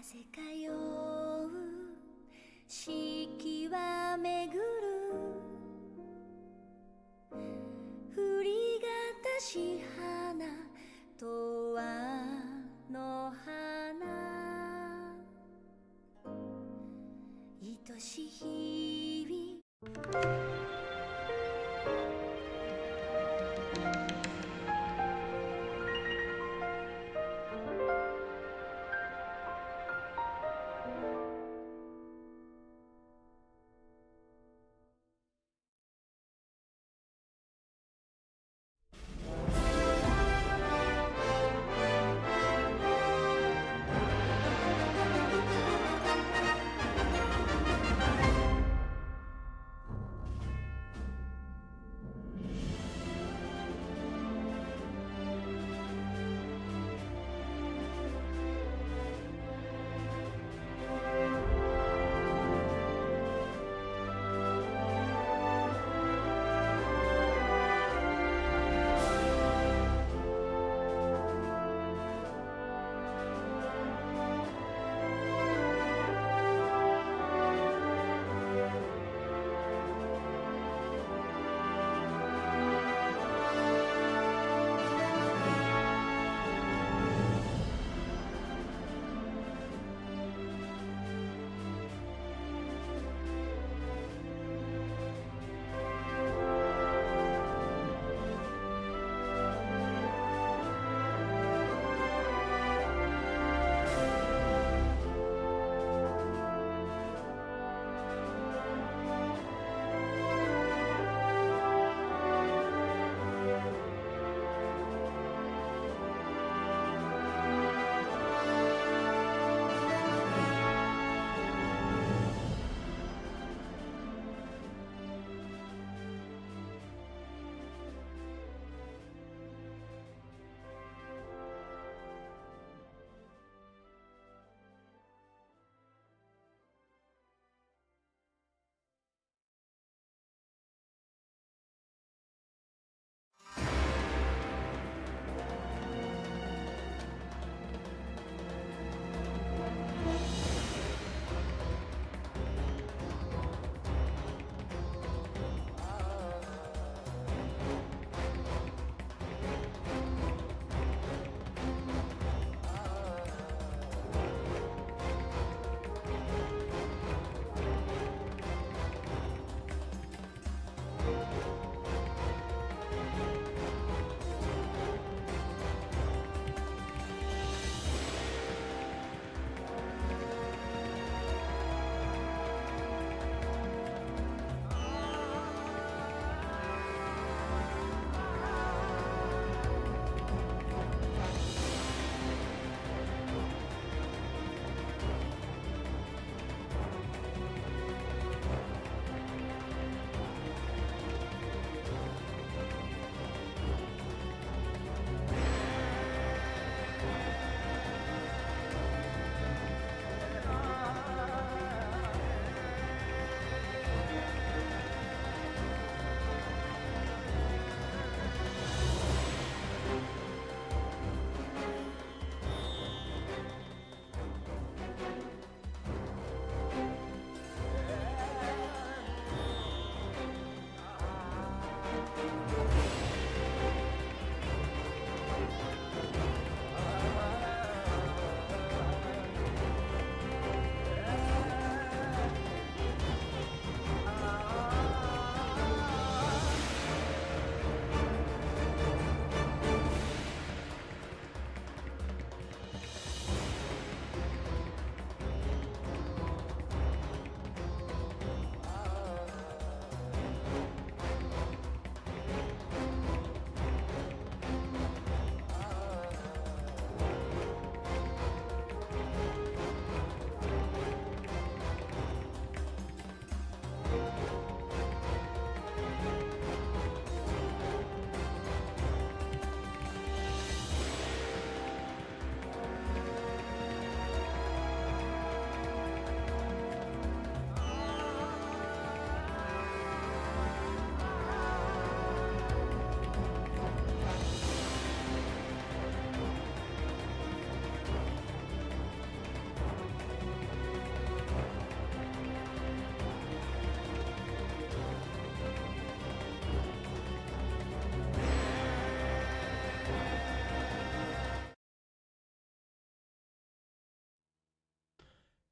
風通う四季は巡る振りがたし花とわの花愛しい日々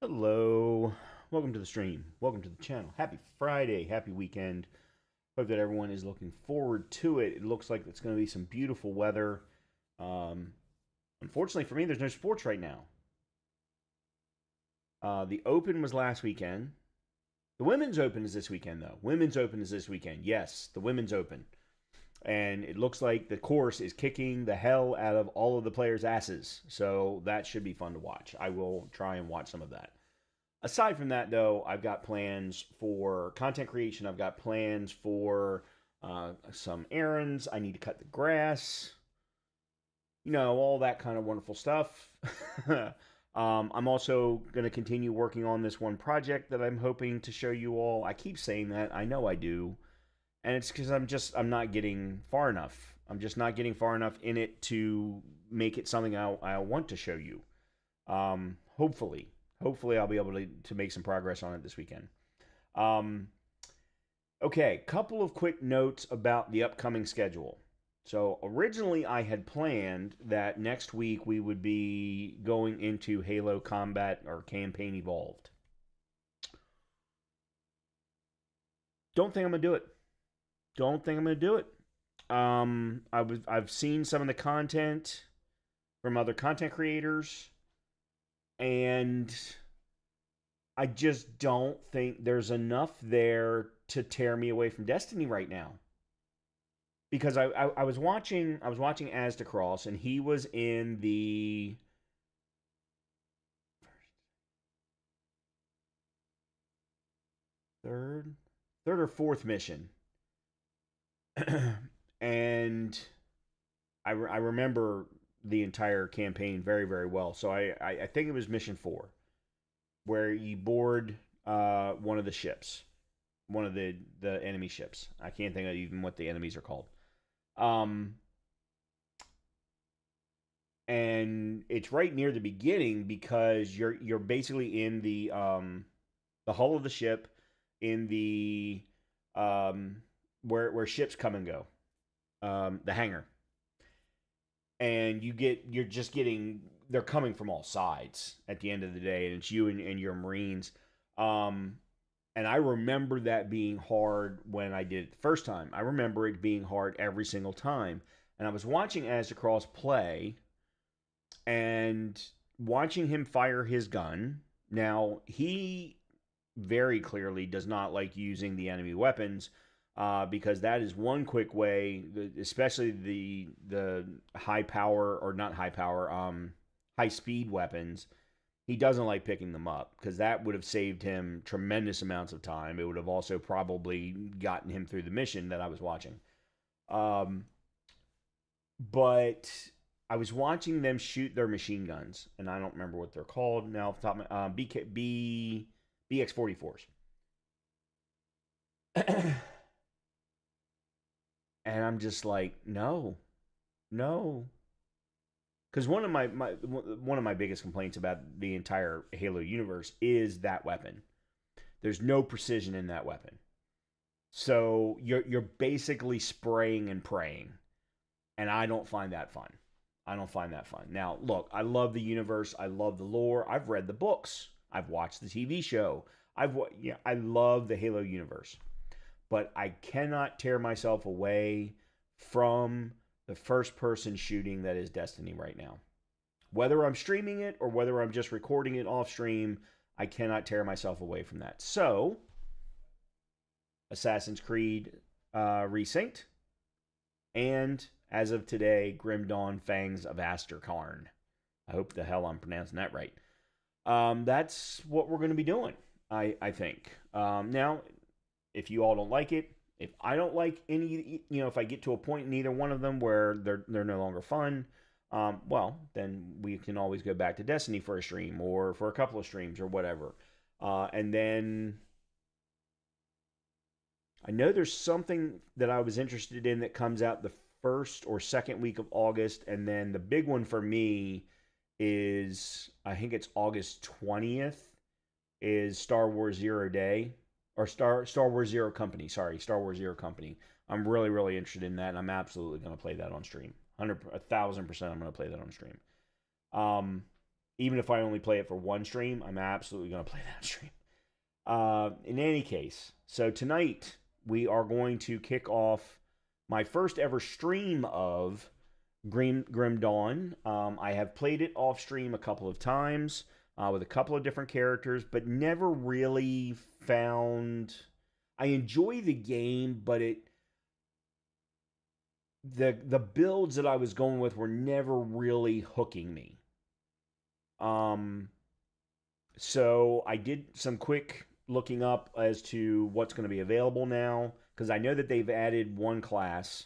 Hello. Welcome to the stream. Welcome to the channel. Happy Friday. Happy weekend. Hope that everyone is looking forward to it. It looks like it's going to be some beautiful weather. Um, Unfortunately for me, there's no sports right now. The Open was last weekend. The Women's Open is this weekend, though. Women's Open is this weekend. Yes, the Women's Open. And it looks like the course is kicking the hell out of all of the players' asses. So that should be fun to watch. I will try and watch some of that. Aside from that, though, I've got plans for content creation. I've got plans for some errands. I need to cut the grass. You know, all that kind of wonderful stuff. I'm also going to continue working on this one project that I'm hoping to show you all. I keep saying that. I know I do. And it's because I'm not getting far enough. I'm just not getting far enough in it to make it something I want to show you. Hopefully. Hopefully, I'll be able to make some progress on it this weekend. Okay, couple of quick notes about the upcoming schedule. So originally, I had planned that next week we would be going into Halo Combat or Campaign Evolved. Don't think I'm gonna do it. Don't think I'm gonna do it. I've seen some of the content from other content creators, and I just don't think there's enough there to tear me away from Destiny right now. Because I was watching Asterkarn, and he was in the third or fourth mission, and I remember the entire campaign very very well. So I think it was mission 4 where you board one of the ships, one of the enemy ships. I can't think of even what the enemies are called. Um, and it's right near the beginning because you're basically in the hull of the ship, in the where ships come and go, the hangar, and you're just getting, they're coming from all sides at the end of the day, and it's you and your Marines. Um, and I remember that being hard when I did it the first time. I remember it being hard every single time. And I was watching Aztecross play and watching him fire his gun. Now, he very clearly does not like using the enemy weapons because that is one quick way, especially the high power, or not high power, high speed weapons. He doesn't like picking them up because that would have saved him tremendous amounts of time. It would have also probably gotten him through the mission that I was watching. Um, but I was watching them shoot their machine guns, and I don't remember what they're called now off the top of my BX-44s. And I'm just like, no, no. Because one of my biggest complaints about the entire Halo universe is that weapon. There's no precision in that weapon. So you're basically spraying and praying, and I don't find that fun. I don't find that fun. Now, look, I love the universe. I love the lore. I've read the books. I've watched the TV show. I love the Halo universe, but I cannot tear myself away from the first person shooting that is Destiny right now. Whether I'm streaming it or whether I'm just recording it off stream, I cannot tear myself away from that. So, Assassin's Creed Resynced, and as of today, Grim Dawn Fangs of Asterkarn. I hope the hell I'm pronouncing that right. That's what we're going to be doing, I think. Now, if you all don't like it, if I don't like any, if I get to a point in either one of them where they're no longer fun, well, then we can always go back to Destiny for a stream or for a couple of streams or whatever. And then I know there's something that I was interested in that comes out the first or second week of August, and then the big one for me is, I think it's August 20th, is Star Wars Zero Day. Or Star Wars Zero Company. Sorry, Star Wars Zero Company. I'm really, really interested in that, and I'm absolutely going to play that on stream. 1,000%, I'm going to play that on stream. Even if I only play it for one stream, I'm absolutely going to play that stream. In any case, so tonight we are going to kick off my first ever stream of Grim Dawn. I have played it off stream a couple of times with a couple of different characters, but never really found. I enjoy the game, but the builds that I was going with were never really hooking me. So I did some quick looking up as to what's going to be available now, because I know that they've added one class.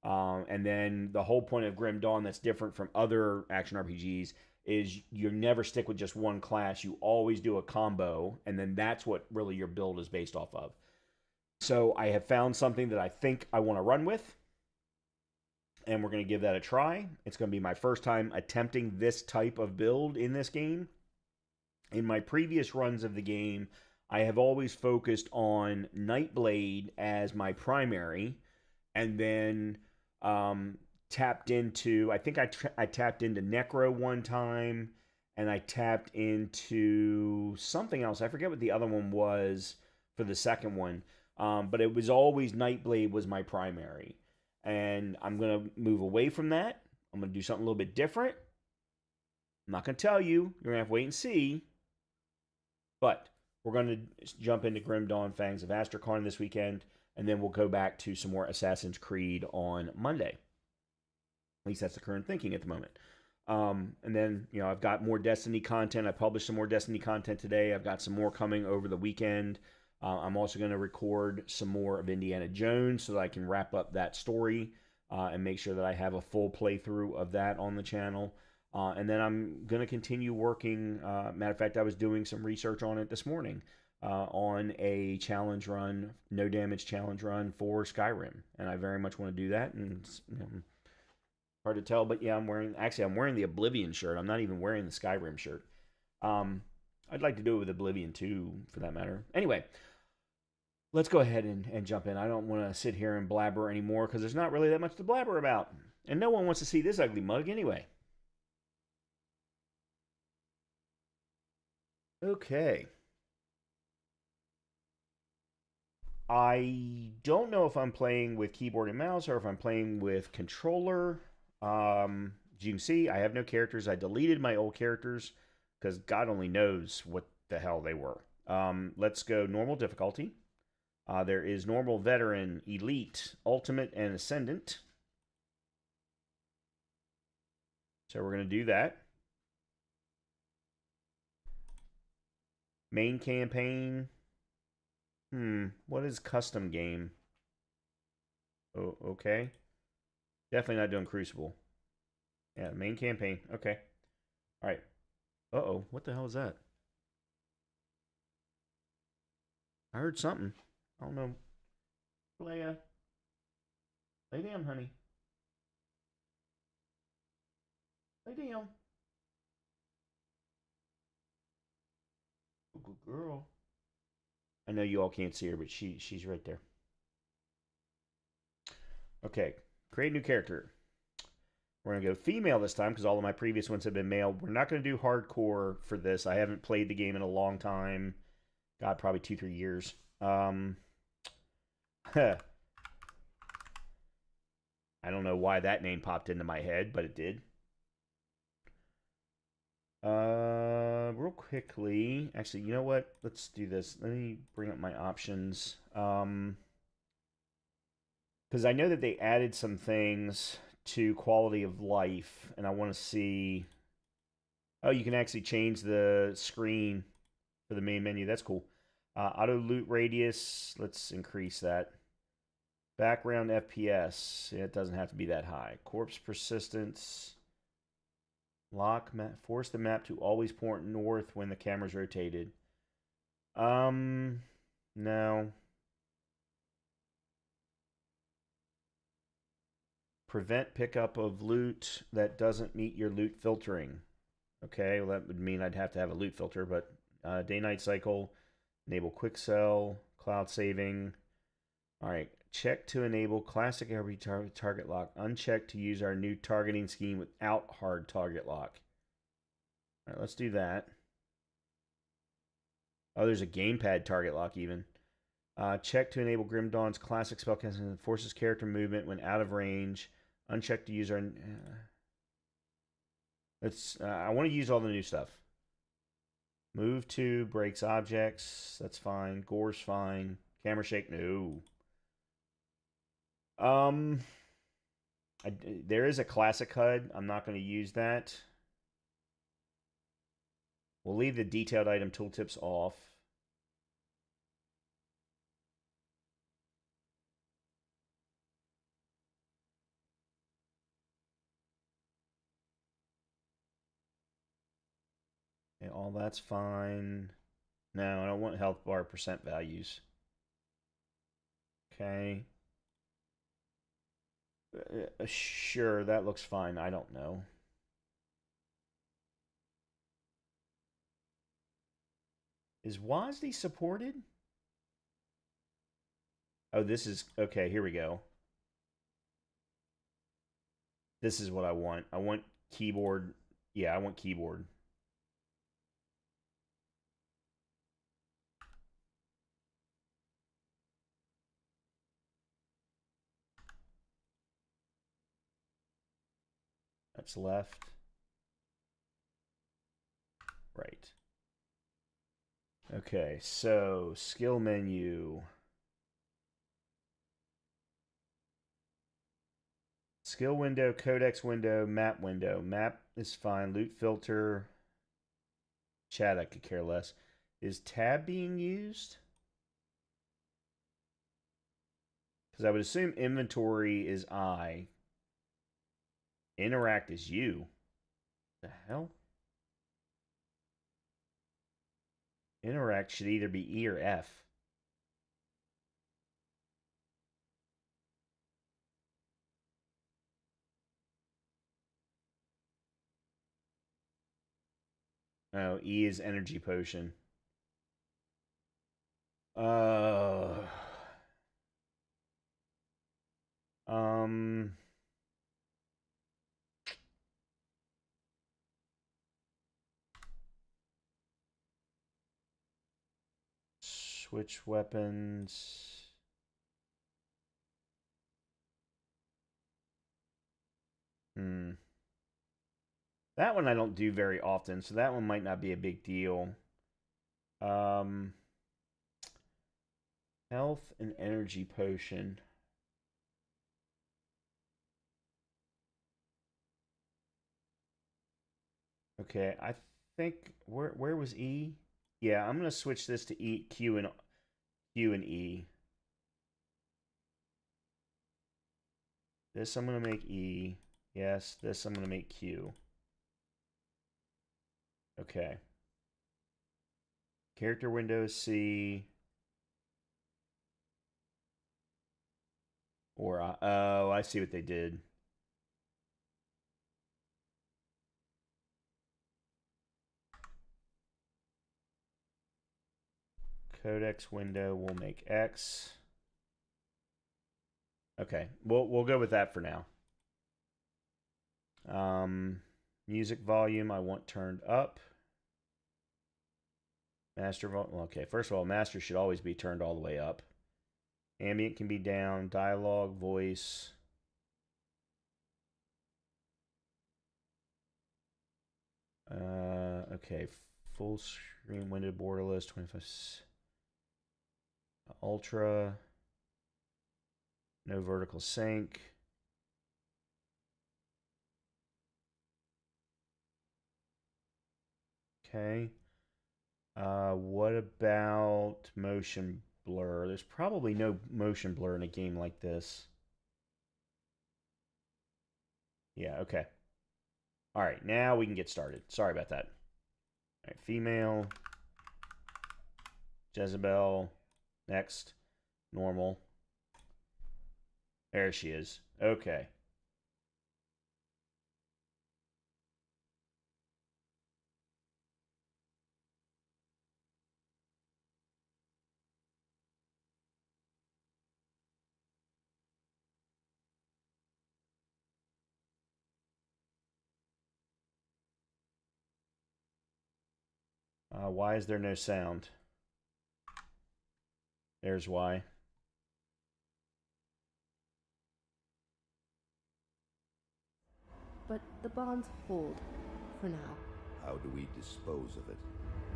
And then the whole point of Grim Dawn that's different from other action RPGs is you never stick with just one class. You always do a combo, and then that's what really your build is based off of. So I have found something that I think I want to run with, and we're going to give that a try. It's going to be my first time attempting this type of build in this game. In my previous runs of the game, I have always focused on Nightblade as my primary, and then tapped into, I think I tapped into Necro one time, and I tapped into something else. I forget what the other one was for the second one, but it was always Nightblade was my primary. And I'm going to move away from that. I'm going to do something a little bit different. I'm not going to tell you. You're going to have to wait and see. But we're going to jump into Grim Dawn Fangs of Asterkarn this weekend, and then we'll go back to some more Assassin's Creed on Monday. At least that's the current thinking at the moment. And then, I've got more Destiny content. I published some more Destiny content today. I've got some more coming over the weekend. I'm also going to record some more of Indiana Jones so that I can wrap up that story and make sure that I have a full playthrough of that on the channel. And then I'm going to continue working. Matter of fact, I was doing some research on it this morning on a challenge run, no damage challenge run for Skyrim. And I very much want to do that. And it's hard to tell, but yeah, I'm wearing the Oblivion shirt. I'm not even wearing the Skyrim shirt. I'd like to do it with Oblivion too, for that matter. Anyway, let's go ahead and jump in. I don't want to sit here and blabber anymore because there's not really that much to blabber about. And no one wants to see this ugly mug anyway. Okay. I don't know if I'm playing with keyboard and mouse or if I'm playing with controller. As you can see, I have no characters. I deleted my old characters because God only knows what the hell they were. Let's go normal difficulty. There is normal, veteran, elite, ultimate, and ascendant. So we're going to do that. Main campaign. What is custom game? Oh, okay. Definitely not doing Crucible. Yeah, main campaign. Okay. All right. Uh-oh. What the hell is that? I heard something. I don't know. Leia. Lay down, honey. Lay down. Oh, good girl. I know you all can't see her, but she's right there. Okay. Create new character. We're going to go female this time because all of my previous ones have been male. We're not going to do hardcore for this. I haven't played the game in a long time. God, probably 2-3 years. I don't know why that name popped into my head, but it did. Real quickly, actually, you know what? Let's do this. Let me bring up my options. Because I know that they added some things to quality of life, and I want to see. Oh, you can actually change the screen for the main menu. That's cool. Auto loot radius. Let's increase that. Background FPS. It doesn't have to be that high. Corpse persistence. Lock map. Force the map to always point north when the camera's rotated. No. Prevent pickup of loot that doesn't meet your loot filtering. Okay, well that would mean I'd have to have a loot filter, but day-night cycle, enable quick sell, cloud saving. All right, check to enable classic every target lock. Uncheck to use our new targeting scheme without hard target lock. All right, let's do that. Oh, there's a gamepad target lock even. Check to enable Grim Dawn's classic spellcasting. Forces character movement when out of range. Uncheck to use our. Let's. I want to use all the new stuff. Move to breaks objects. That's fine. Gore's fine. Camera shake. No. There is a classic HUD. I'm not going to use that. We'll leave the detailed item tooltips off. Okay, all that's fine. No, I don't want health bar percent values. Okay. Sure, that looks fine. I don't know. Is WASD supported? Oh, this is... Okay, here we go. This is what I want. I want keyboard. Yeah, I want keyboard. That's left. Right. Okay, so skill menu. Skill window, codex window, map window. Map is fine. Loot filter. Chat, I could care less. Is tab being used? Because I would assume inventory is I. Interact is you. The hell? Interact should either be E or F. Oh, E is energy potion. Uh, um, switch weapons. That one I don't do very often, so that one might not be a big deal. Health and energy potion. Okay, I think where was E? Yeah, I'm gonna switch this to E, Q and E. This I'm gonna make E. Yes, this I'm gonna make Q. Okay. Character window C. Or oh, I see what they did. Codex window will make X. Okay, we'll go with that for now. Music volume I want turned up. Master volume. Okay, first of all, master should always be turned all the way up. Ambient can be down. Dialogue, voice. Okay, full screen window borderless 25. Ultra. No vertical sync. Okay. What about motion blur? There's probably no motion blur in a game like this. Yeah, okay. All right, now we can get started. Sorry about that. All right, female. Jezebel. Next. Normal. There she is. Okay. Why is there no sound? There's why. But the bonds hold, for now. How do we dispose of it?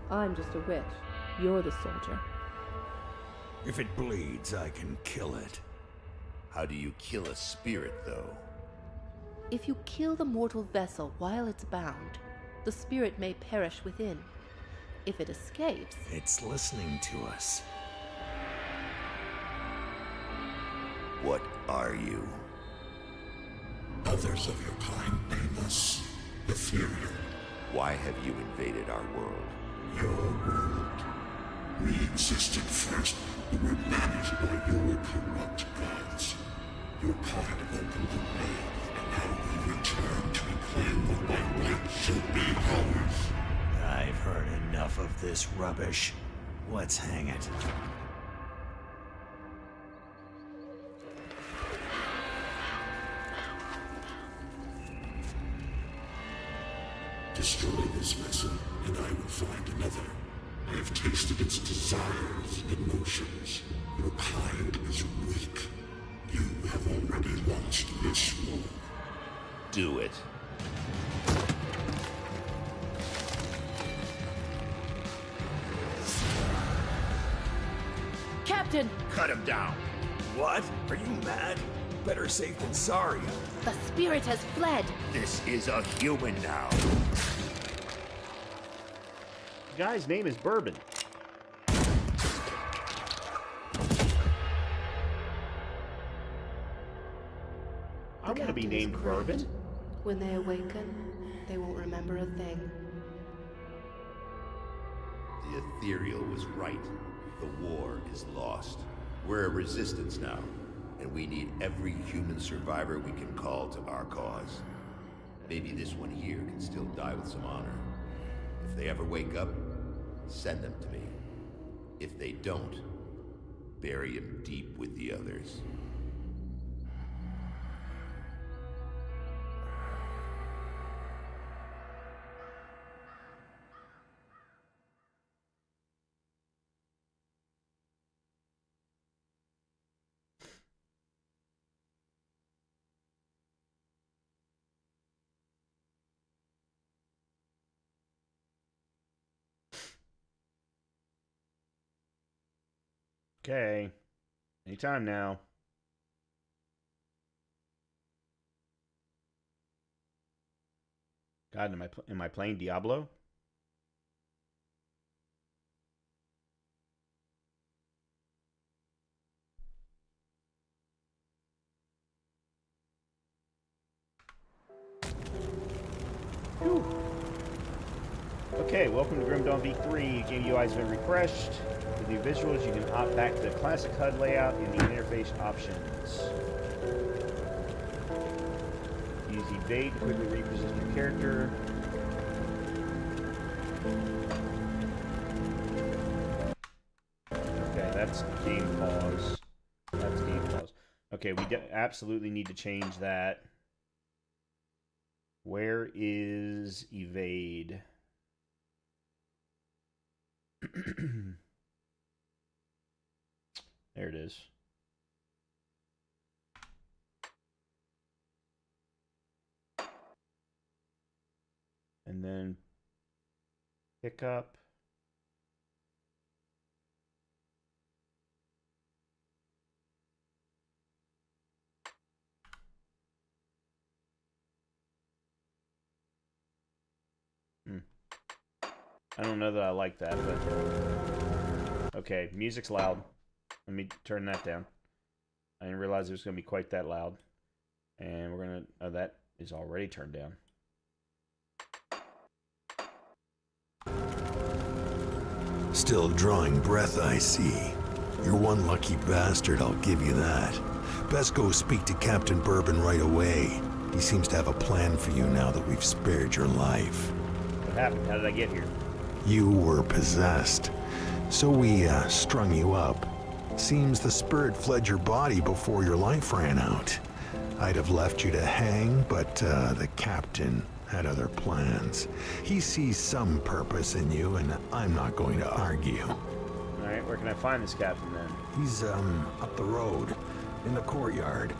I'm just a witch. You're the soldier. If it bleeds, I can kill it. How do you kill a spirit, though? If you kill the mortal vessel while it's bound, the spirit may perish within. If it escapes... It's listening to us. What are you? Others of your kind name us ethereal. Why have you invaded our world? Your world. We existed first, but were managed by your corrupt gods. Your kind opened the way, and now we return to claim what by right should be ours. I've heard enough of this rubbish. Let's hang it. Destroy this vessel, and I will find another. I have tasted its desires and emotions. Your kind is weak. You have already launched this war. Do it. Captain! Cut him down! What? Are you mad? Better safe than sorry. The spirit has fled! This is a human now. The guy's name is Bourbon. I want to be named Bourbon. When they awaken, they won't remember a thing. The ethereal was right. The war is lost. We're a resistance now, and we need every human survivor we can call to our cause. Maybe this one here can still die with some honor. If they ever wake up, send them to me. If they don't, bury him deep with the others. Okay. Anytime now. God, am I playing Diablo? Whew. Okay, welcome to Grim Dawn V3. Game UI has been refreshed. With new visuals, you can opt back to the classic HUD layout in the interface options. Use evade to quickly reposition your character. Okay, that's game pause. That's game pause. Okay, we absolutely need to change that. Where is evade? There it is. And then pick up. I don't know that I like that, but okay, music's loud. Let me turn that down. I didn't realize it was going to be quite that loud. And we're going to... Oh, that is already turned down. Still drawing breath, I see. You're one lucky bastard, I'll give you that. Best go speak to Captain Bourbon right away. He seems to have a plan for you now that we've spared your life. What happened? How did I get here? You were possessed. So we strung you up. Seems the spirit fled your body before your life ran out. I'd have left you to hang, but the captain had other plans. He sees some purpose in you, and I'm not going to argue. Alright, where can I find this captain then? He's, up the road, in the courtyard.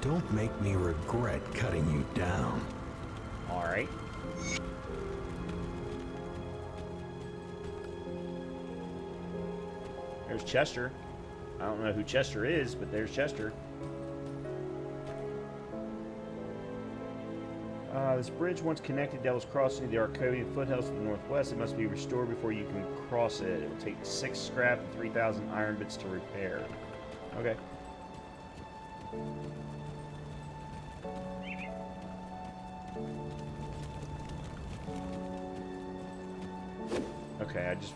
Don't make me regret cutting you down. Alright. There's Chester. I don't know who Chester is, but there's Chester. This bridge once connected Devil's Crossing to the Arcadian foothills to the northwest. It must be restored before you can cross it. It will take 6 scrap and 3,000 iron bits to repair. Okay. Okay, I just...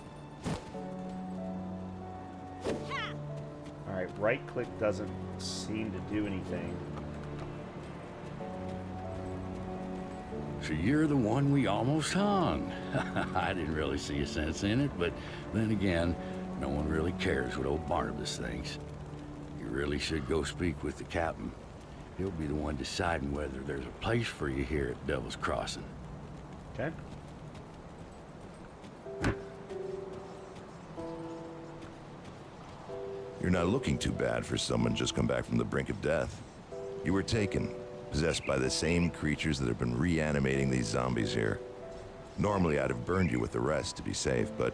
Alright, right click doesn't seem to do anything. So you're the one we almost hung. I didn't really see a sense in it, but then again, no one really cares what old Barnabas thinks. You really should go speak with the captain. He'll be the one deciding whether there's a place for you here at Devil's Crossing. Okay. You're not looking too bad for someone just come back from the brink of death. You were taken, possessed by the same creatures that have been reanimating these zombies here. Normally, I'd have burned you with the rest to be safe, but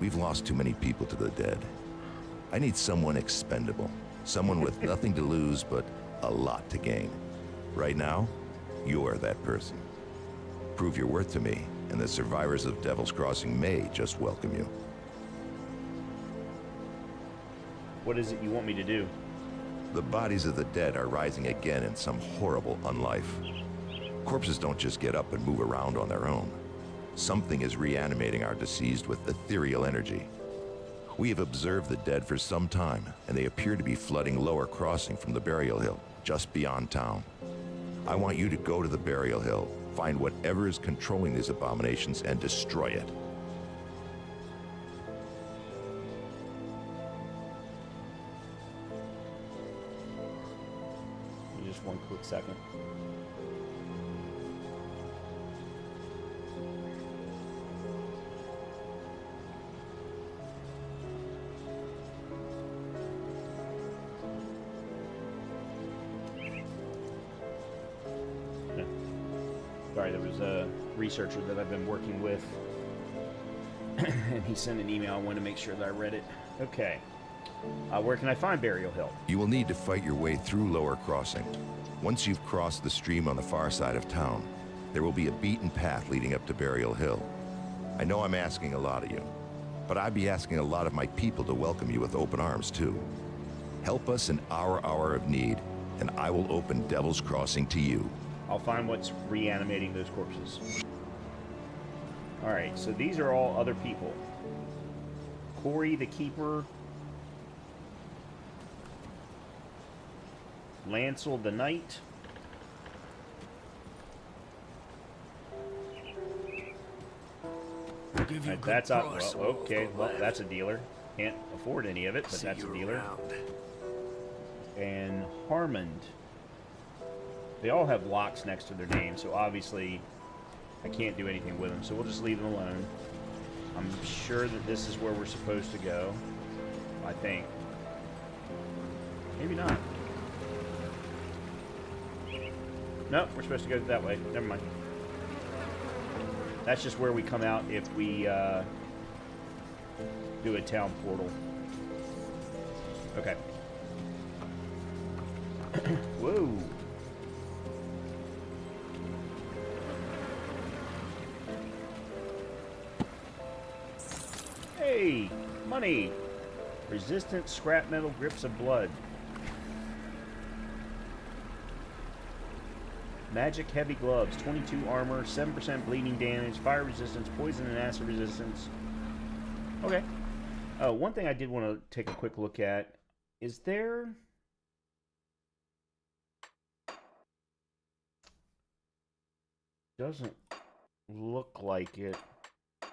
we've lost too many people to the dead. I need someone expendable, someone with nothing to lose but a lot to gain. Right now, you're that person. Prove your worth to me, and the survivors of Devil's Crossing may just welcome you. What is it you want me to do? The bodies of the dead are rising again in some horrible unlife. Corpses don't just get up and move around on their own. Something is reanimating our deceased with ethereal energy. We have observed the dead for some time, and they appear to be flooding Lower Crossing from the burial hill, just beyond town. I want you to go to the burial hill, find whatever is controlling these abominations, and destroy it. Just one quick second. Yeah. Sorry, there was a researcher that I've been working with, and he sent an email. I wanted to make sure that I read it. Okay. Where can I find Burial Hill? You will need to fight your way through Lower Crossing. Once you've crossed the stream on the far side of town, there will be a beaten path leading up to Burial Hill. I know I'm asking a lot of you, but I'd be asking a lot of my people to welcome you with open arms too. Help us in our hour of need, and I will open Devil's Crossing to you. I'll find what's reanimating those corpses. Alright, so these are all other people. Corey the Keeper. Lancel the Knight. Right, that's up. Well, okay, well, that's a dealer. Can't afford any of it, but that's a dealer. And Harmond. They all have locks next to their name, so obviously I can't do anything with them, so we'll just leave them alone. I'm sure that this is where we're supposed to go. I think. Maybe not. Nope, we're supposed to go that way. Never mind. That's just where we come out if we do a town portal. Okay. Whoa. Hey, money. Resistant scrap metal grips of blood. Magic heavy gloves, 22 armor, 7% bleeding damage, fire resistance, poison and acid resistance. Okay. Oh, one thing I did want to take a quick look at. Is there... Doesn't look like it. I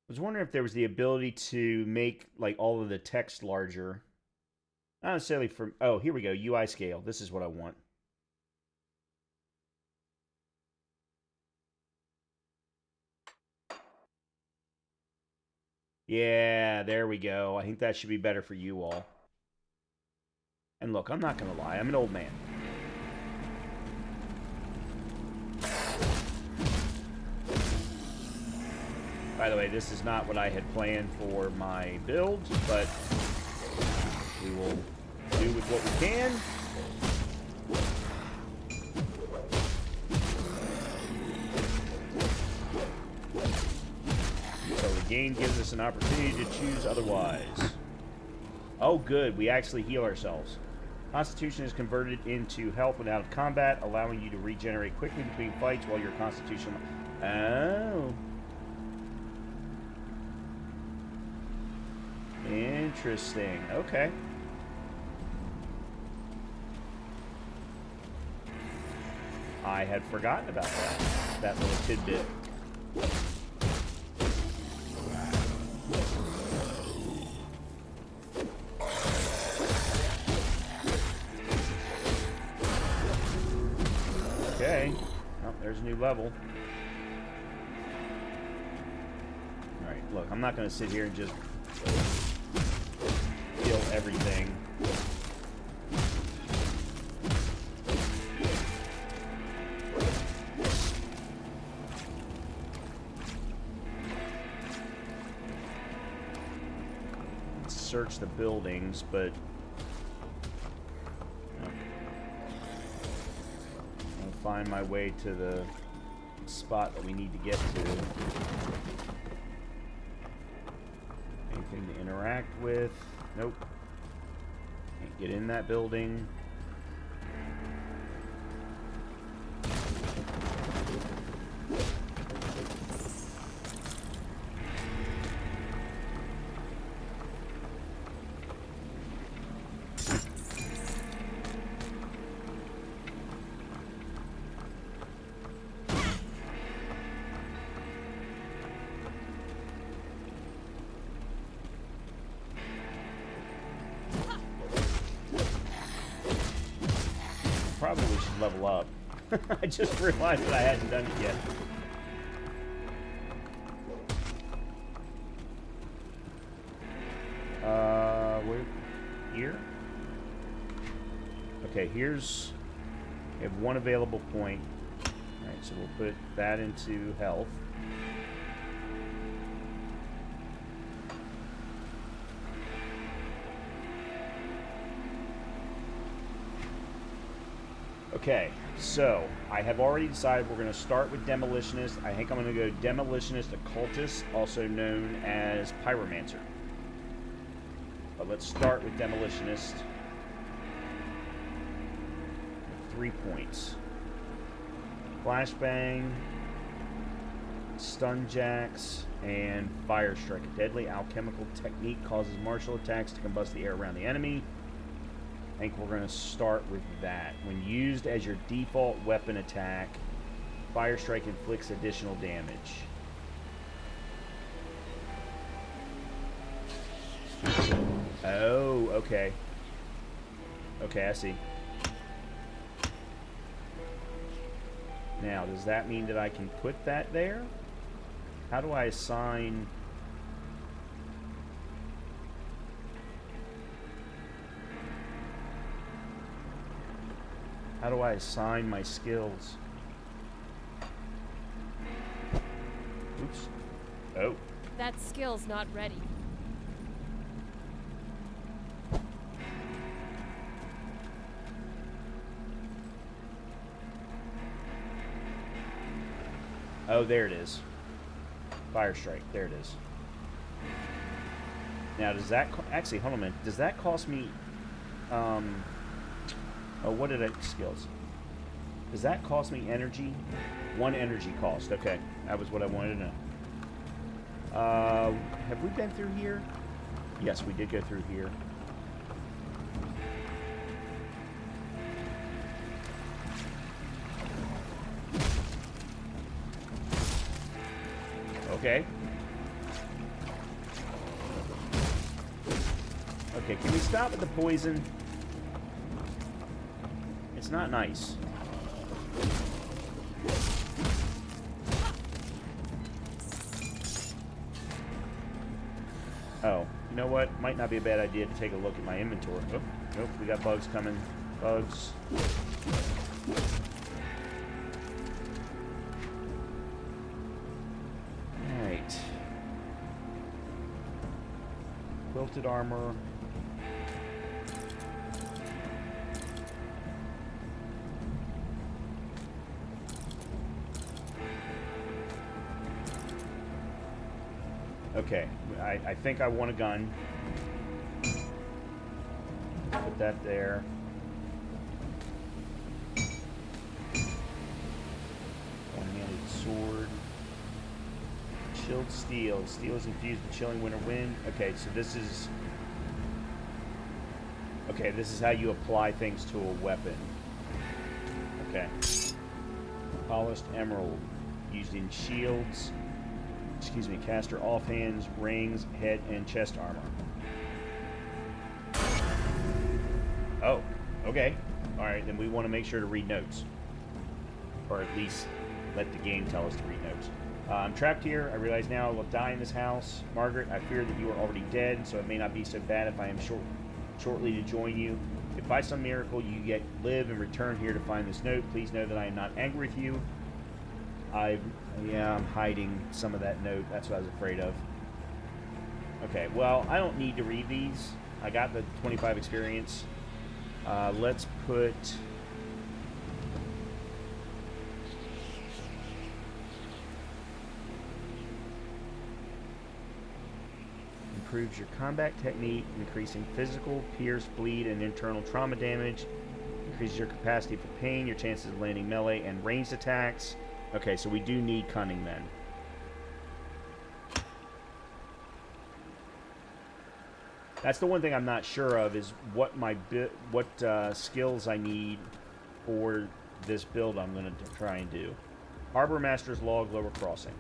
was wondering if there was the ability to make like all of the text larger. Not necessarily from... Oh, here we go. UI scale. This is what I want. Yeah, there we go. I think that should be better for you all. And look, I'm not going to lie. I'm an old man. By the way, this is not what I had planned for my build, but we will do with what we can. So the game gives us an opportunity to choose otherwise. Oh, good. We actually heal ourselves. Constitution is converted into health when out of combat, allowing you to regenerate quickly between fights while your constitution... Oh. Interesting. Okay. I had forgotten about that little tidbit. Okay. Oh, there's a new level. Alright, look, I'm not going to sit here and just kill everything. Search the buildings, but I'll find my way to the spot that we need to get to. Anything to interact with? Nope. Can't get in that building. Probably should level up. I just realized that I hadn't done it yet. Where? Here? Okay, here's... We have one available point. Alright, so we'll put that into health. Okay, so I have already decided we're going to start with Demolitionist. I think I'm going to go Demolitionist Occultist, also known as Pyromancer. But let's start with Demolitionist. 3 points. Flashbang, Stun Jacks, and Fire Strike. A deadly alchemical technique causes martial attacks to combust the air around the enemy. I think we're going to start with that. When used as your default weapon attack, Fire Strike inflicts additional damage. Oh, okay. Okay, I see. Now, does that mean that I can put that there? How do I assign... How do I assign my skills? Oops. Oh. That skill's not ready. Oh, there it is. Fire Strike. There it is. Now, does that... Actually, hold on a minute. Does that cost me... Oh, what did I... Skills. Does that cost me energy? 1 energy cost. Okay. That was what I wanted to know. Have we been through here? Yes, we did go through here. Okay. Okay, can we stop at the poison? It's not nice. Oh, you know what? Might not be a bad idea to take a look at my inventory. Oh, nope, we got bugs coming. Bugs. Alright. Quilted armor. Okay, I think I want a gun. Put that there. One-handed sword. Chilled steel. Steel is infused with chilling winter wind. Okay, so this is... Okay, this is how you apply things to a weapon. Okay. Polished emerald. Used in shields. Excuse me, caster offhands, rings, head, and chest armor. Oh, okay. Alright, then we want to make sure to read notes. Or at least let the game tell us to read notes. I'm trapped here. I realize now I will die in this house. Margaret, I fear that you are already dead, so it may not be so bad if I am shortly to join you. If by some miracle you yet live and return here to find this note, please know that I am not angry with you. Yeah, I'm hiding some of that note. That's what I was afraid of. Okay, well, I don't need to read these. I got the 25 experience. Let's put... Improves your combat technique, increasing physical, pierce, bleed, and internal trauma damage. Increases your capacity for pain, your chances of landing melee and ranged attacks. Okay, so we do need cunning then. That's the one thing I'm not sure of, is what skills I need for this build I'm going to try and do. Harbor Master's Log, Lower Crossing.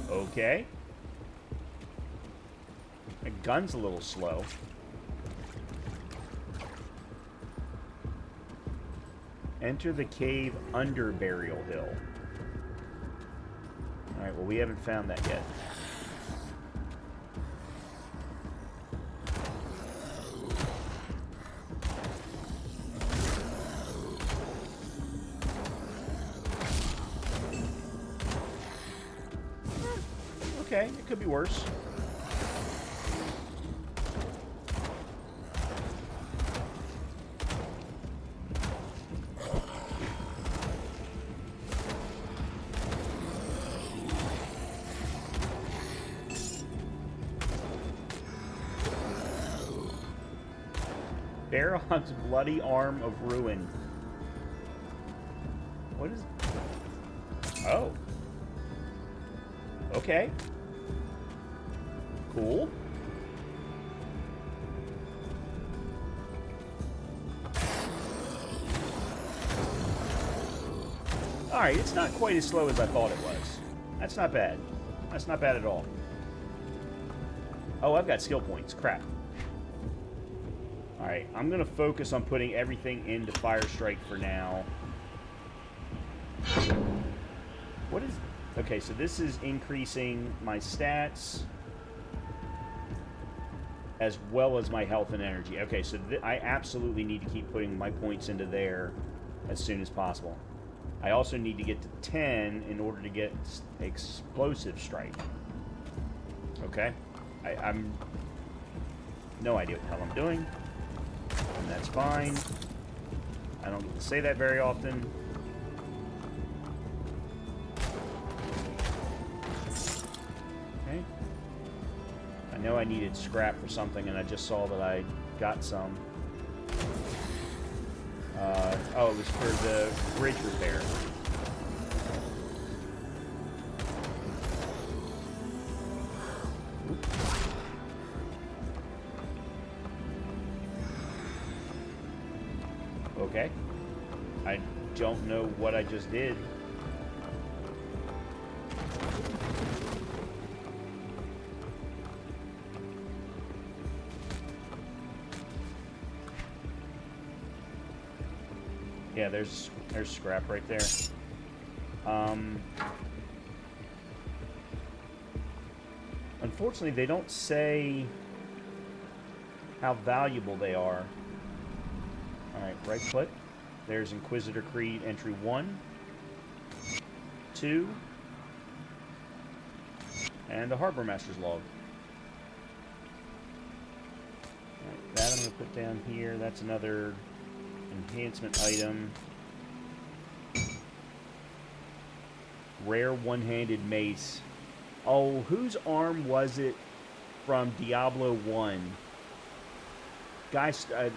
Okay. My gun's a little slow. Enter the cave under Burial Hill. Alright, well, we haven't found that yet. Okay, it could be worse. Barrow's bloody arm of ruin. What is... Oh. Okay. Cool. Alright, it's not quite as slow as I thought it was. That's not bad. That's not bad at all. Oh, I've got skill points. Crap. Alright, I'm going to focus on putting everything into Fire Strike for now. What is... Okay, so this is increasing my stats as well as my health and energy. Okay, so I absolutely need to keep putting my points into there as soon as possible. I also need to get to 10 in order to get Explosive Strike. Okay? I'm... No idea what the hell I'm doing. And that's fine. I don't get to say that very often. Okay. I know I needed scrap for something, and I just saw that I got some. Oh, it was for the bridge repair. Okay. I don't know what I just did. Yeah, there's scrap right there. Unfortunately, they don't say how valuable they are. Alright, right click. There's Inquisitor Creed entry 1, 2, and the Harbor Master's log. Alright, that I'm going to put down here. That's another enhancement item. Rare one-handed mace. Oh, whose arm was it from Diablo 1?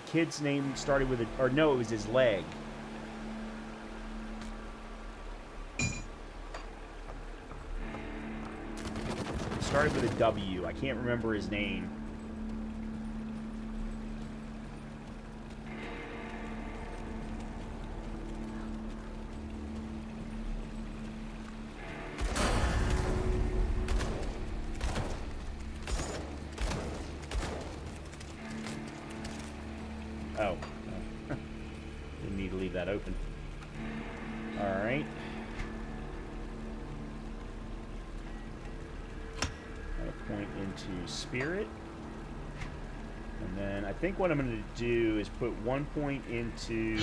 Kid's name started with a... Or no, it was his leg. It started with a W. I can't remember his name. Oh. Didn't need to leave that open. Alright. Point into spirit. And then I think what I'm going to do is put 1 point into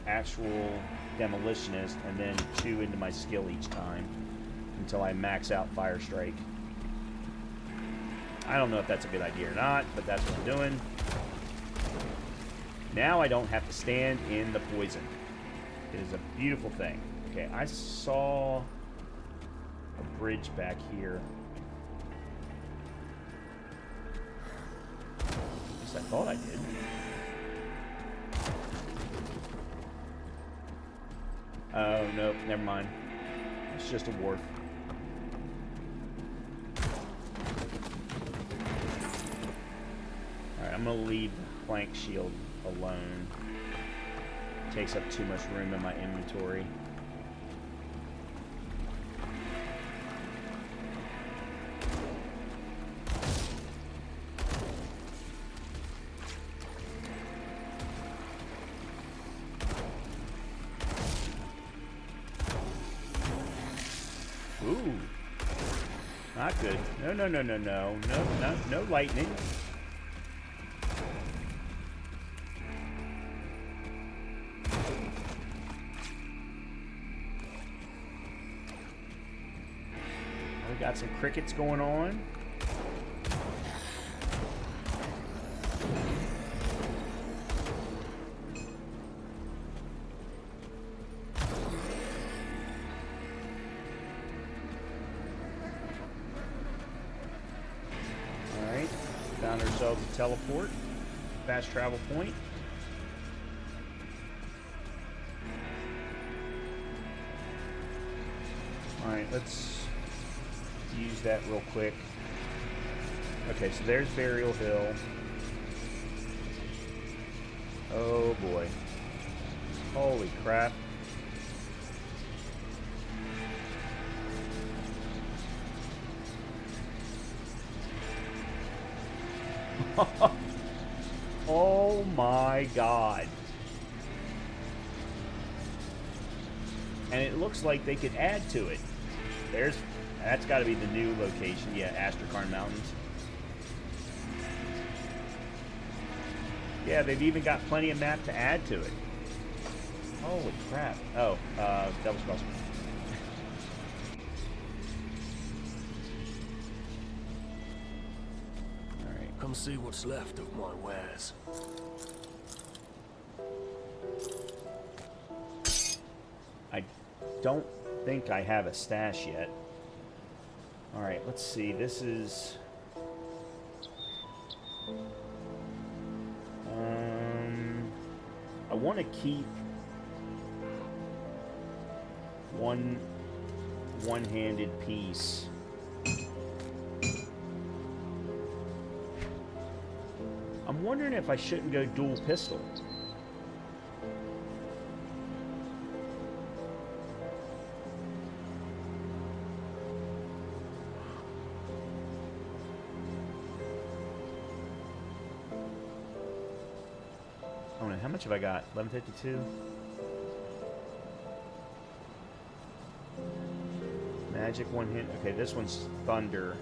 actual demolitionist and then 2 into my skill each time until I max out fire strike. I don't know if that's a good idea or not, but that's what I'm doing. Now I don't have to stand in the poison. It is a beautiful thing. Okay, I saw a bridge back here. At least I thought I did. Oh, no, never mind. It's just a wharf. Alright, I'm going to leave the flank shield alone. It takes up too much room in my inventory. Ooh. Not good. No, no, no, no, no. No lightning. We got some crickets going on. Alright, found ourselves a teleport. Fast travel point. Alright, let's use that real quick. Okay, so there's Burial Hill. Oh boy. Holy crap. Oh my god. And it looks like they could add to it. That's got to be the new location. Yeah, Asterkarn Mountains. Yeah, they've even got plenty of map to add to it. Holy crap. Oh, Devil's Crossing. Alright. Come see what's left of my wares. I don't think I have a stash yet. Alright, let's see. This is... I want to keep one-handed piece. I'm wondering if I shouldn't go dual pistol. Oh, how much have I got? 1152? Magic one hit. Okay, this one's thunder.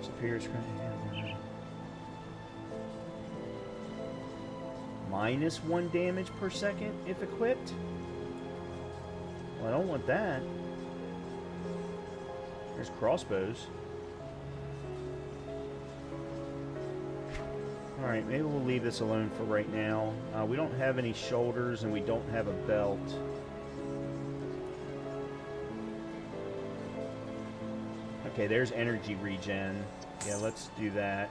Superior screen. -1 damage per second if equipped. Well, I don't want that. There's crossbows. Alright, maybe we'll leave this alone for right now. We don't have any shoulders and we don't have a belt. Okay, there's energy regen. Yeah, let's do that.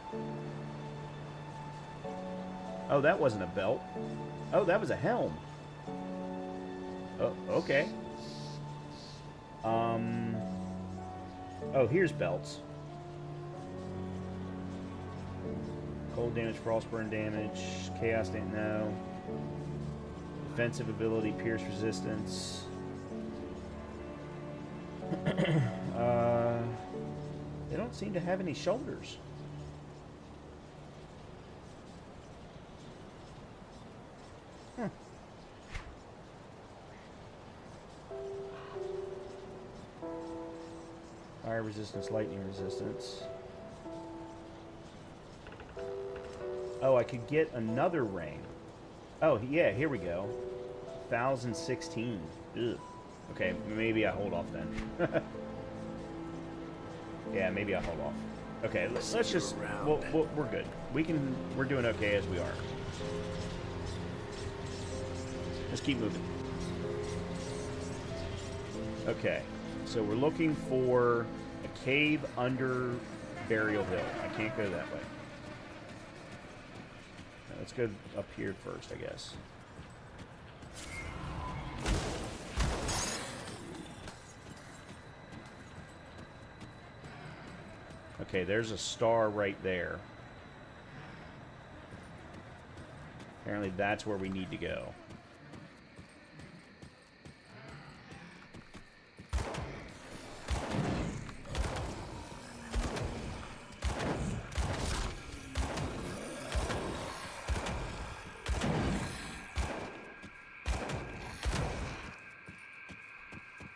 Oh, that wasn't a belt. Oh, that was a helm. Oh, okay. Oh, here's belts. Cold damage, frostburn damage, chaos damage, no. Defensive ability, pierce resistance. They don't seem to have any shoulders. Huh. Fire resistance, lightning resistance. Oh, I could get another ring. Oh, yeah, here we go. 1016. Ugh. Okay, maybe I hold off then. Yeah, maybe I hold off. Okay, let's just... we're good. We're doing okay as we are. Let's keep moving. Okay, so we're looking for a cave under Burial Hill. I can't go that way. Let's go up here first, I guess. Okay, there's a star right there. Apparently that's where we need to go.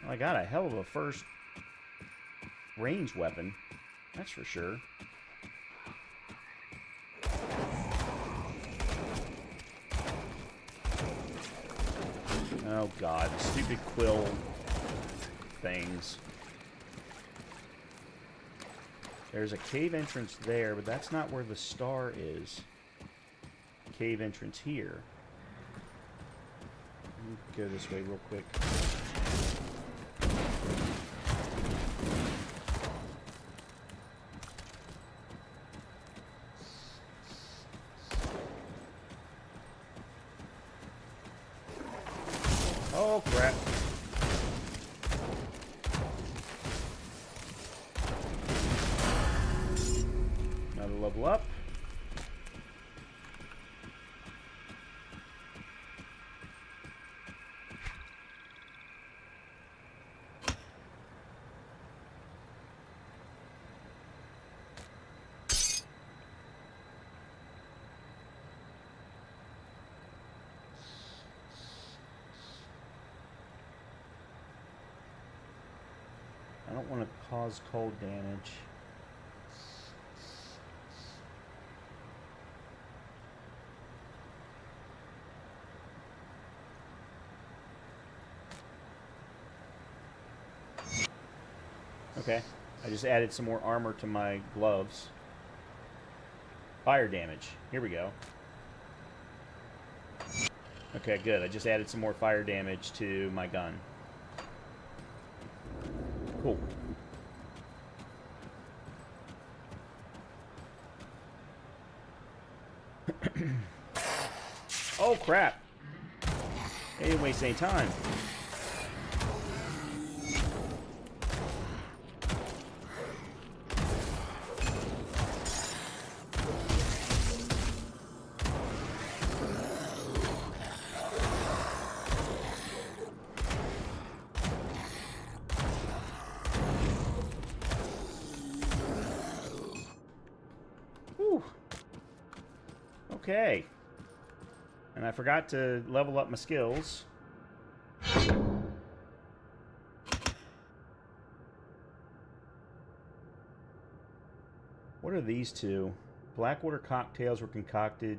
I got a hell of a first range weapon, that's for sure. Oh god, the stupid quill things. There's a cave entrance there, but that's not where the star is. Cave entrance here. Let me go this way real quick. Oh, crap. Another level up. I don't want to cause cold damage. Okay, I just added some more armor to my gloves. Fire damage. Here we go. Okay, good. I just added some more fire damage to my gun. Cool. Oh, crap. They didn't waste any time. Whew. Okay. And I forgot to level up my skills. What are these two? Blackwater cocktails were concocted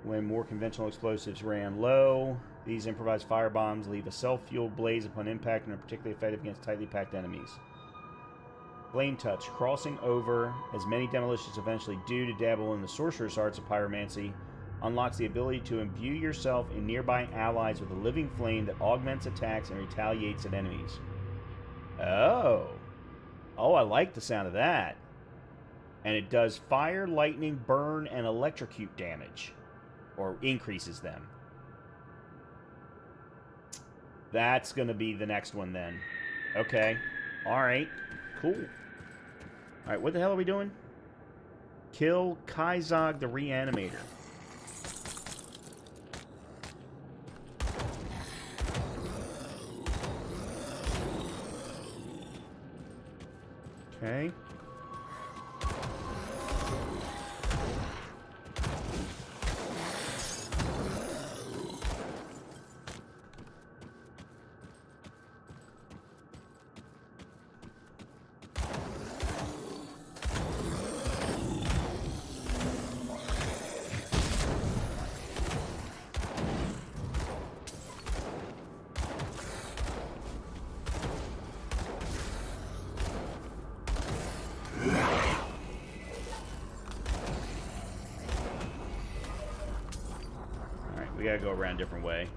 when more conventional explosives ran low. These improvised firebombs leave a self-fueled blaze upon impact and are particularly effective against tightly packed enemies. Flame Touch. Crossing over, as many demolitions eventually do, to dabble in the sorcerer's arts of pyromancy, unlocks the ability to imbue yourself and nearby allies with a living flame that augments attacks and retaliates at enemies. Oh. Oh, I like the sound of that. And it does fire, lightning, burn, and electrocute damage. Or increases them. That's going to be the next one then. Okay. Alright. Cool. Alright, what the hell are we doing? Kill Kaizog the Reanimator. Okay. We gotta go around a different way.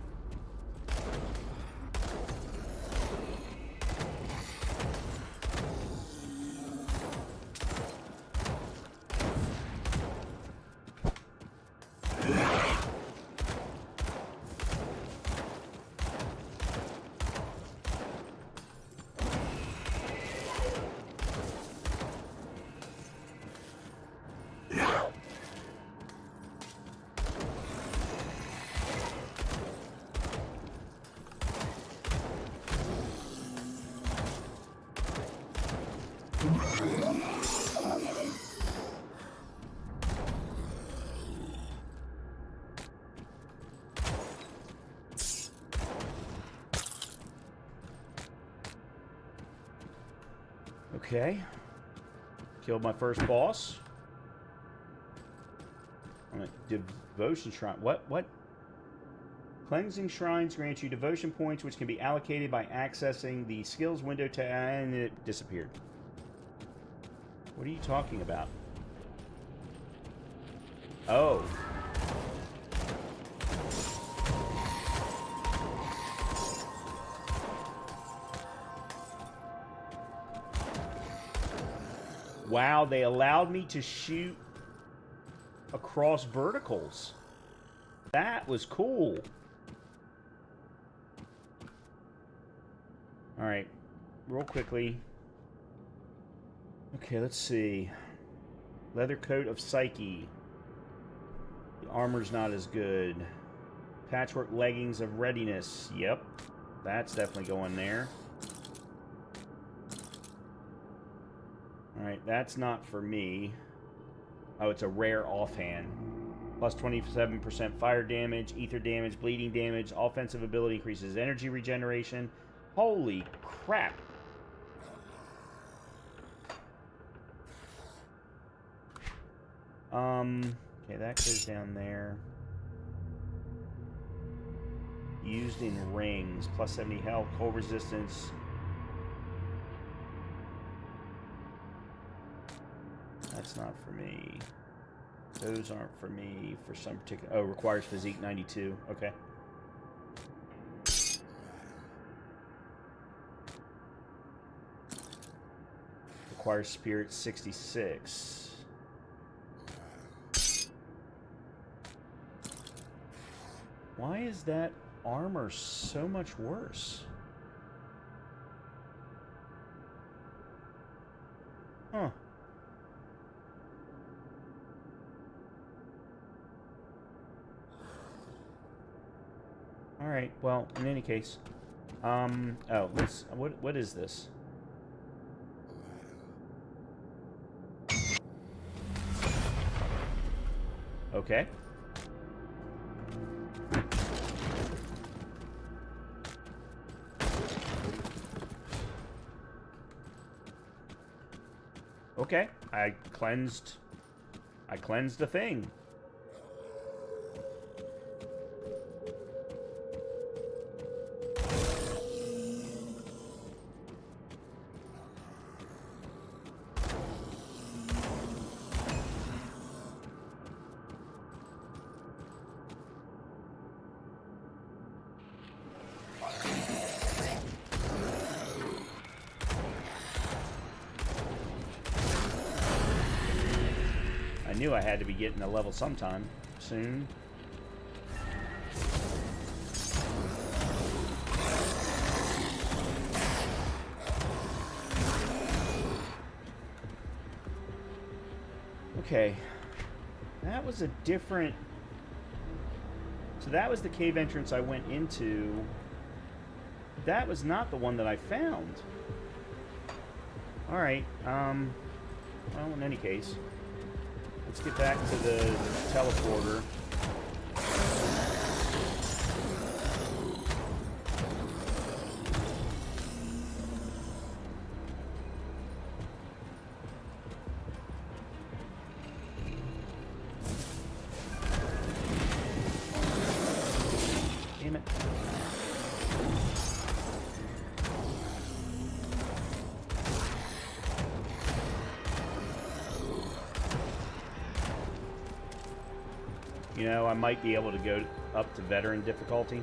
Okay. Killed my first boss. I'm a devotion shrine. What? Cleansing shrines grant you devotion points, which can be allocated by accessing the skills window and it disappeared. What are you talking about? Oh. Wow, they allowed me to shoot across verticals. That was cool. Alright, real quickly. Okay, let's see. Leather coat of Psyche. The armor's not as good. Patchwork leggings of readiness. Yep, that's definitely going there. Alright, that's not for me. Oh, it's a rare offhand. Plus 27% fire damage, ether damage, bleeding damage, offensive ability increases energy regeneration. Holy crap. Okay, that goes down there. Used in rings, plus 70 health, cold resistance. That's not for me. Those aren't for me for some particular... Oh, requires physique 92. Okay. Requires spirit 66. Why is that armor so much worse? Huh. Alright, well, in any case. Oh, let's... What is this? Okay. Okay, I cleansed the thing. I knew I had to be getting a level sometime soon. Okay, that was a different... So that was the cave entrance I went into. That was not the one that I found. Alright, well, in any case, let's get back to the teleporter. Damn it. You know, I might be able to go up to veteran difficulty.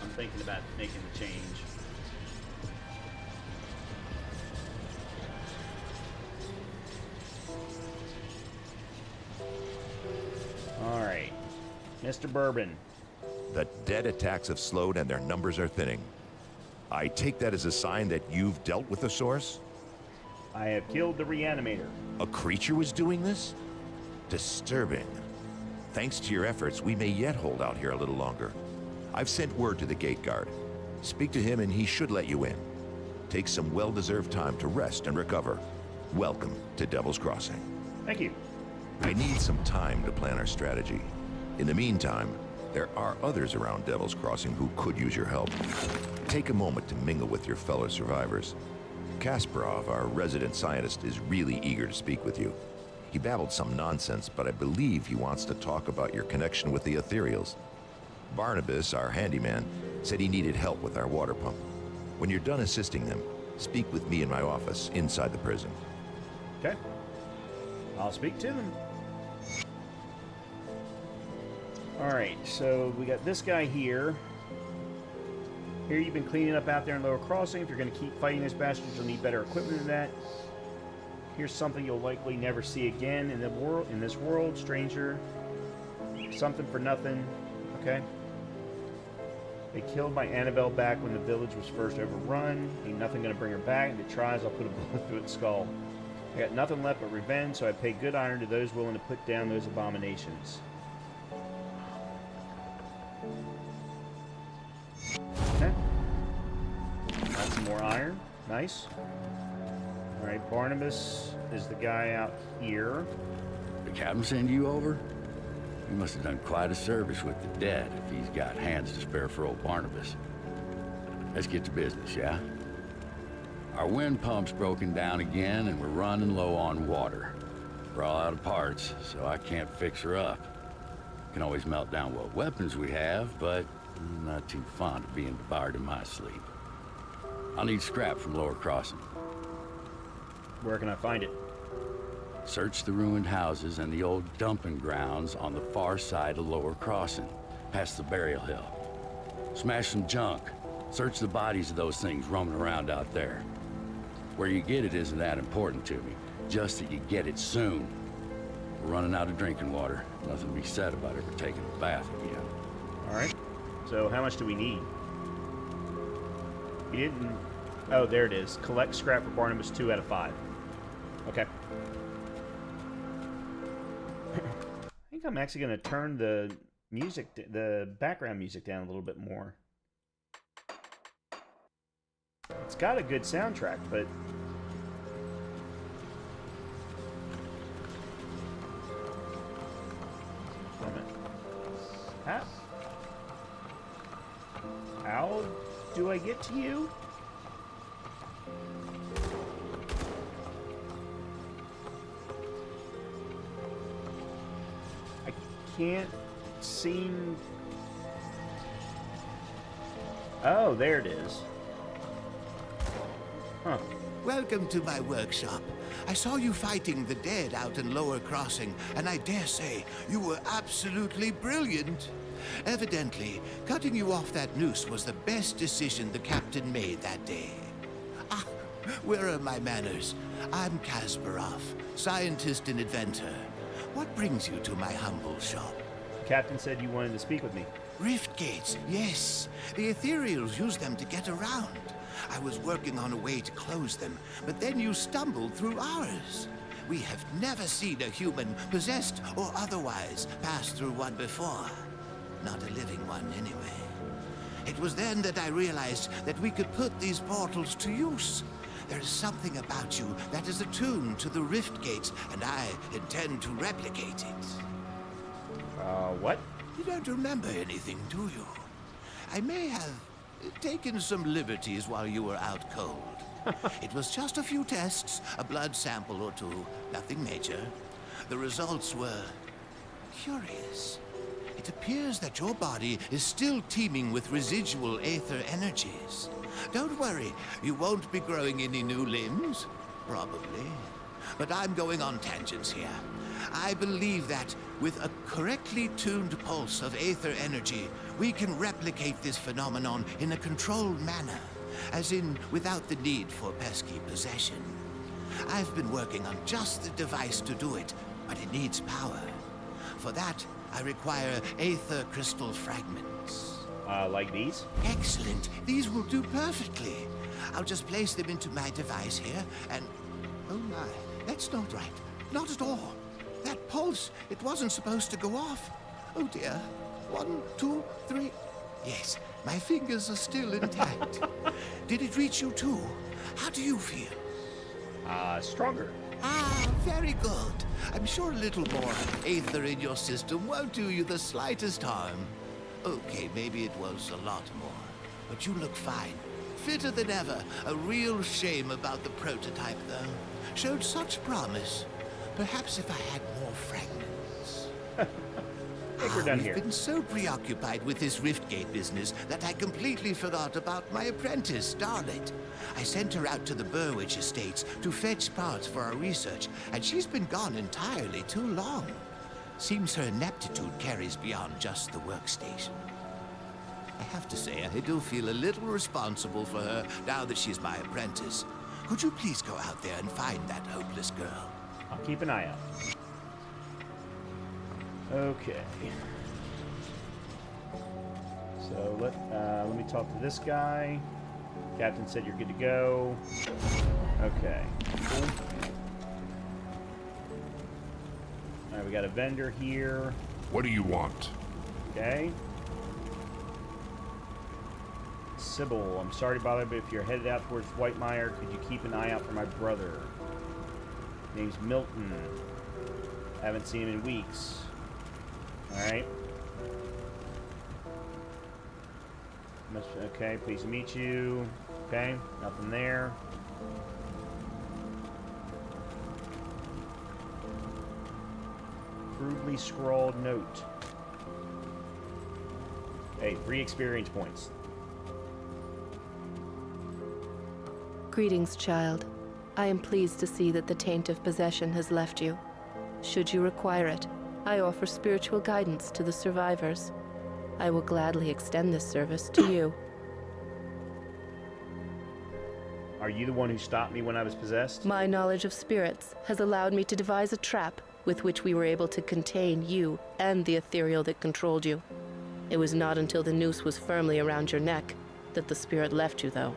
I'm thinking about making the change. All right. Mr. Bourbon. The dead attacks have slowed and their numbers are thinning. I take that as a sign that you've dealt with the source? I have killed the reanimator. A creature was doing this? Disturbing. Thanks to your efforts, we may yet hold out here a little longer. I've sent word to the gate guard. Speak to him and he should let you in. Take some well-deserved time to rest and recover. Welcome to Devil's Crossing. Thank you. I need some time to plan our strategy. In the meantime, there are others around Devil's Crossing who could use your help. Take a moment to mingle with your fellow survivors. Kasparov, our resident scientist, is really eager to speak with you. He babbled some nonsense, but I believe he wants to talk about your connection with the Ethereals. Barnabas, our handyman, said he needed help with our water pump. When you're done assisting them, speak with me in my office inside the prison. Okay. I'll speak to them. Alright, so we got this guy here. Here you've been cleaning up out there in Lower Crossing. If you're going to keep fighting those bastards, you'll need better equipment than that. Here's something you'll likely never see again in this world, stranger. Something for nothing. Okay. They killed my Annabelle back when the village was first overrun. Ain't nothing going to bring her back. If it tries, I'll put a bullet through its skull. I got nothing left but revenge, so I pay good iron to those willing to put down those abominations. Okay. Got some more iron. Nice. Alright, Barnabas is the guy out here. The captain send you over? He must have done quite a service with the dead if he's got hands to spare for old Barnabas. Let's get to business, yeah? Our wind pump's broken down again and we're running low on water. We're all out of parts, so I can't fix her up. Can always melt down what weapons we have, but I'm not too fond of being devoured in my sleep. I'll need scrap from Lower Crossing. Where can I find it? Search the ruined houses and the old dumping grounds on the far side of Lower Crossing, past the burial hill. Smash some junk. Search the bodies of those things roaming around out there. Where you get it isn't that important to me, just that you get it soon. We're running out of drinking water. Nothing to be said about ever taking a bath again. Alright. So how much do we need? We didn't... Oh, there it is. Collect scrap for Barnabas 2 out of 5. Okay. I think I'm actually going to turn the music, the background music down a little bit more. It's got a good soundtrack, but do I get to you? I can't seem... Oh, there it is. Huh. Welcome to my workshop. I saw you fighting the dead out in Lower Crossing, and I dare say you were absolutely brilliant. Evidently, cutting you off that noose was the best decision the captain made that day. Ah, where are my manners? I'm Kasparov, scientist and inventor. What brings you to my humble shop? The captain said you wanted to speak with me. Rift gates, yes. The ethereals use them to get around. I was working on a way to close them, but then you stumbled through ours. We have never seen a human, possessed or otherwise, pass through one before. Not a living one, anyway. It was then that I realized that we could put these portals to use. There is something about you that is attuned to the rift gates, and I intend to replicate it. What? You don't remember anything, do you? I may have taken some liberties while you were out cold. It was just a few tests, a blood sample or two, nothing major. The results were curious. It appears that your body is still teeming with residual aether energies. Don't worry, you won't be growing any new limbs. Probably. But I'm going on tangents here. I believe that with a correctly tuned pulse of aether energy, we can replicate this phenomenon in a controlled manner, as in without the need for pesky possession. I've been working on just the device to do it, but it needs power. For that, I require aether crystal fragments. Like these? Excellent. These will do perfectly. I'll just place them into my device here, and... Oh my, that's not right. Not at all. That pulse, it wasn't supposed to go off. Oh dear. 1, 2, 3... Yes, my fingers are still intact. Did it reach you too? How do you feel? Stronger. Ah, very good. I'm sure a little more aether in your system won't do you the slightest harm. Okay, maybe it was a lot more. But you look fine. Fitter than ever. A real shame about the prototype, though. Showed such promise. Perhaps if I had more fragments. I think we're done here. I've been so preoccupied with this Riftgate business that I completely forgot about my apprentice, Starlet. I sent her out to the Burwich estates to fetch parts for our research, and she's been gone entirely too long. Seems her ineptitude carries beyond just the workstation. I have to say, I do feel a little responsible for her now that she's my apprentice. Could you please go out there and find that hopeless girl? I'll keep an eye out. Okay. So let me talk to this guy. Captain said you're good to go. Okay. Cool. Alright, we got a vendor here. What do you want? Okay. Sybil, I'm sorry to bother, but if you're headed out towards Whitemire, could you keep an eye out for my brother? Name's Milton. Haven't seen him in weeks. Alright. Okay, pleased to meet you. Okay, nothing there. Crudely scrawled note. Hey, 3 experience points. Greetings, child. I am pleased to see that the taint of possession has left you. Should you require it, I offer spiritual guidance to the survivors. I will gladly extend this service to you. Are you the one who stopped me when I was possessed? My knowledge of spirits has allowed me to devise a trap with which we were able to contain you and the ethereal that controlled you. It was not until the noose was firmly around your neck that the spirit left you, though.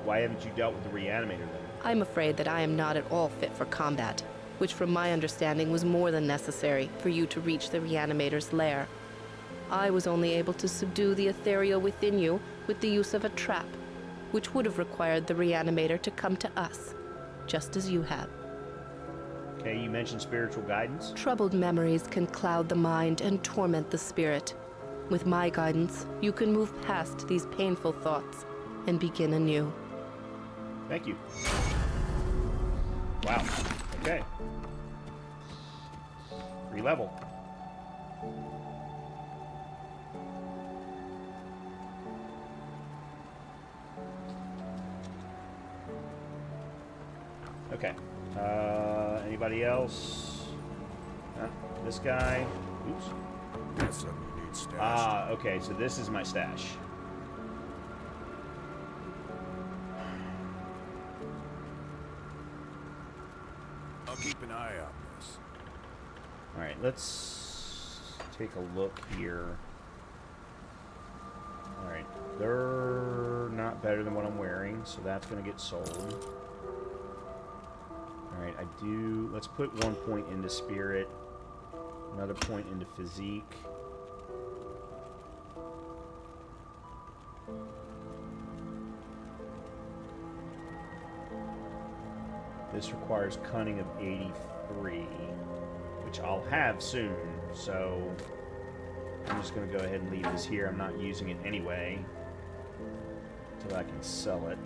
Why haven't you dealt with the reanimator then? I'm afraid that I am not at all fit for combat, which from my understanding was more than necessary for you to reach the reanimator's lair. I was only able to subdue the ethereal within you with the use of a trap, which would have required the reanimator to come to us, just as you have. Okay, you mentioned spiritual guidance. Troubled memories can cloud the mind and torment the spirit. With my guidance, you can move past these painful thoughts and begin anew. Thank you. Wow. Okay. Re-level. Okay. Anybody else? This guy. Oops. That's something you need stashed. Ah, okay. So this is my stash. I'll keep an eye on this. All right. Let's take a look here. All right. They're not better than what I'm wearing, so that's going to get sold. Alright, I do... Let's put 1 point into spirit. Another point into physique. This requires cunning of 83, which I'll have soon, so I'm just going to go ahead and leave this here. I'm not using it anyway until I can sell it.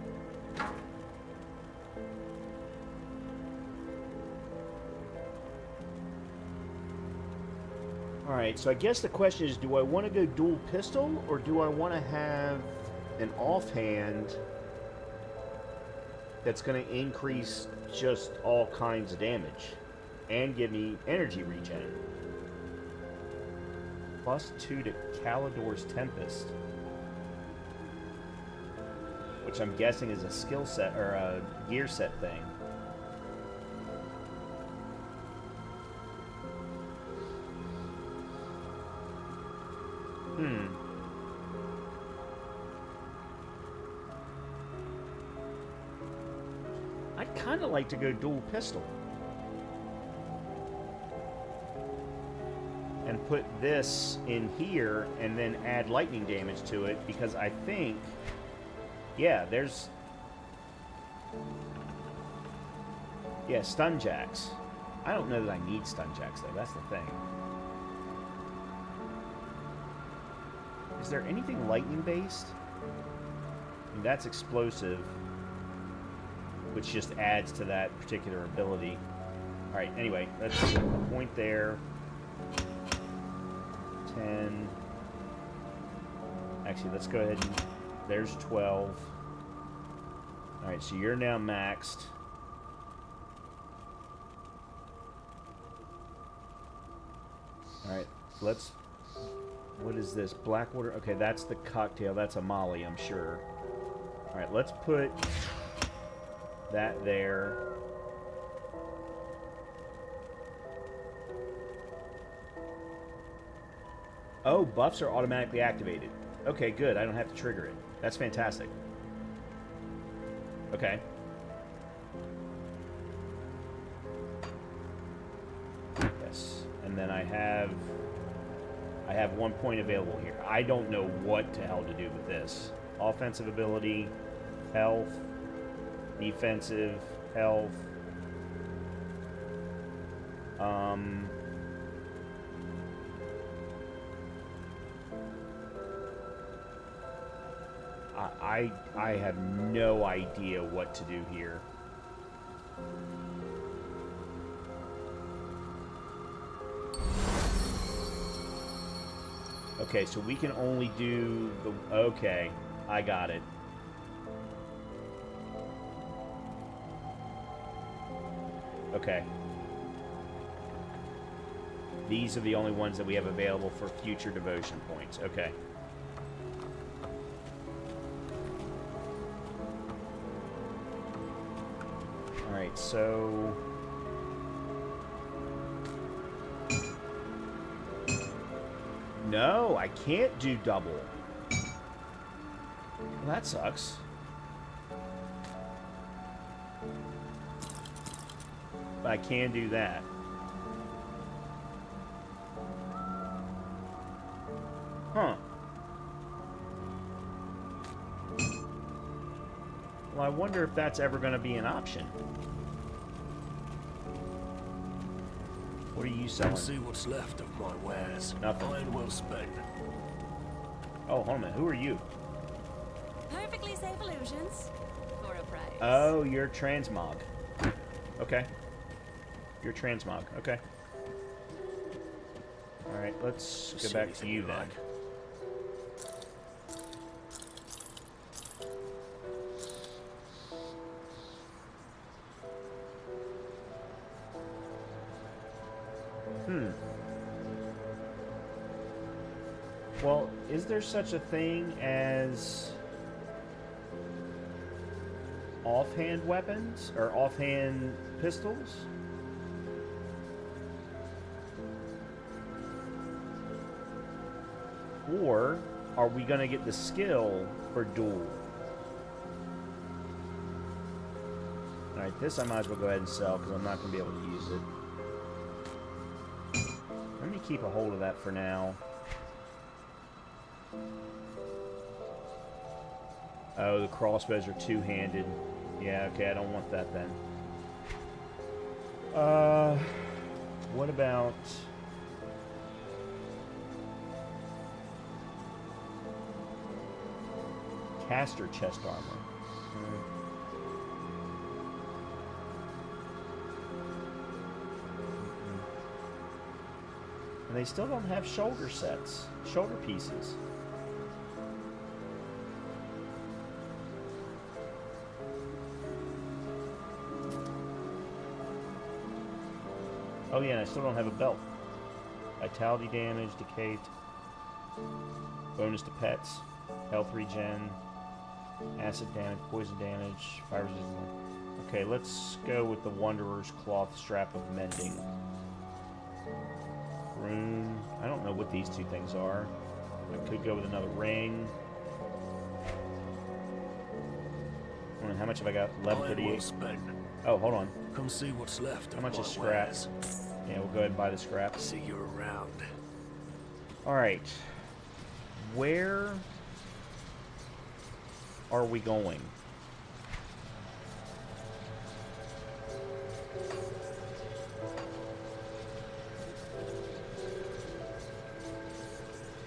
Alright, so I guess the question is, do I want to go dual pistol, or do I want to have an offhand that's going to increase just all kinds of damage and give me energy regen? +2 to Calidor's Tempest, which I'm guessing is a skill set or a gear set thing. I'd kind of like to go dual pistol and put this in here and then add lightning damage to it, because I think, yeah, there's, yeah, stun jacks. I don't know that I need stun jacks though, that's the thing. Is there anything lightning based? I mean, that's explosive, which just adds to that particular ability. Alright, anyway, let's point there. 10. Actually, let's go ahead and... There's 12. Alright, so you're now maxed. Alright, let's... What is this? Blackwater? Okay, that's the cocktail. That's a Molly, I'm sure. Alright, let's put that there. Oh, buffs are automatically activated. Okay, good. I don't have to trigger it. That's fantastic. Okay. Yes. And then I have 1 point available here. I don't know what the hell to do with this. Offensive ability, health, defensive, health. I have no idea what to do here. Okay, so we can only do the... Okay, I got it. Okay. These are the only ones that we have available for future devotion points. Okay. Alright, so... No, I can't do double. Well, that sucks. But I can do that. Huh. Well, I wonder if that's ever going to be an option. What are you selling? See what's left of my wares. Nothing. Mine well spent. Oh, hold on a minute. Who are you? Perfectly safe illusions for a price. Oh, you're transmog. Okay. You're transmog. Okay. Alright, let's go back to you then. Well, is there such a thing as offhand weapons or offhand pistols? Or are we going to get the skill for dual? Alright, this I might as well go ahead and sell because I'm not going to be able to use it. Let me keep a hold of that for now. Oh, the crossbows are two-handed. Yeah, okay, I don't want that then. What about... caster chest armor? And they still don't have shoulder sets, shoulder pieces. Oh yeah, and I still don't have a belt. Vitality damage, decay, bonus to pets, health regen, acid damage, poison damage, fire resistance. Okay, let's go with the Wanderer's Cloth Strap of Mending. Rune. I don't know what these two things are. I could go with another ring. I don't know, how much have I got? 1138. Oh, hold on. Come see what's left. How much is scrap? Yeah, we'll go ahead and buy the scrap. See you around. Alright. Where are we going?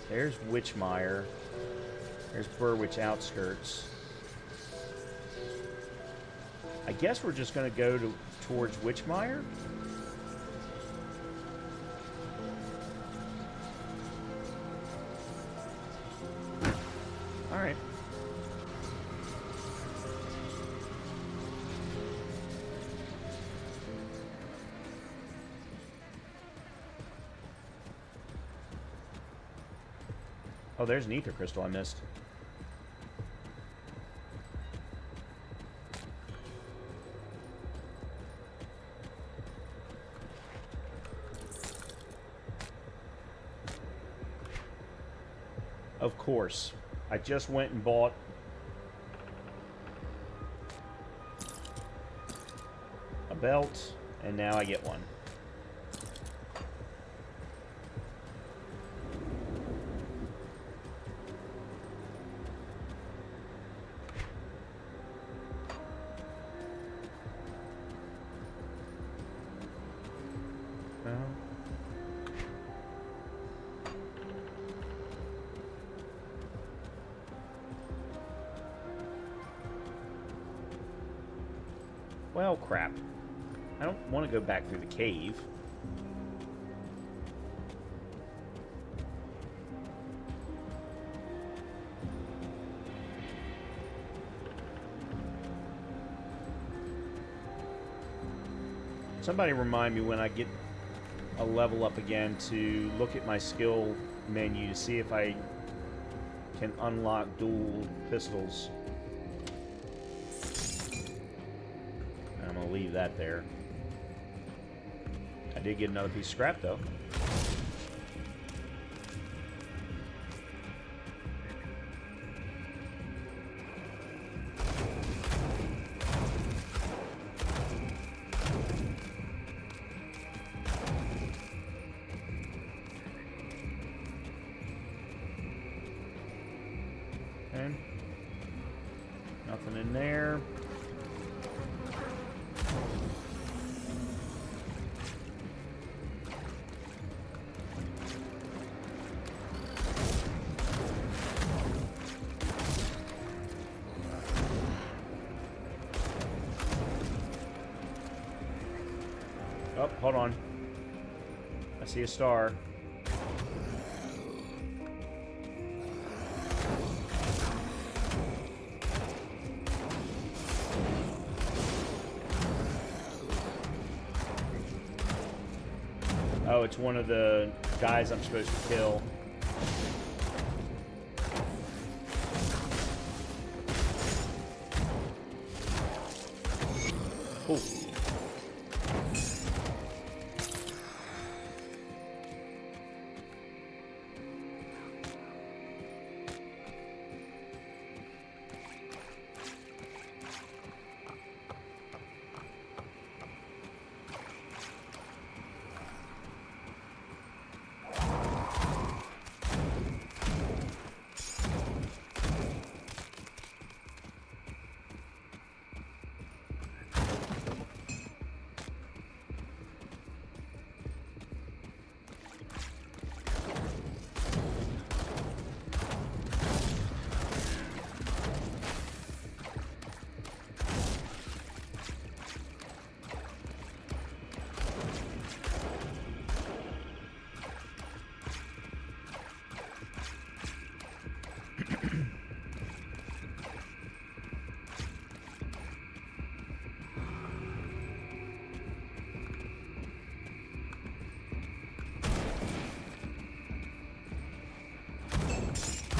There's Witchmire. There's Burwich Outskirts. I guess we're just going to go towards Witchmire. All right. Oh, there's an ether crystal I missed. Of course. I just went and bought a belt, and now I get one. Well, crap. I don't want to go back through the cave. Somebody remind me when I get a level up again to look at my skill menu to see if I can unlock dual pistols. I'm going to leave that there. I did get another piece of scrap though. Okay. Nothing in there. Oh, hold on. I see a star. Oh, it's one of the guys I'm supposed to kill. Oh.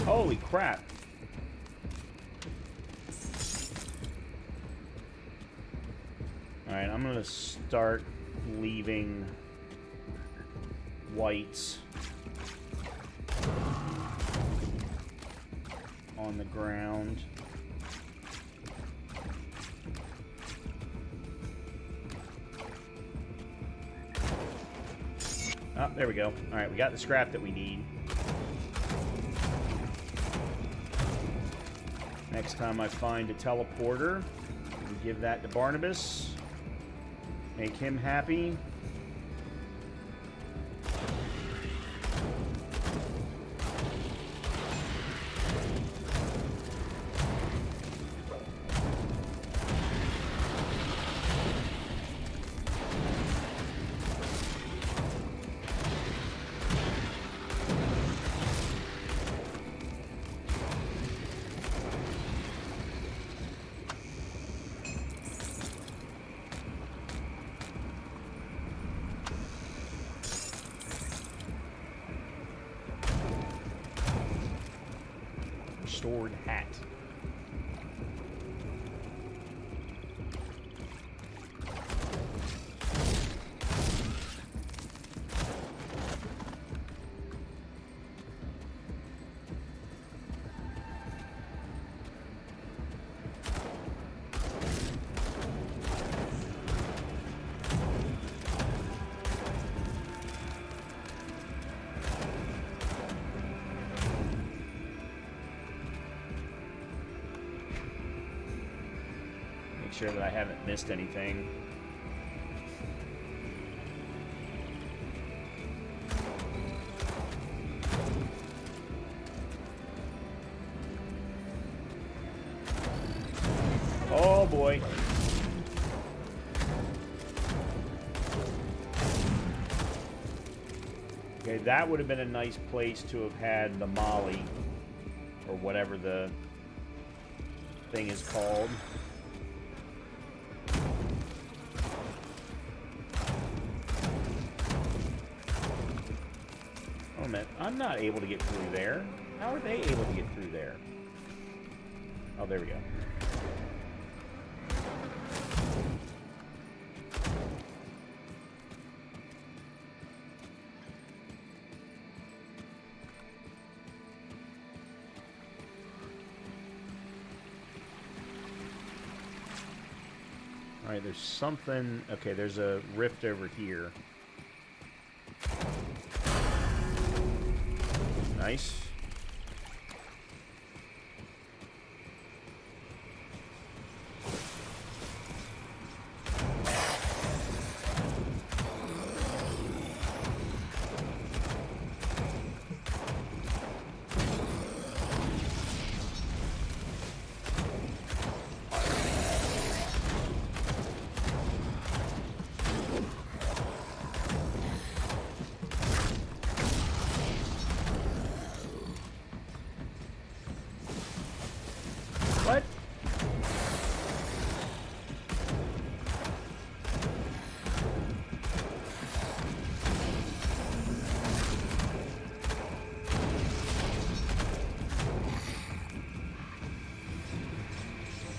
Holy crap. Alright, I'm gonna start leaving whites on the ground. Oh, there we go. Alright, we got the scrap that we need. Next time I find a teleporter, we give that to Barnabas. Make him happy. Restored hat. Sure that I haven't missed anything. Oh boy. Okay, that would have been a nice place to have had the Molly, or whatever the thing is called. I'm not able to get through there. How are they able to get through there? Oh, there we go. Alright, there's something... Okay, there's a rift over here. Nice.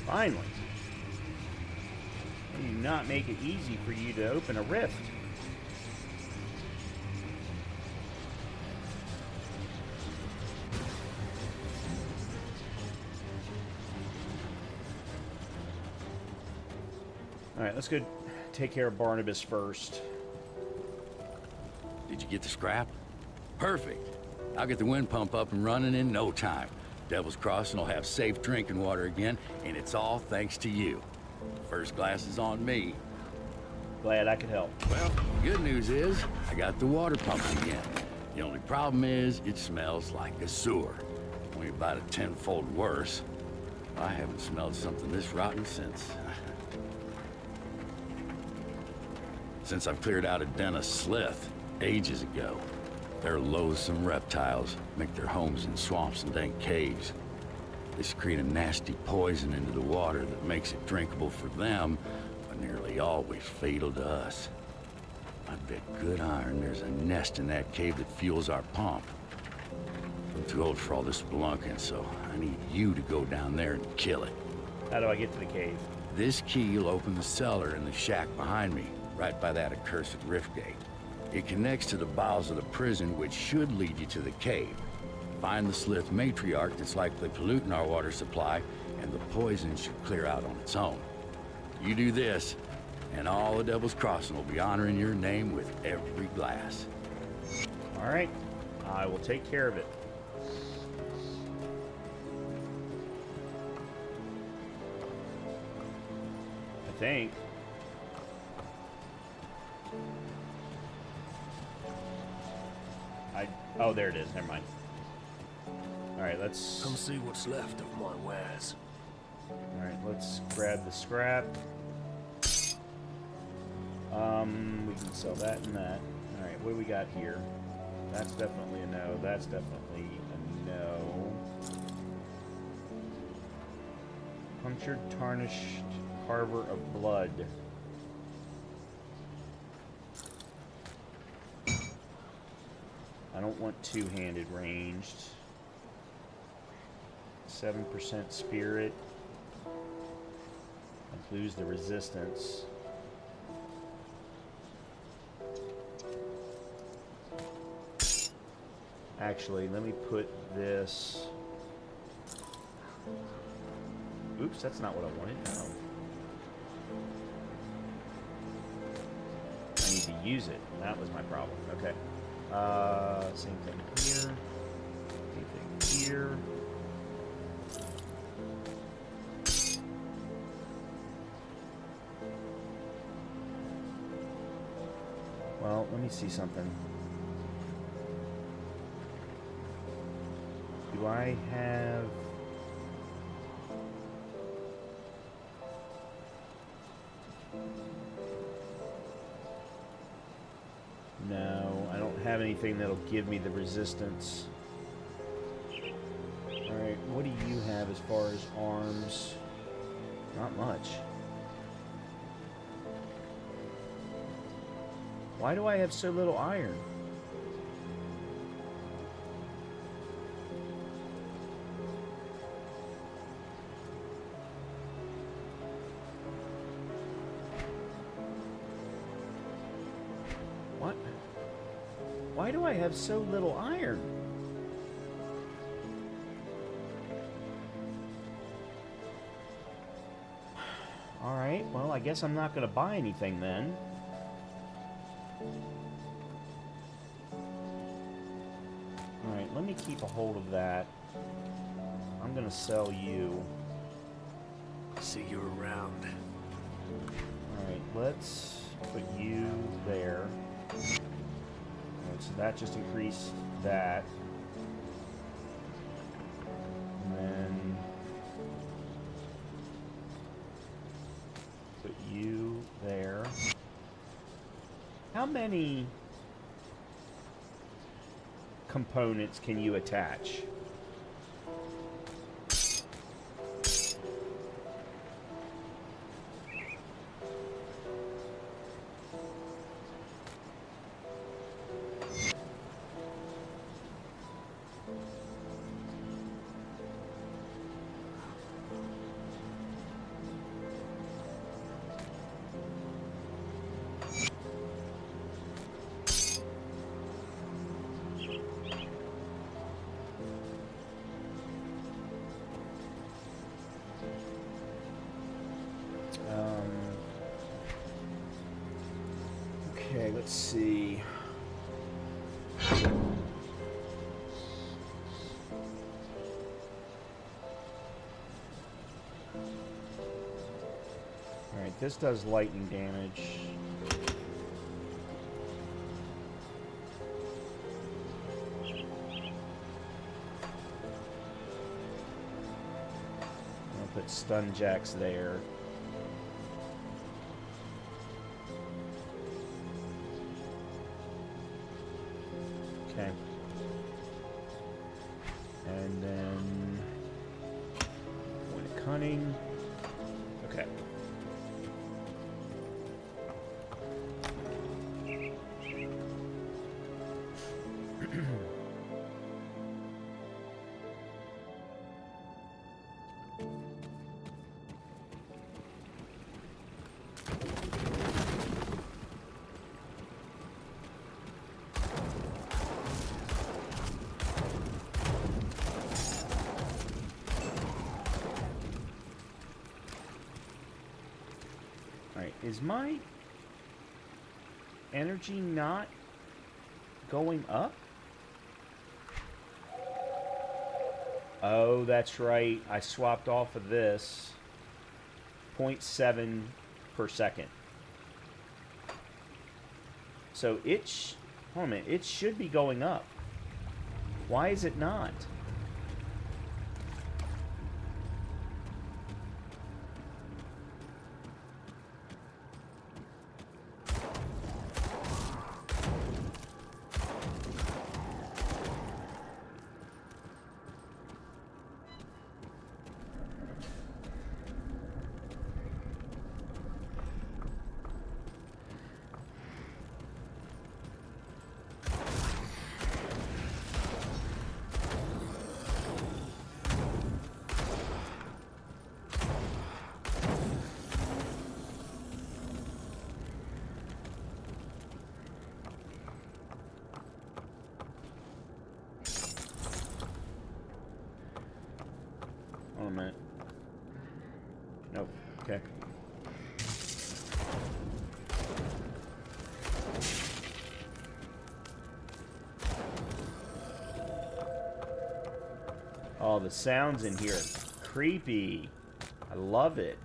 Finally. They do not make it easy for you to open a rift. Alright, let's go take care of Barnabas first. Did you get the scrap? Perfect. I'll get the wind pump up and running in no time. Devil's Crossing will have safe drinking water again, and it's all thanks to you. First glass is on me. Glad I could help. Well, the good news is I got the water pumping again. The only problem is it smells like a sewer. Only about a tenfold worse. I haven't smelled something this rotten since I've cleared out a den of slith ages ago. They're loathsome reptiles, make their homes in swamps and dank caves. They secrete a nasty poison into the water that makes it drinkable for them, but nearly always fatal to us. I bet good iron there's a nest in that cave that fuels our pump. I'm too old for all this spelunking, so I need you to go down there and kill it. How do I get to the cave? This key will open the cellar in the shack behind me, right by that accursed rift gate. It connects to the bowels of the prison, which should lead you to the cave. Find the slith matriarch that's likely polluting our water supply, and the poison should clear out on its own. You do this, and all the Devil's Crossing will be honoring your name with every glass. All right, I will take care of it. I think. Oh, there it is. Never mind. All right, let's... Come see what's left of my wares. All right, let's grab the scrap. We can sell that and that. All right, what do we got here? That's definitely a no. That's definitely a no. Punctured, tarnished, harbor of blood. I don't want two-handed ranged. 7% spirit. I lose the resistance. Actually, let me put this... Oops, that's not what I wanted. No. I need to use it. That was my problem. Okay. Same thing here. Same thing here. Well, let me see something. Do I have... No, I don't have anything that'll give me the resistance. Alright, what do you have as far as arms? Not much. Why do I have so little iron? What? Why do I have so little iron? Alright, well, I guess I'm not going to buy anything then. Alright, let me keep a hold of that. I'm going to sell you. See you around. Alright, let's put you there. Alright, so that just increased that. And then put you there. How many components can you attach? let's see. Alright, this does lightning damage. I'll put stun jacks there. Okay. And then point of cunning. Okay. Is my energy not going up? Oh, that's right. I swapped off of this. 0.7 per second. So hold a minute, it should be going up. Why is it not? Hold a minute. Nope. Okay. Oh, the sounds in here are creepy. I love it.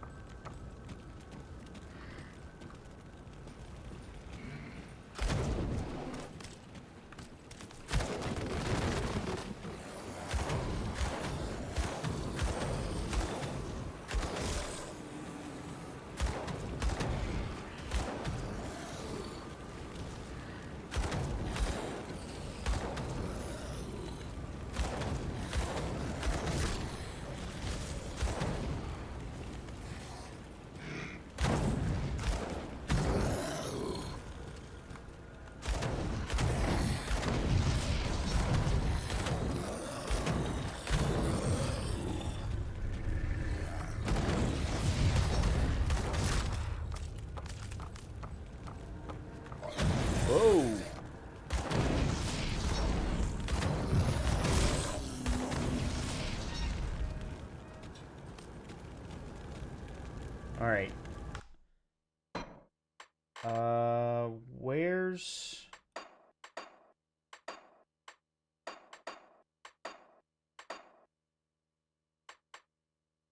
Whoa. All right. Where's...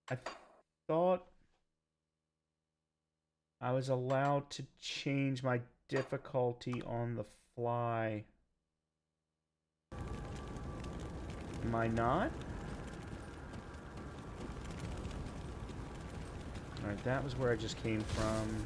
I thought I was allowed to change my difficulty on the fly. Am I not? Alright, that was where I just came from.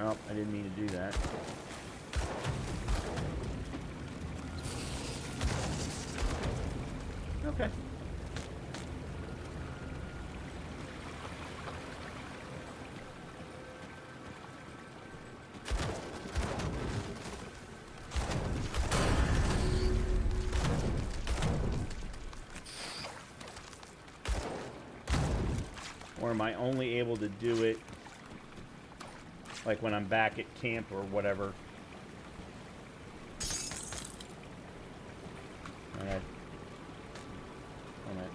Oh, I didn't mean to do that. Okay. Or am I only able to do it like when I'm back at camp or whatever? Alright. Alright.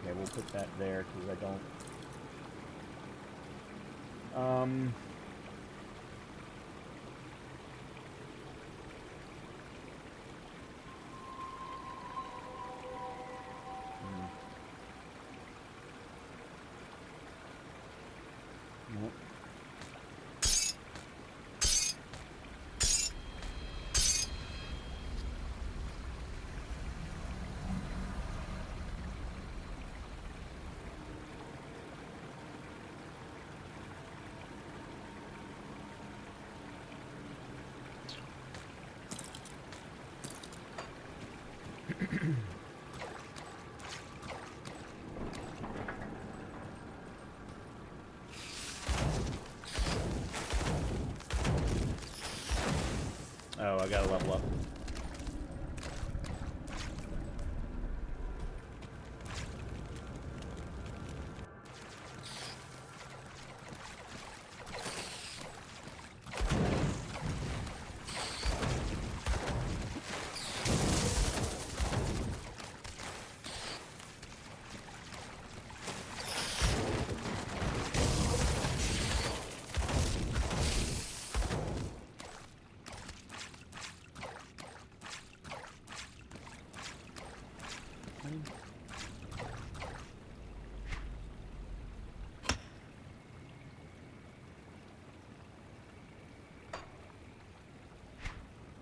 Okay, we'll put that there because I don't... Nope. Oh, I gotta level up.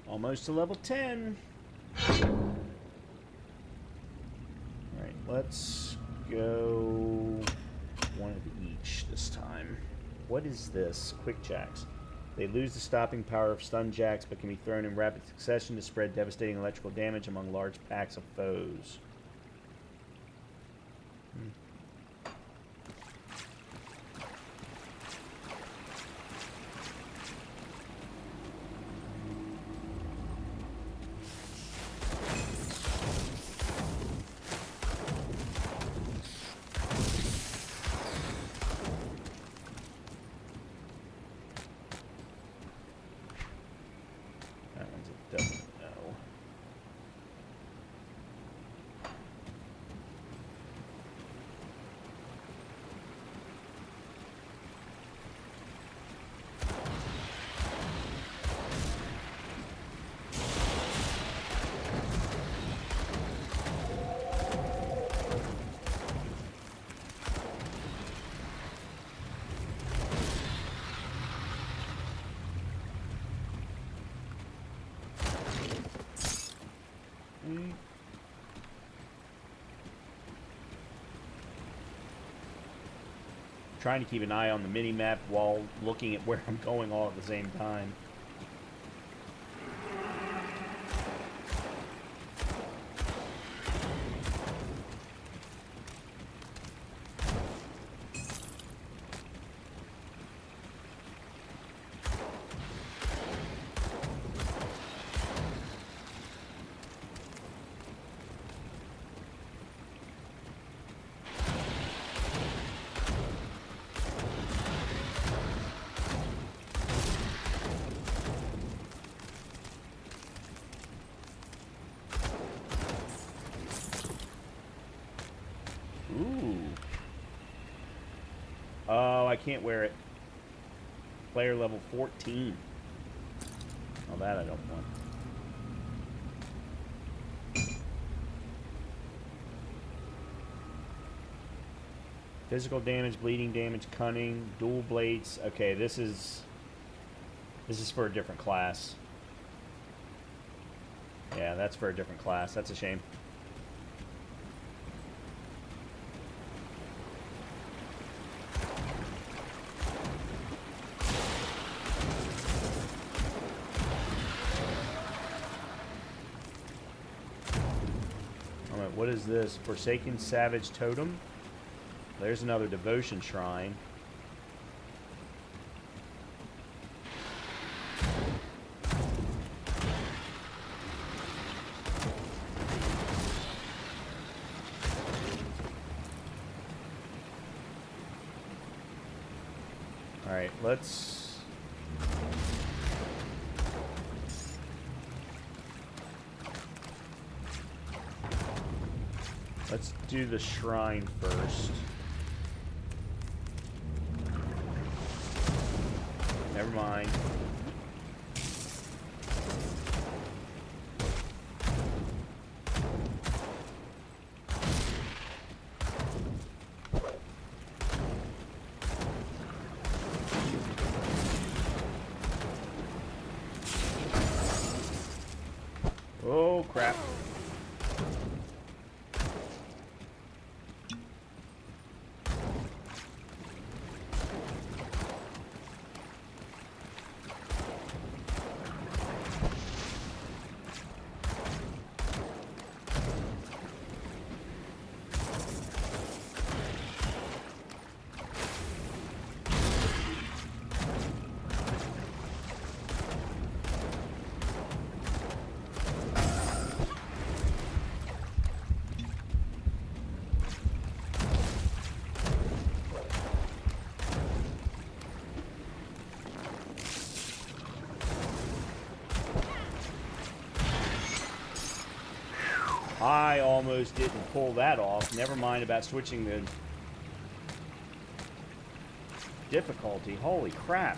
Almost to level 10. Alright, let's go one of each this time. What is this? Quick jacks. They lose the stopping power of stun jacks, but can be thrown in rapid succession to spread devastating electrical damage among large packs of foes. That one's a definite no. Trying to keep an eye on the mini-map while looking at where I'm going all at the same time. Ooh. Oh, I can't wear it. Player level 14. Oh, that I don't want. Physical damage, bleeding damage, cunning, dual blades. Okay, this is for a different class. Yeah, that's for a different class. That's a shame. Alright, what is this? Forsaken Savage Totem? There's another devotion shrine. Alright, let's do the shrine first. Never mind. Oh, crap. I almost didn't pull that off. Never mind about switching the difficulty. Holy crap.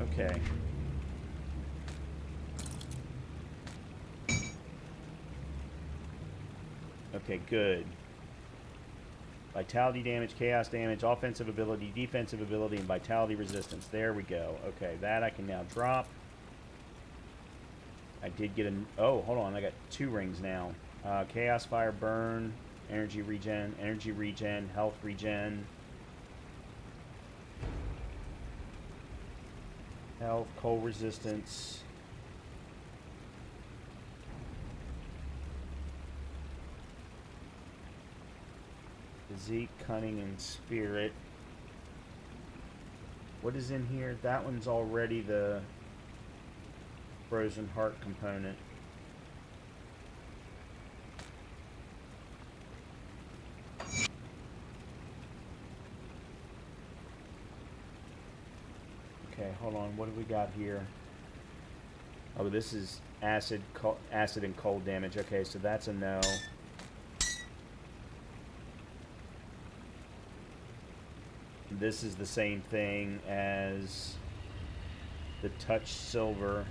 Okay. Okay, good. Vitality damage, chaos damage, offensive ability, defensive ability, and vitality resistance. There we go. Okay, that I can now drop. I did get a... Oh, hold on. I got 2 rings now. Chaos, fire, burn, energy regen, health regen. Health, cold resistance. Physique, cunning, and spirit. What is in here? That one's already the frozen heart component. Okay, hold on. What do we got here? Oh, this is acid and cold damage. Okay, so that's a no. This is the same thing as the touch silver,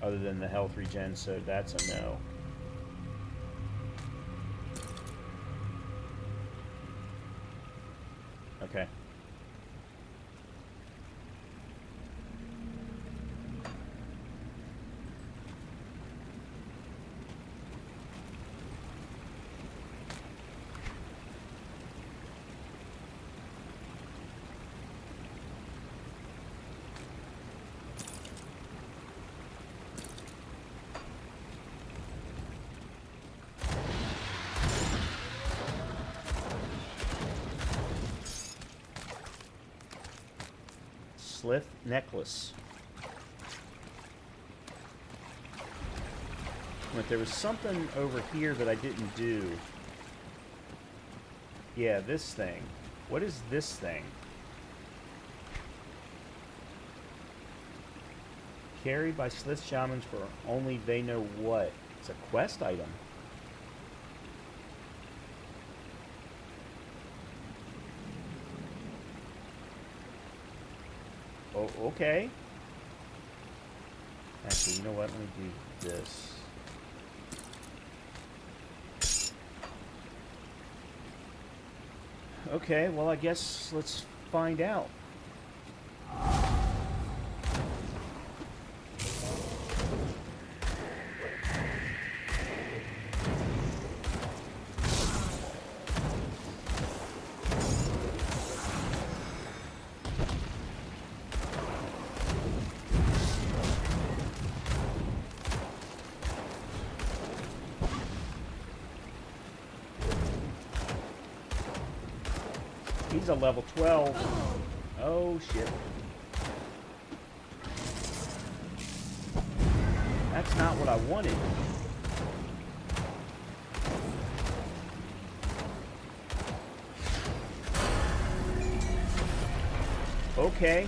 other than the health regen, so that's a no. Okay. Slith necklace. But there was something over here that I didn't do. Yeah, this thing. What is this thing? Carried by Slith shamans for only they know what. It's a quest item. Oh, okay. Actually, you know what? Let me do this. Okay, well, I guess let's find out. He's a level 12. Oh, shit. That's not what I wanted. Okay.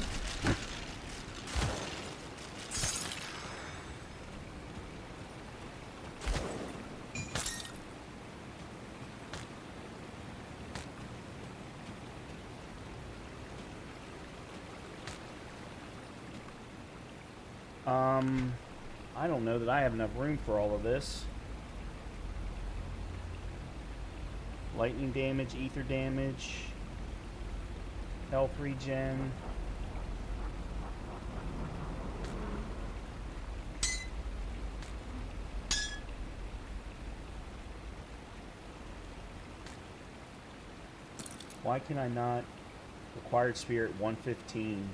I don't know that I have enough room for all of this. Lightning damage, ether damage, health regen. Why can I not? Required spirit 115.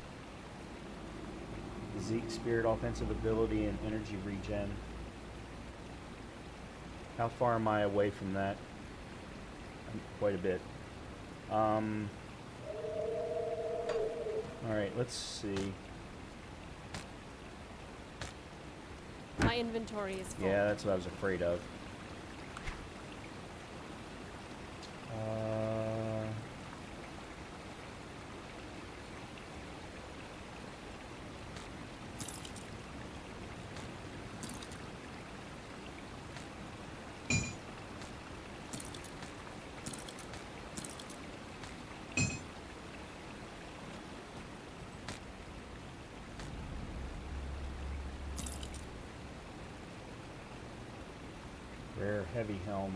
Zeke spirit offensive ability and energy regen. How far am I away from that? Quite a bit. Alright, let's see. My inventory is full. Yeah, that's what I was afraid of. Rare heavy helm.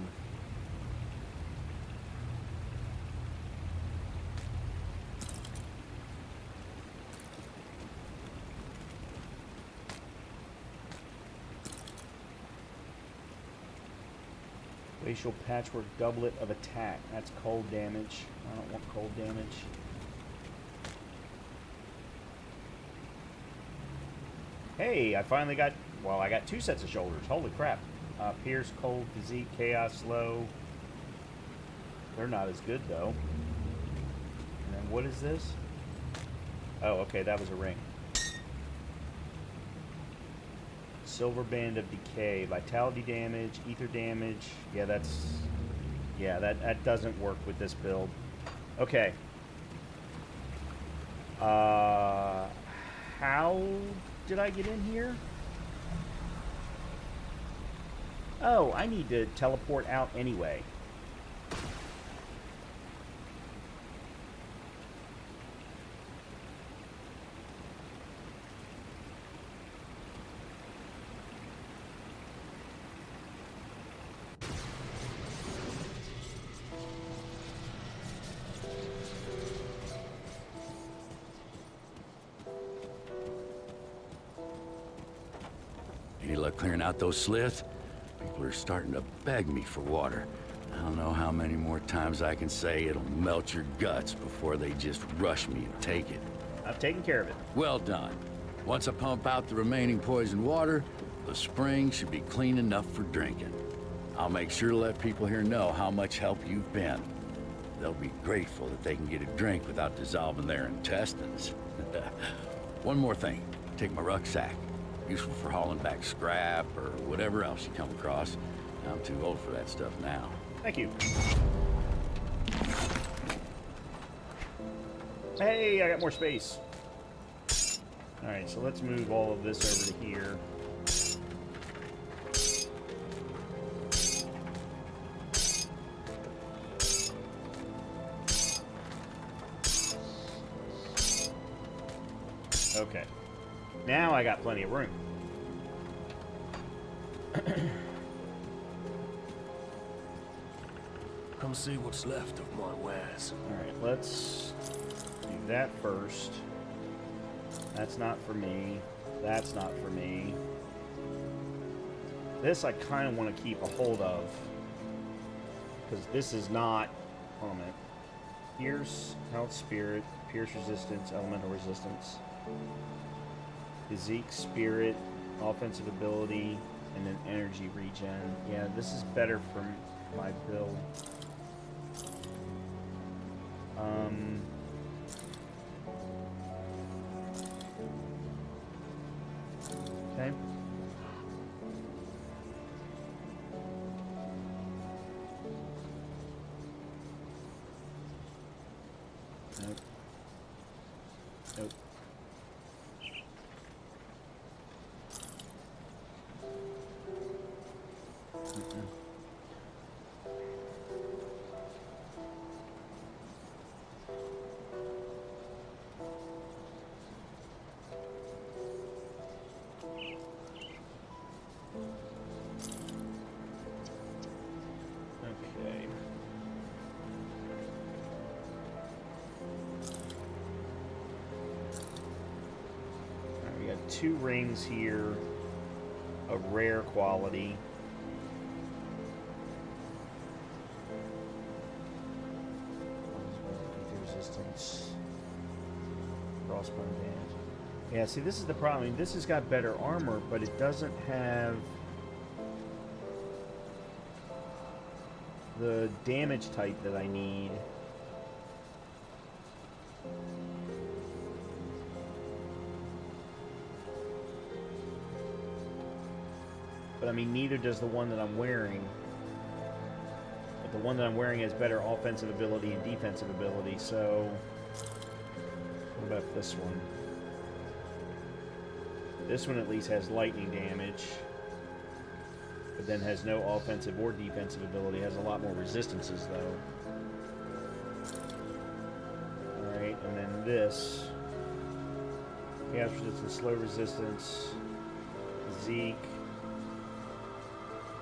Glacial patchwork doublet of attack. That's cold damage. I don't want cold damage. Hey, I finally got, well, I got 2 sets of shoulders. Holy crap. Pierce, cold, physique, chaos, slow. They're not as good though. And then what is this? Oh, okay, that was a ring. Silver band of decay, vitality damage, ether damage. Yeah, that's, yeah, that doesn't work with this build. Okay. How did I get in here? Oh, I need to teleport out anyway. Any luck clearing out those sliths? People are starting to beg me for water. I don't know how many more times I can say it'll melt your guts before they just rush me and take it. I've taken care of it. Well done. Once I pump out the remaining poisoned water, the spring should be clean enough for drinking. I'll make sure to let people here know how much help you've been. They'll be grateful that they can get a drink without dissolving their intestines. One more thing. Take my rucksack. Useful for hauling back scrap or whatever else you come across. I'm too old for that stuff now. Thank you. Hey, I got more space. Alright, so let's move all of this over to here. Okay. Now I got plenty of room. Come see what's left of my wares. Alright, let's do that first. That's not for me. That's not for me. This I kind of want to keep a hold of. Because this is not... Hold on a minute. Pierce, health, spirit, pierce resistance, elemental resistance. Physique, spirit, offensive ability, and then energy regen. Yeah, this is better for my build. Okay. 2 rings here of rare quality. Resistance. Crossbow damage. Yeah, see, this is the problem. I mean, this has got better armor, but it doesn't have the damage type that I need. But I mean, neither does the one that I'm wearing. But the one that I'm wearing has better offensive ability and defensive ability, so... What about this one? This one at least has lightning damage, but then has no offensive or defensive ability. Has a lot more resistances, though. Alright, and then this. Chaos resistance, slow resistance, Zeke.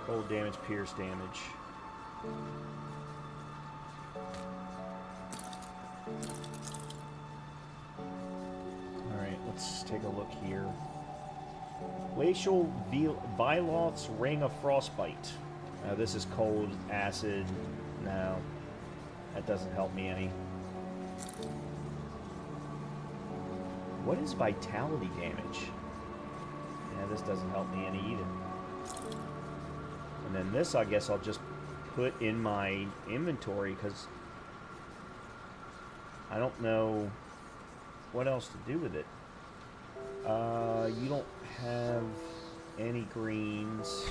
Cold damage, pierce damage. Alright, let's take a look here. Glacial Viloth's Ring of Frostbite. This is cold, acid. No, that doesn't help me any. What is vitality damage? Yeah, this doesn't help me any either. And then this, I guess I'll just put in my inventory because I don't know what else to do with it. You don't have any greens.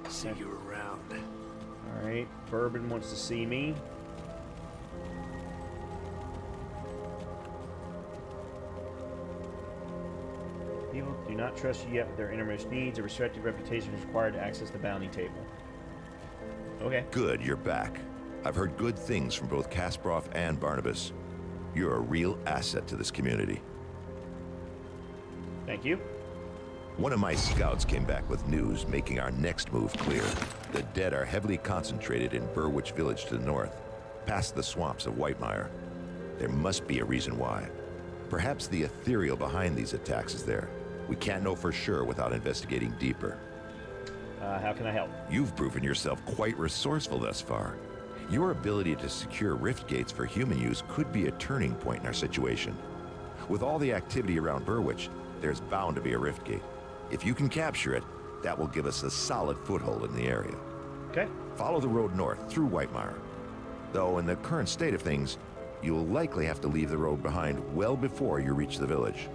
See you around. Alright, Bourbon wants to see me. People do not trust you yet with their innermost needs. A respected reputation is required to access the bounty table. Okay. Good, you're back. I've heard good things from both Kasparov and Barnabas. You're a real asset to this community. Thank you. One of my scouts came back with news making our next move clear. The dead are heavily concentrated in Burwich Village to the north, past the swamps of Whitemire. There must be a reason why. Perhaps the ethereal behind these attacks is there. We can't know for sure without investigating deeper. How can I help? You've proven yourself quite resourceful thus far. Your ability to secure rift gates for human use could be a turning point in our situation. With all the activity around Burwich, there's bound to be a rift gate. If you can capture it, that will give us a solid foothold in the area. Okay. Follow the road north through Whitemire. Though in the current state of things, you'll likely have to leave the road behind well before you reach the village.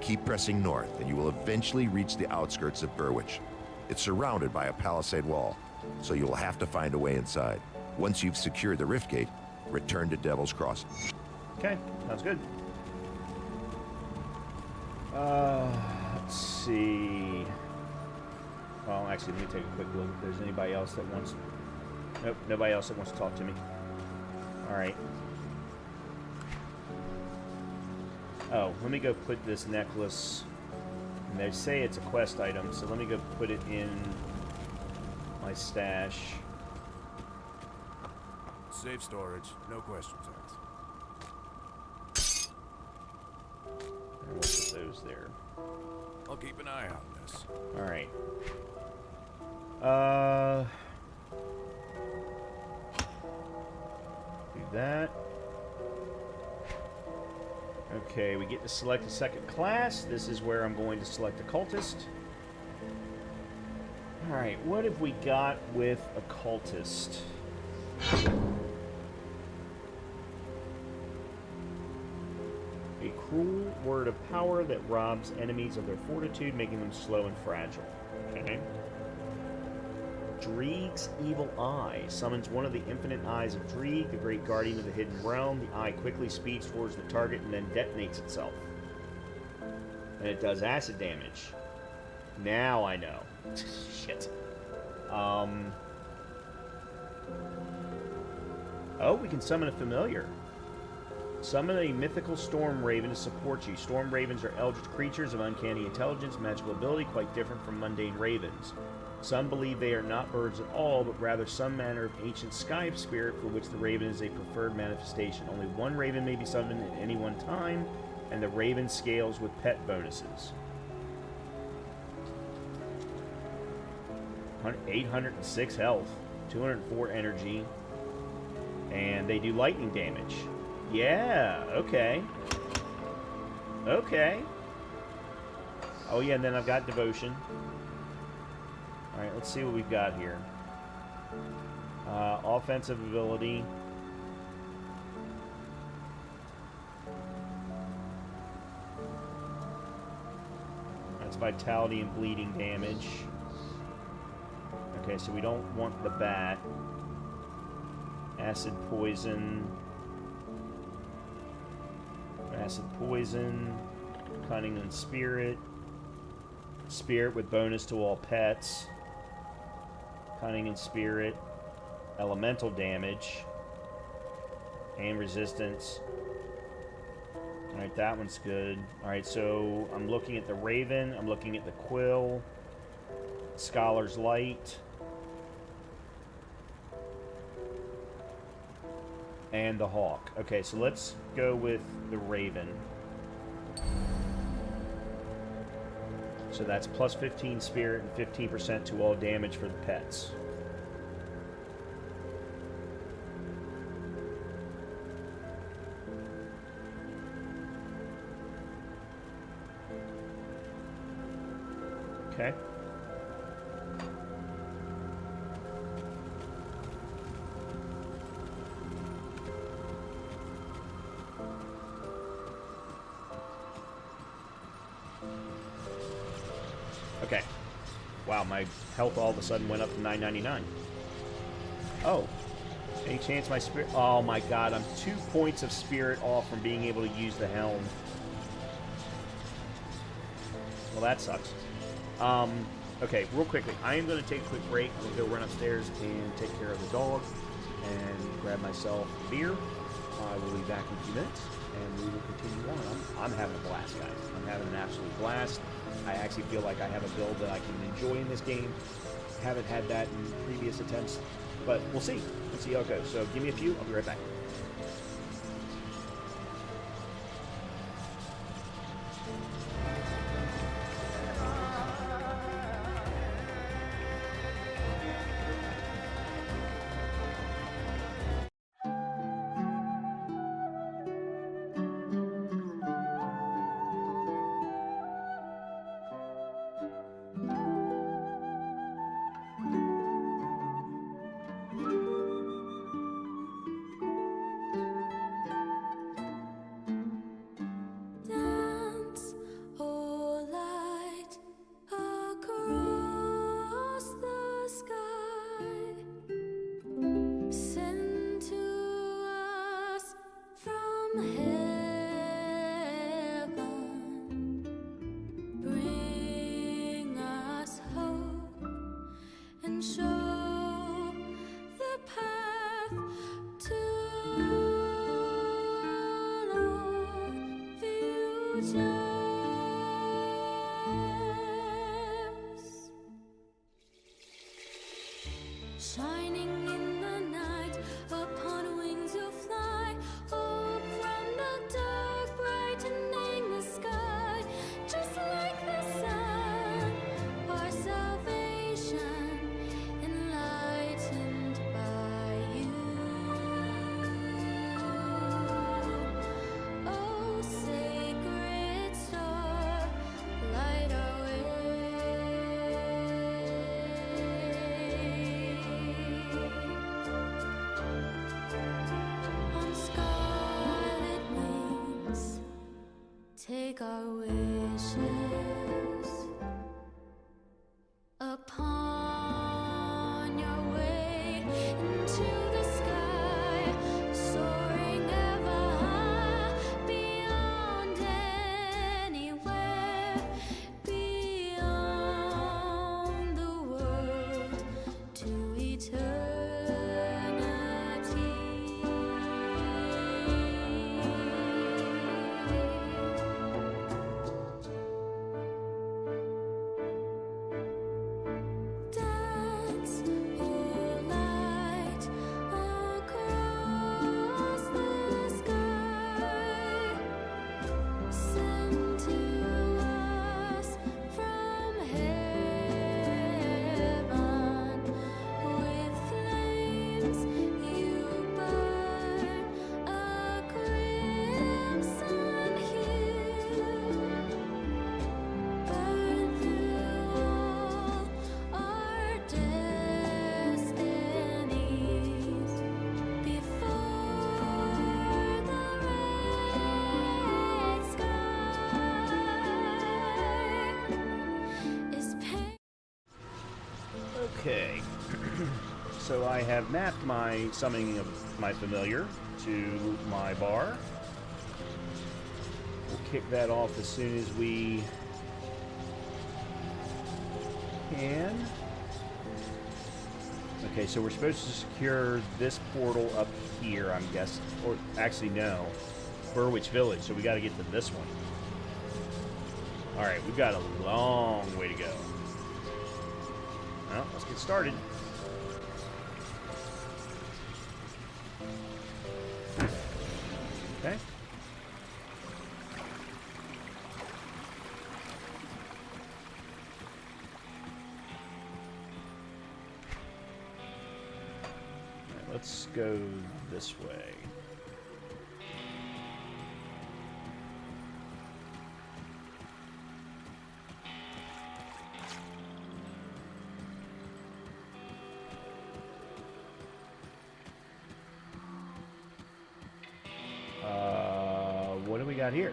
Keep pressing north and you will eventually reach the outskirts of Burwich. It's surrounded by a palisade wall, so you'll have to find a way inside. Once you've secured the rift gate, return to Devil's Crossing. Okay, sounds good. Let's see. Well, actually, let me take a quick look if there's anybody else that wants... Nope, nobody else that wants to talk to me. Alright. Oh, let me go put this necklace... And they say it's a quest item, so let me go put it in my stash. Safe storage, no questions asked. And we'll put those there. I'll keep an eye on this. Alright. Do that. Okay, we get to select a second class. This is where I'm going to select a cultist. Alright, what have we got with a cultist? A cruel word of power that robs enemies of their fortitude, making them slow and fragile. Okay. Dreeg's Evil Eye summons one of the infinite eyes of Dreeg, the great guardian of the hidden realm. The eye quickly speeds towards the target and then detonates itself. And it does acid damage. Now I know. Shit. Oh, we can summon a familiar. Summon a mythical storm raven to support you. Storm ravens are eldritch creatures of uncanny intelligence, magical ability, quite different from mundane ravens. Some believe they are not birds at all, but rather some manner of ancient sky spirit for which the raven is a preferred manifestation. Only one raven may be summoned at any one time, and the raven scales with pet bonuses. 806 health, 204 energy, and they do lightning damage. Yeah, okay. Okay. Oh yeah, and then I've got devotion. Alright, let's see what we've got here. Offensive ability. That's vitality and bleeding damage. Okay, so we don't want the bat. Acid poison. Acid poison. Cunning and spirit. Spirit with bonus to all pets. Cunning and spirit, elemental damage, and resistance. Alright, that one's good. Alright, so I'm looking at the Raven, I'm looking at the Quill, Scholar's Light, and the Hawk. Okay, so let's go with the Raven. So that's plus 15 spirit and 15% to all damage for the pets. Okay. Okay. Wow, my health all of a sudden went up to 999. Oh. Any chance my spirit... Oh my god, I'm 2 points of spirit off from being able to use the helm. Well, that sucks. Okay, real quickly. I am going to take a quick break. I'm going to go run upstairs and take care of the dog and grab myself a beer. I will be back in a few minutes, and we will continue on. I'm having a blast, guys. I'm having an absolute blast. I actually feel like I have a build that I can enjoy in this game. Haven't had that in previous attempts, but we'll see. Let's see how it goes. So give me a few. I'll be right back. Dance, oh light, across the sky. Send to us from heaven. Bring us hope and show the path to futures. Shining in the night, upon wings you'll fly. Hope from the Okay. So I have mapped my summoning of my familiar to my bar. We'll kick that off as soon as we can. Okay, so we're supposed to secure this portal up here, I'm guessing. Or, actually, no. Burwich Village, so we got to get to this one. Alright, we've got a long way to go. Well, let's get started. Okay. Alright, let's go this way. What do we got here?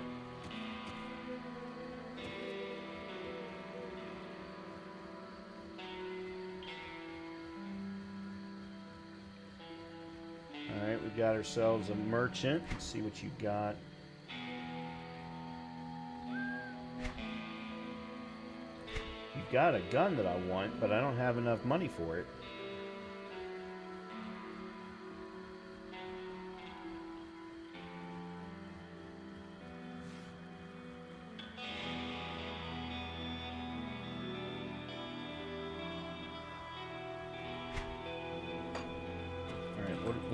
Alright, we've got ourselves a merchant. Let's see what you got. You've got a gun that I want, but I don't have enough money for it.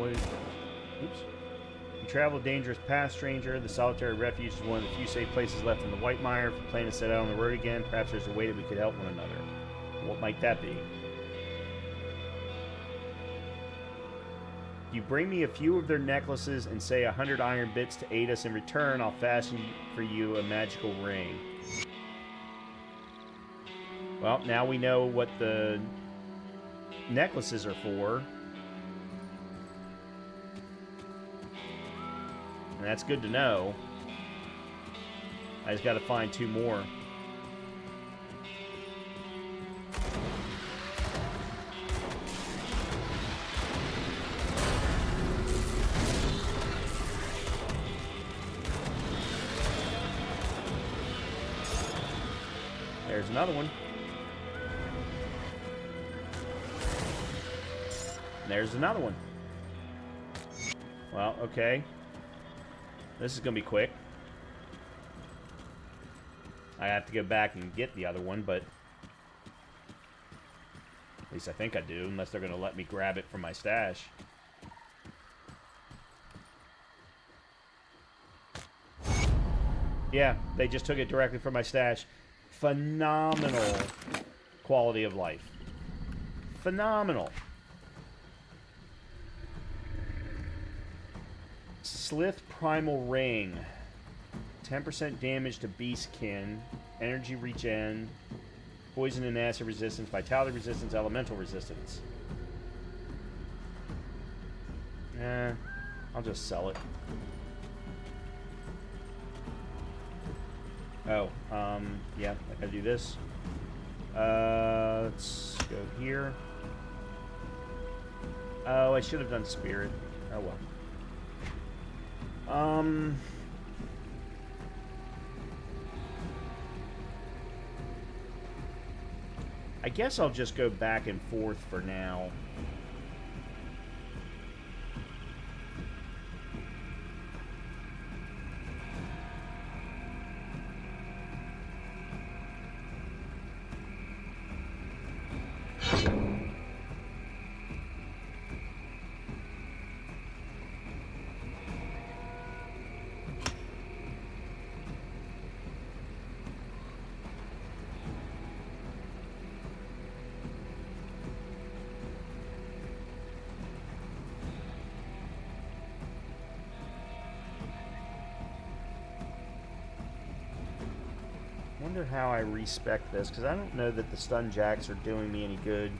Oops. You travel dangerous path, stranger. The solitary refuge is one of the few safe places left in the White Mire. If we plan to set out on the road again, perhaps there's a way that we could help one another. What might that be? You bring me a few of their necklaces and say 100 iron bits to aid us in return. I'll fashion for you a magical ring. Well, now we know what the necklaces are for. And that's good to know. I just got to find 2 more. There's another one. There's another one. Well, okay. This is going to be quick. I have to go back and get the other one, but at least I think I do, unless they're going to let me grab it from my stash. Yeah, they just took it directly from my stash. Phenomenal quality of life. Phenomenal. Slith Primal Ring. 10% damage to Beastkin. Energy regen. Poison and acid resistance. Vitality resistance. Elemental resistance. I'll just sell it. Oh, yeah, I gotta do this. Let's go here. Oh, I should have done Spirit. Oh well. I guess I'll just go back and forth for now. Wonder how I respec this, because I don't know that the stun jacks are doing me any good.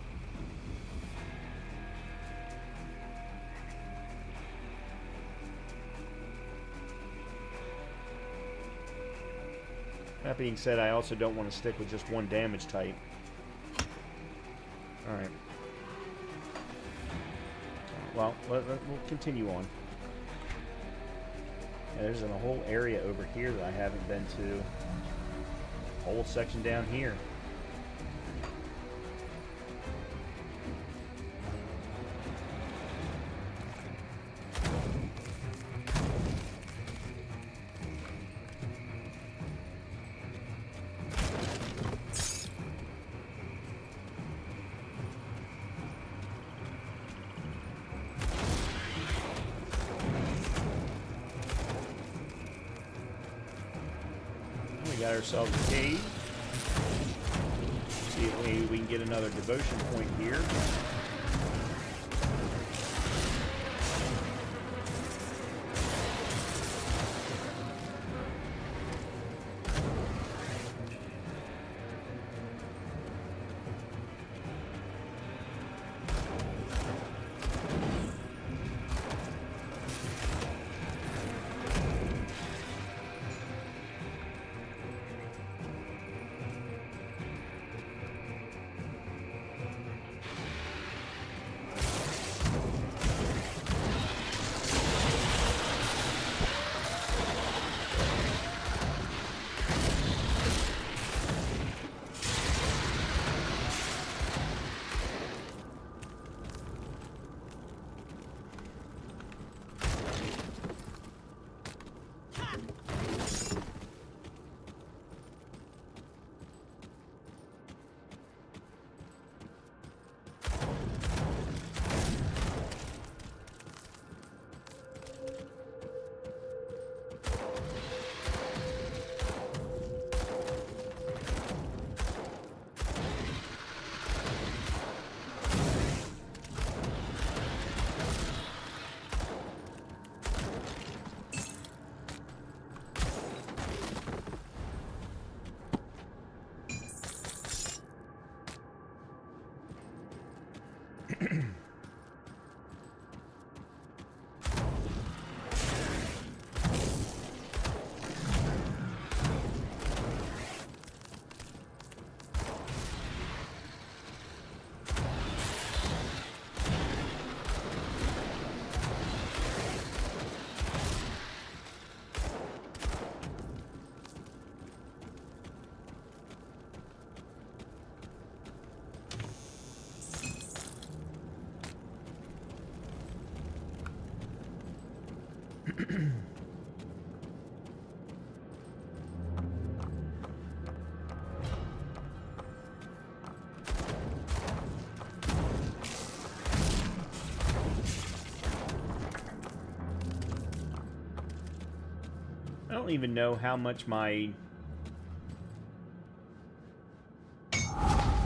That being said, I also don't want to stick with just one damage type. Alright. well, we'll continue on. Yeah, there's a whole area over here that I haven't been to. Whole section down here. Got ourselves a cave. See if maybe we can get another devotion point here. I don't even know how much my...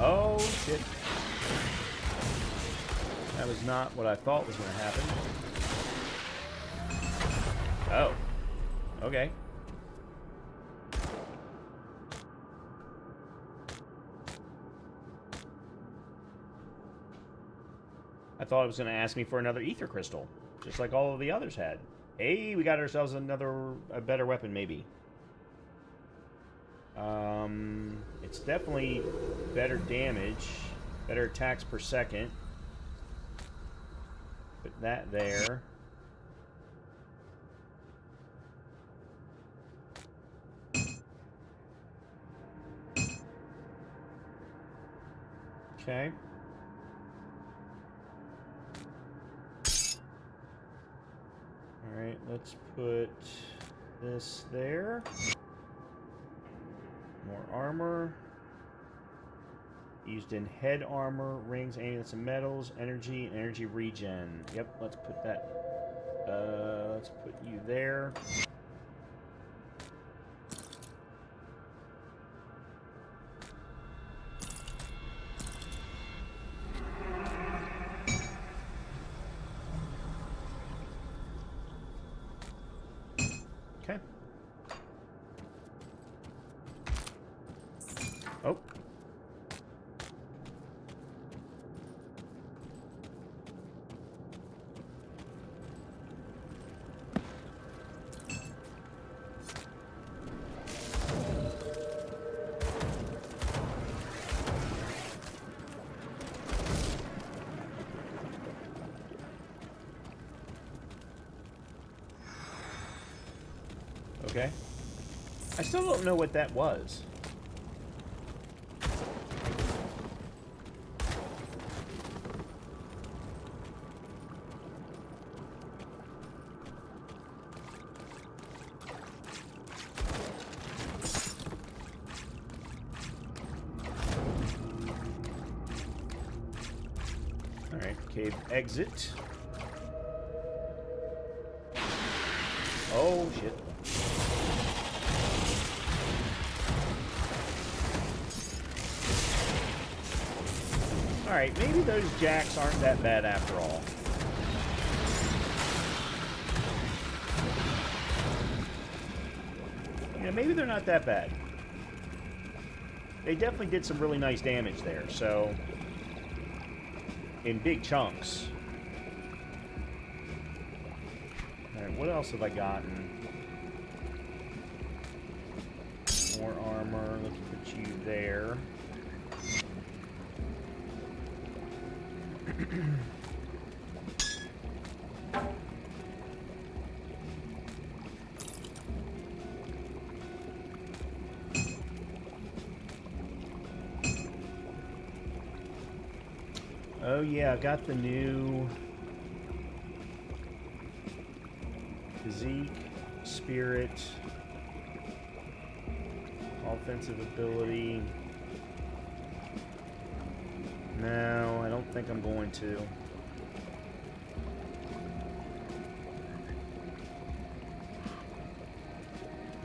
Oh, shit. That was not what I thought was going to happen. Oh. Okay. I thought it was going to ask me for another ether crystal, just like all of the others had. Hey, we got ourselves a better weapon, maybe. It's definitely better damage, better attacks per second. Put that there. Okay. Alright, let's put this there. More armor. Used in head armor, rings, amulets, and metals, energy, and energy regen. Yep, let's put that. Let's put you there. Okay. Oh. Okay. I still don't know what that was. Alright, cave exit. Oh, shit. Alright, maybe those jacks aren't that bad after all. Yeah, maybe they're not that bad. They definitely did some really nice damage there, so... in big chunks. Alright, what else have I gotten? More armor. Let's put you there. Oh yeah, I got the new physique, spirit, offensive ability. No, I don't think I'm going to.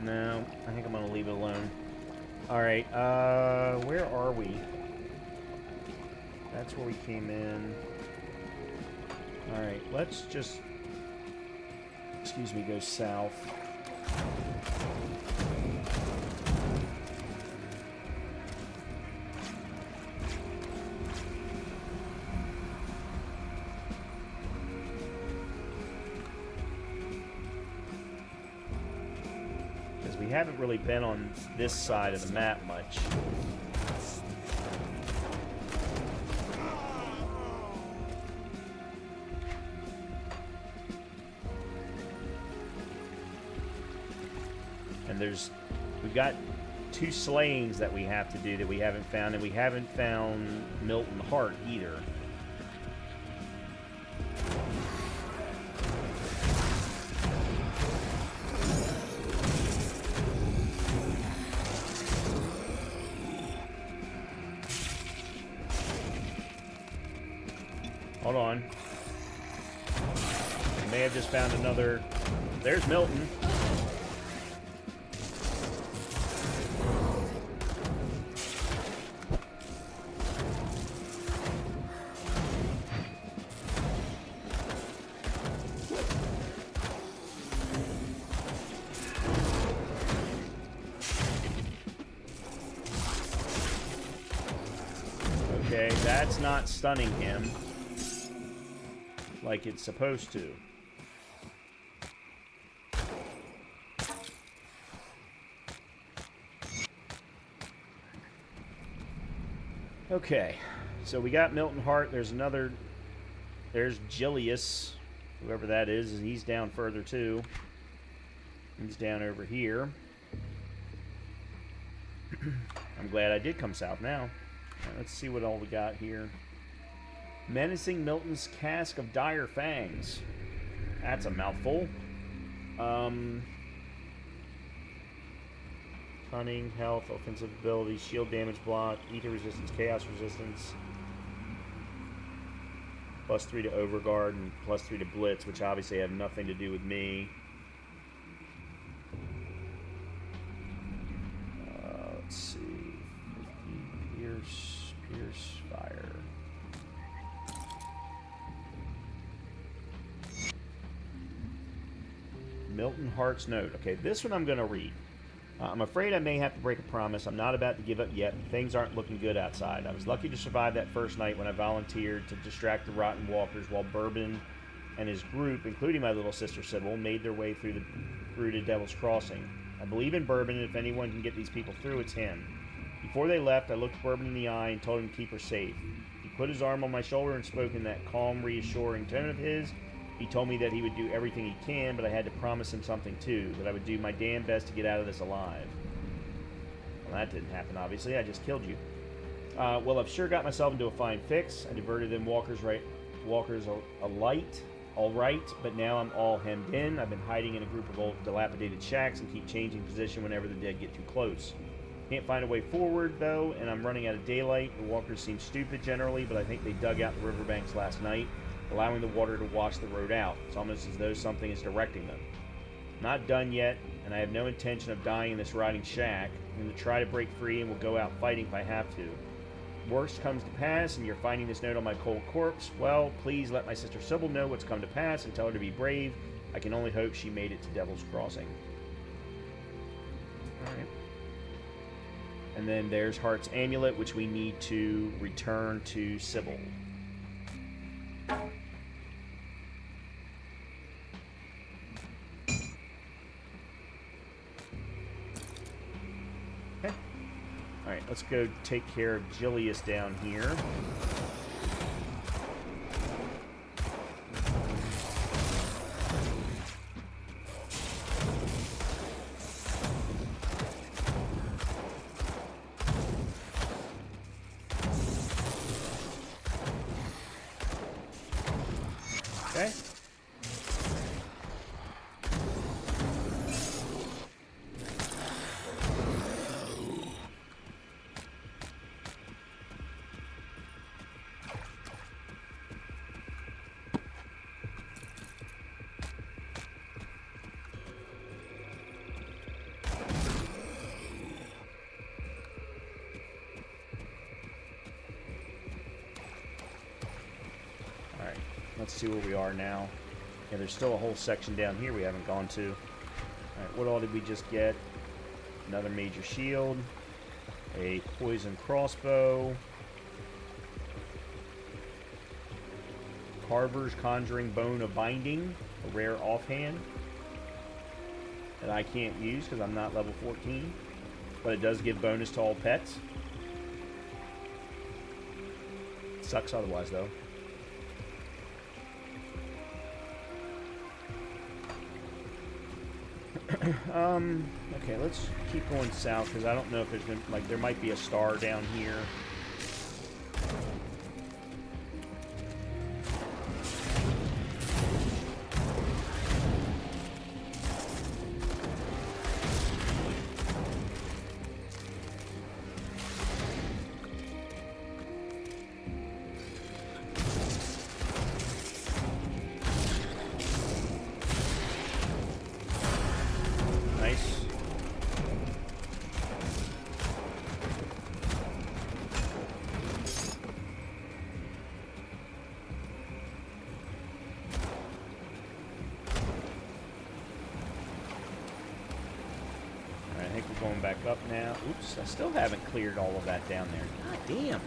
No, I think I'm going to leave it alone. Alright, where are we? That's where we came in. Alright, let's just... excuse me, go south. Because we haven't really been on this side of the map much. We've got 2 slayings that we have to do that we haven't found, and we haven't found Milton Hart either. Hold on. I may have just found another... There's Milton. Okay, that's not stunning him like it's supposed to. Okay, so we got Milton Hart. There's another... There's Jilius, whoever that is, and he's down further too. He's down over here. I'm glad I did come south now. Right, let's see what all we got here. Menacing Milton's Cask of Dire Fangs. That's a mouthful. Cunning, health, offensive ability, shield damage block, ether resistance, chaos resistance. +3 to Overguard and +3 to Blitz, which obviously have nothing to do with me. Let's see. 50 Pierce, Fire. Milton Hart's Note. Okay, this one I'm going to read. I'm afraid I may have to break a promise. I'm not about to give up yet. Things aren't looking good outside. I was lucky to survive that first night when I volunteered to distract the rotten walkers while Bourbon and his group, including my little sister Sybil, made their way through the rooted Devil's Crossing. I believe in Bourbon, and if anyone can get these people through, it's him. Before they left, I looked Bourbon in the eye and told him to keep her safe. He put his arm on my shoulder and spoke in that calm, reassuring tone of his He told me that he would do everything he can, but I had to promise him something too, that I would do my damn best to get out of this alive. Well, that didn't happen, obviously. I just killed you. Well, I've sure got myself into a fine fix. I diverted them walkers a light, all right, but now I'm all hemmed in. I've been hiding in a group of old dilapidated shacks and keep changing position whenever the dead get too close. Can't find a way forward, though, and I'm running out of daylight. The walkers seem stupid generally, but I think they dug out the riverbanks last night, allowing the water to wash the road out. It's almost as though something is directing them. Not done yet, and I have no intention of dying in this rotting shack. I'm going to try to break free and will go out fighting if I have to. Worst comes to pass, and you're finding this note on my cold corpse, well, please let my sister Sybil know what's come to pass and tell her to be brave. I can only hope she made it to Devil's Crossing. Alright. And then there's Heart's Amulet, which we need to return to Sybil. Okay. Alright, let's go take care of Jilius down here. Okay. Let's see where we are now. Yeah, there's still a whole section down here we haven't gone to. Alright, what all did we just get? Another major shield. A poison crossbow. Carver's Conjuring Bone of Binding. A rare offhand. That I can't use because I'm not level 14. But it does give bonus to all pets. Sucks otherwise, though. Okay, let's keep going south because I don't know if there's been, like, there might be a star down here. Going back up now. Oops, I still haven't cleared all of that down there. God damn.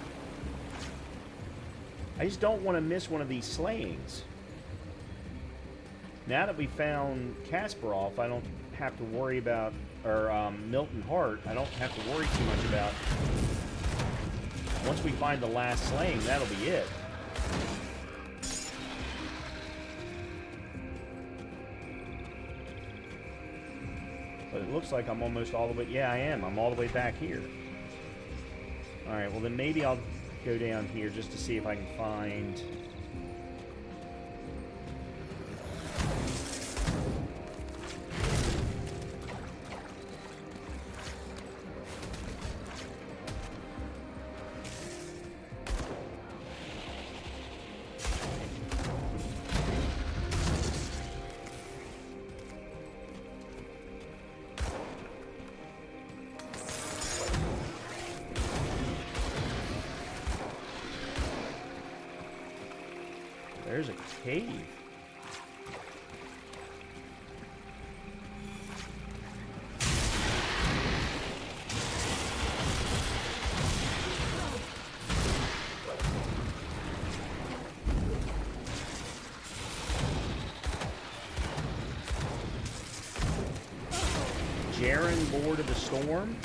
I just don't want to miss one of these slayings. Now that we found Kasparov, I don't have to worry about, or Milton Hart, I don't have to worry too much about. Once we find the last slaying, that'll be it. But it looks like I'm almost all the way... Yeah, I am. I'm all the way back here. Alright, well then maybe I'll go down here just to see if I can find... There's a cave. Jaren, Lord of the Storm.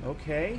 Okay.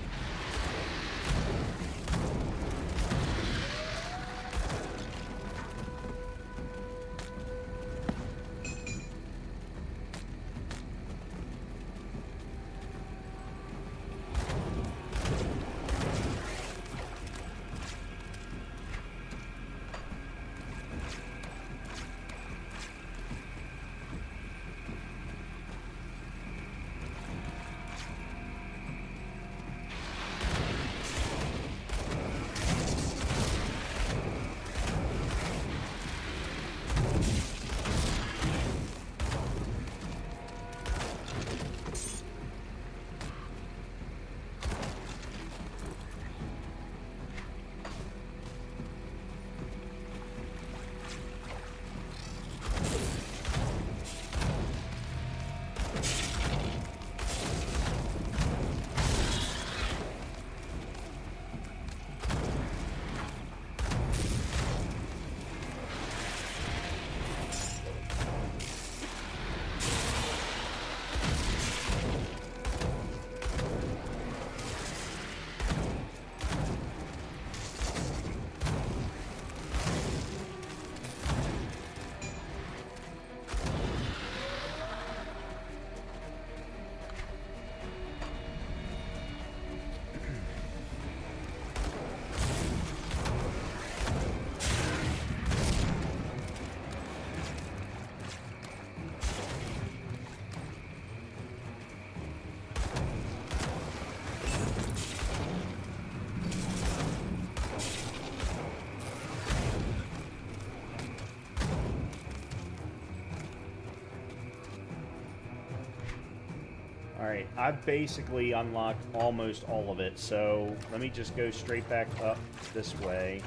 Alright, I've basically unlocked almost all of it, so let me just go straight back up this way.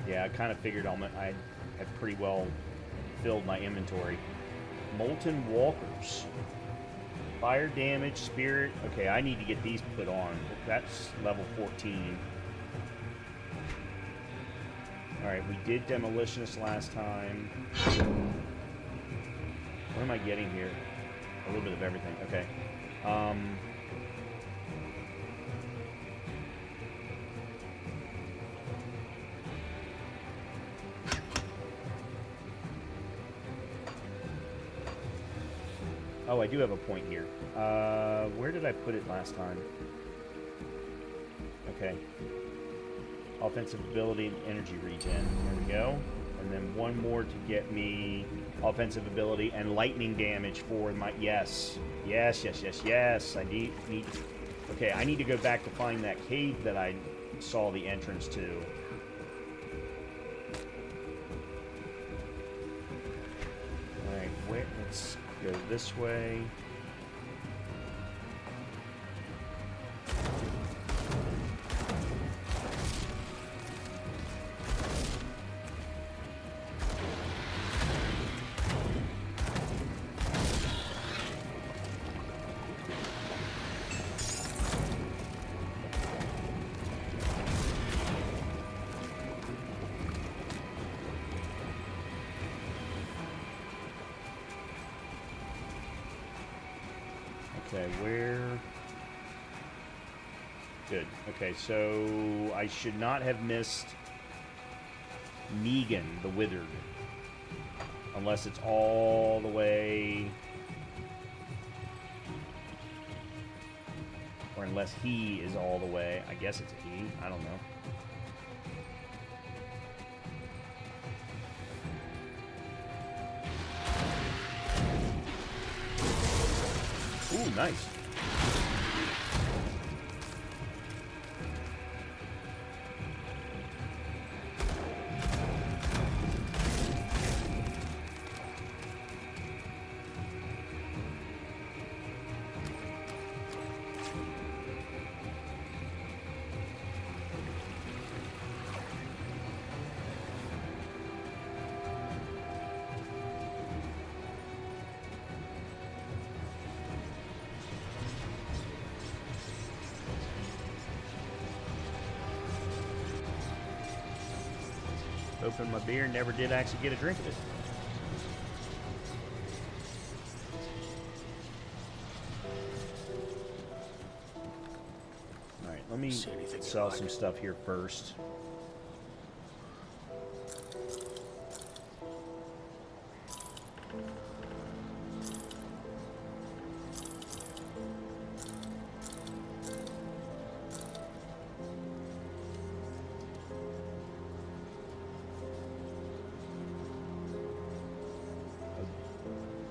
Yeah, I kind of figured I had pretty well filled my inventory. Molten Walkers. Fire damage, spirit. Okay, I need to get these put on. That's level 14. Alright, we did Demolitionist last time. What am I getting here? A little bit of everything. Okay. Oh, I do have a point here. Where did I put it last time? Okay. Offensive ability and energy regen. There we go. And then one more to get me offensive ability and lightning damage for my... Yes. Yes. I need... Okay, I need to go back to find that cave that I saw the entrance to. Alright, let's go this way. Okay, where... Good. Okay, so I should not have missed Negan, the Withered. Unless it's all the way... Or unless he is all the way. I guess it's a he. I don't know. Ooh, nice. Opened my beer, never did actually get a drink of it. let me sell some stuff here first.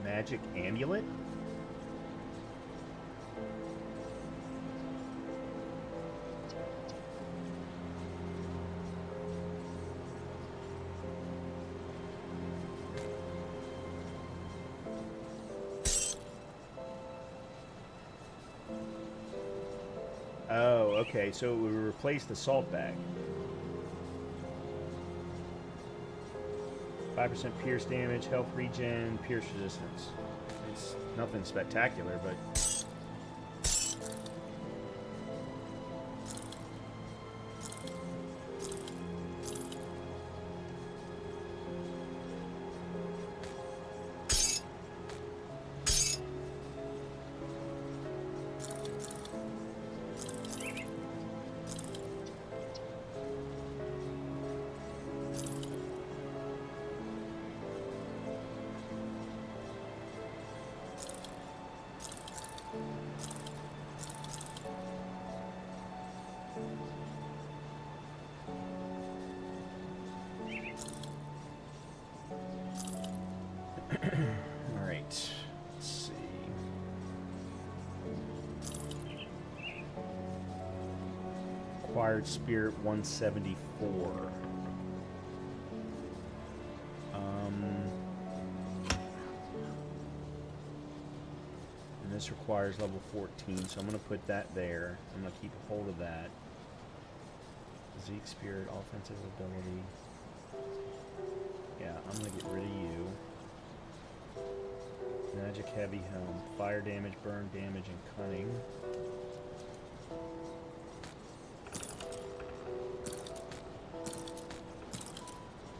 Magic amulet? Oh, okay, so it would replace the salt bag. 5% pierce damage, health regen, pierce resistance. It's nothing spectacular, but... Alright, let's see. Acquired Spirit 174. And this requires level 14, so I'm going to put that there. I'm going to keep a hold of that. Zeke Spirit, offensive ability. Yeah, I'm going to get rid of you. Magic Heavy Helm, fire damage, burn damage, and cunning.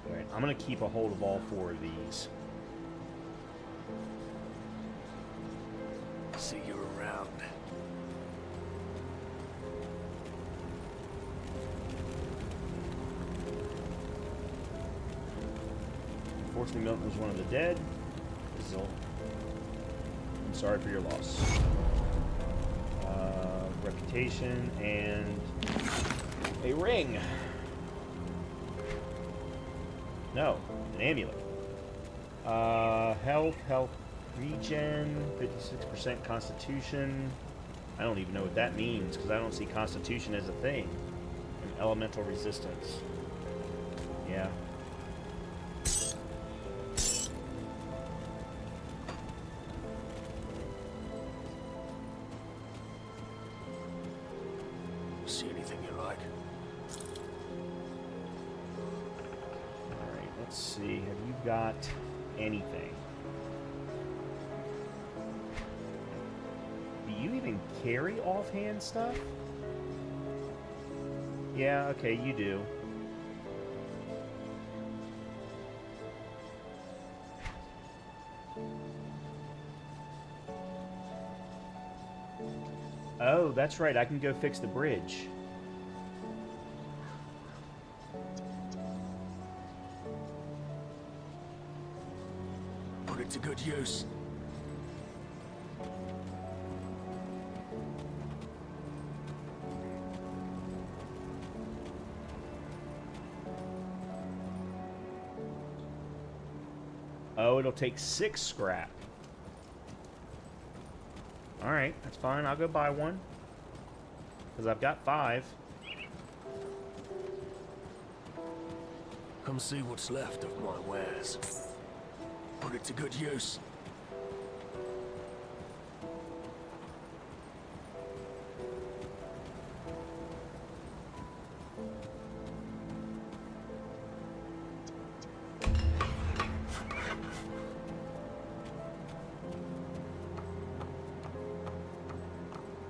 Alright, I'm going to keep a hold of all 4 of these. See you around. Unfortunately, Milton was one of the dead. Zil. I'm sorry for your loss. Reputation and a ring. No, an amulet. Health regen, 56% constitution. I don't even know what that means because I don't see constitution as a thing. And elemental resistance. Yeah. See anything you like? Alright, let's see. Have you got anything? Do you even carry offhand stuff? Yeah, okay, you do. Oh, that's right. I can go fix the bridge. Put it to good use. Oh, it'll take 6 scrap. Alright, that's fine. I'll go buy one. Because I've got 5. Come see what's left of my wares. Put it to good use.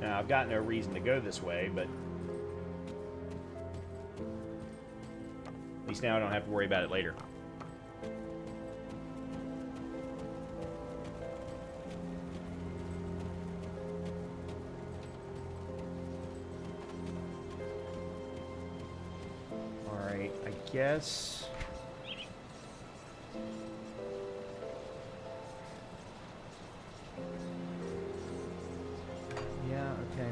Now, I've got no reason to go this way, but at least now I don't have to worry about it later. guess. Yeah, okay.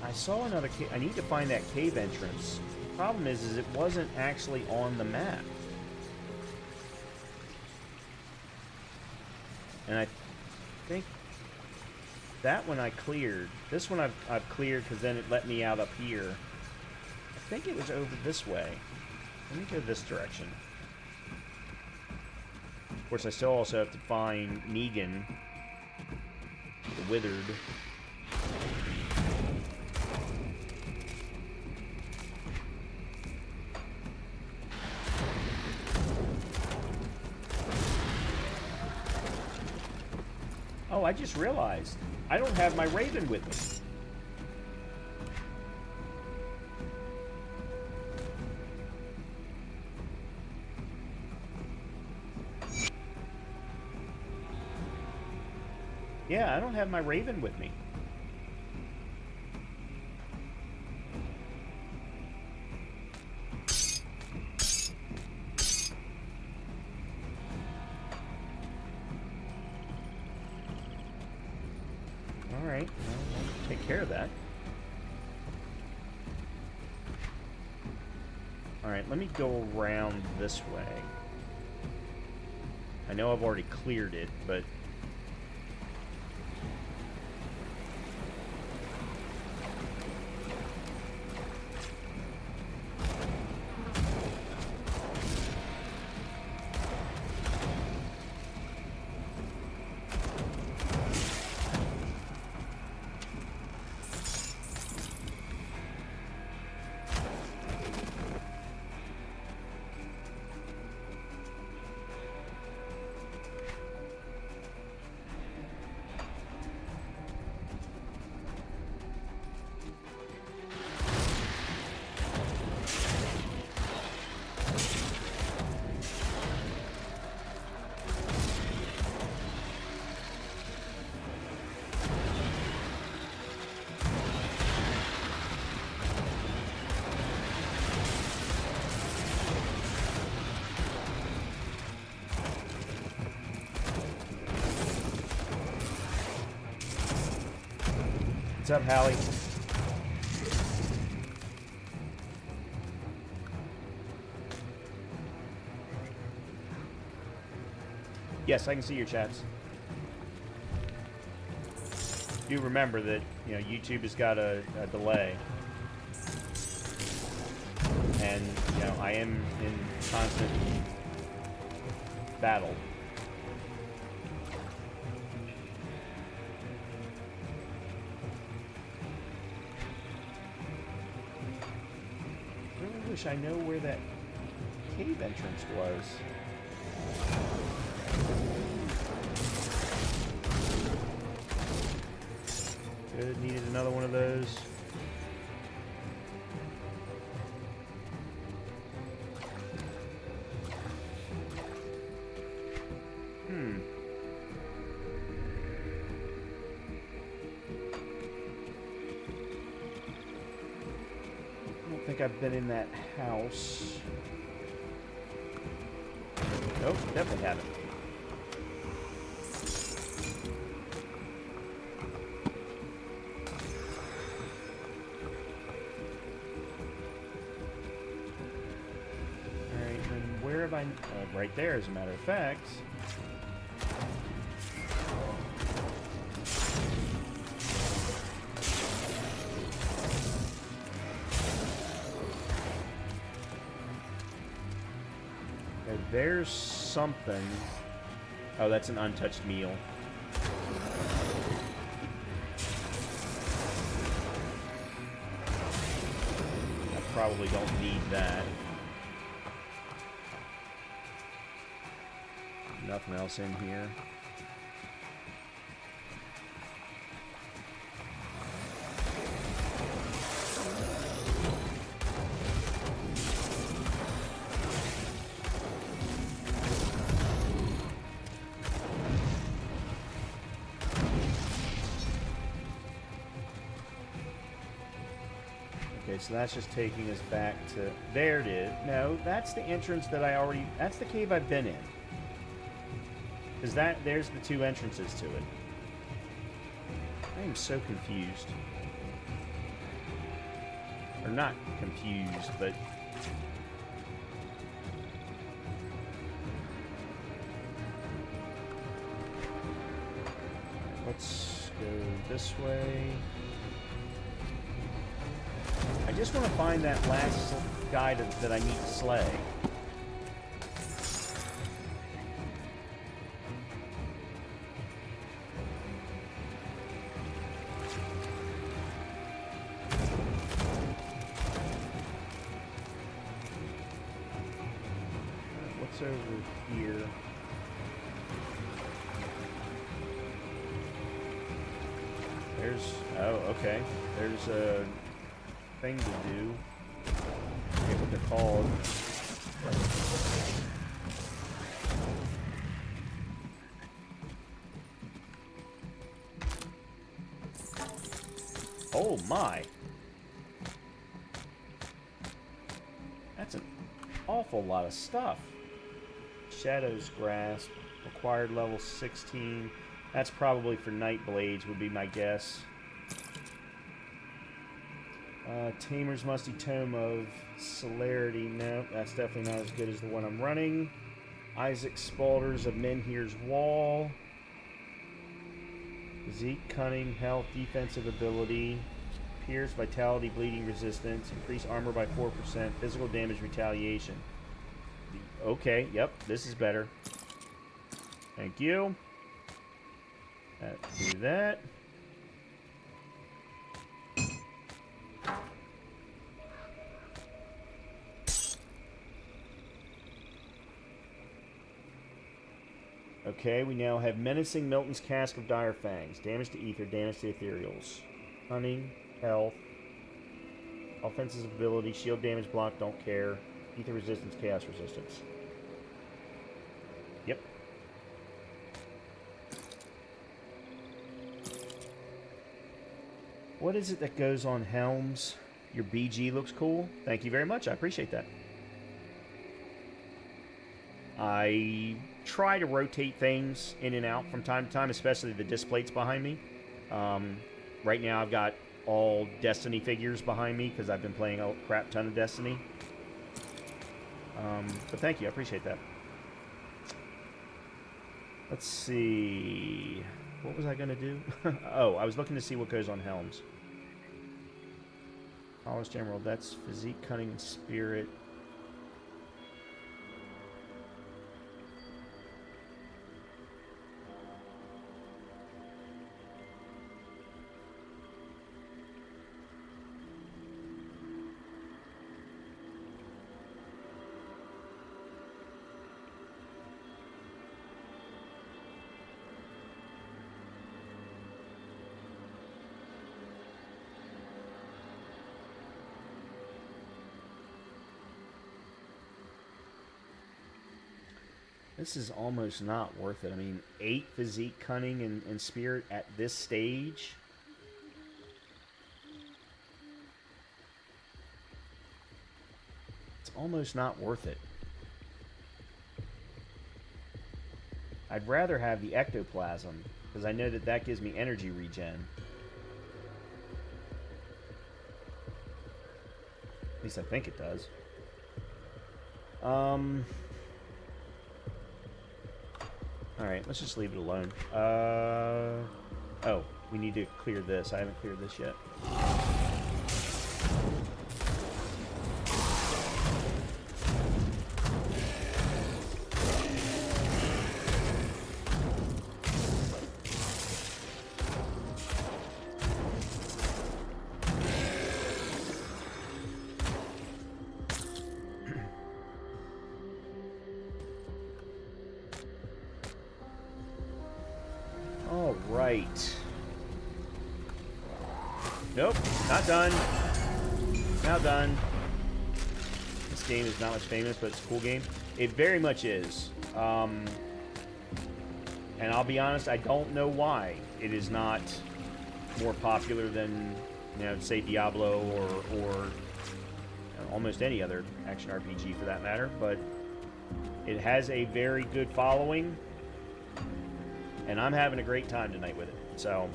I saw another cave. I need to find that cave entrance. The problem is it wasn't actually on the map. And I think that one I cleared. This one I've cleared because then it let me out up here. I think it was over this way. Let me go this direction. Of course, I still also have to find Negan, the Withered. Oh, I just realized I don't have my Raven with me. Yeah, I don't have my Raven with me. Alright, well, I'll take care of that. Alright, let me go around this way. I know I've already cleared it, but... What's up, Hallie? Yes, I can see your chats. Do remember that, you know, YouTube has got a delay. And, you know, I am in constant battle. I know where that cave entrance was. Good, needed another one of those. I think I've been in that house. Nope, definitely haven't. Alright, and where have I... right there, as a matter of fact. There's something. Oh, that's an untouched meal. I probably don't need that. Nothing else in here. So that's just taking us back to... There it is. No, that's the entrance that I already... That's the cave I've been in. Because there's the two entrances to it. I am so confused. Or not confused, but... Let's go this way. I just want to find that last guy that I need to slay. What's over here? Oh, okay. There's a thing to do. I forget what they're called. Oh my! That's an awful lot of stuff. Shadow's Grasp, required level 16. That's probably for Night Blades, would be my guess. Tamer's Musty Tome of Celerity. No, that's definitely not as good as the one I'm running. Isaac Spalders of Menhir's Wall. Physique, Cunning, Health, Defensive Ability. Pierce, Vitality, Bleeding Resistance. Increase Armor by 4%. Physical Damage Retaliation. Okay, yep, this is better. Thank you. Do that. Okay, we now have Menacing Milton's Cask of Dire Fangs. Damage to Ether, damage to Ethereals. Cunning, Health. Offensive ability, shield damage, block, don't care. Ether resistance, chaos resistance. Yep. What is it that goes on helms? Your BG looks cool. Thank you very much. I appreciate that. I try to rotate things in and out from time to time, especially the disc plates behind me. Right now I've got all Destiny figures behind me because I've been playing a crap ton of Destiny. But thank you. I appreciate that. Let's see. What was I going to do? Oh, I was looking to see what goes on helms. Polished Emerald. That's Physique, Cunning, and Spirit. This is almost not worth it. I mean, 8 Physique, Cunning, and Spirit at this stage. It's almost not worth it. I'd rather have the Ectoplasm, because I know that that gives me energy regen. At least I think it does. Alright, let's just leave it alone. Oh, we need to clear this. I haven't cleared this yet. Alright. Nope, not done. Now done. This game is not much famous, but it's a cool game. It very much is. And I'll be honest, I don't know why it is not more popular than, you know, say Diablo or almost any other action RPG for that matter, but it has a very good following, and I'm having a great time tonight with it. So,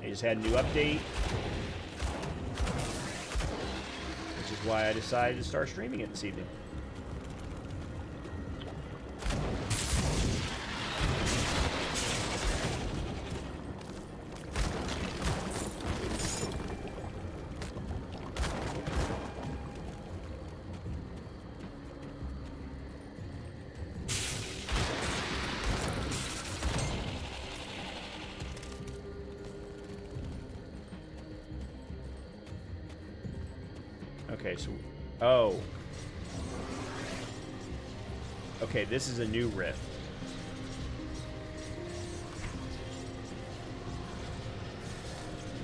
I just had a new update, which is why I decided to start streaming it this evening. Okay, so... Oh. Okay, this is a new rift.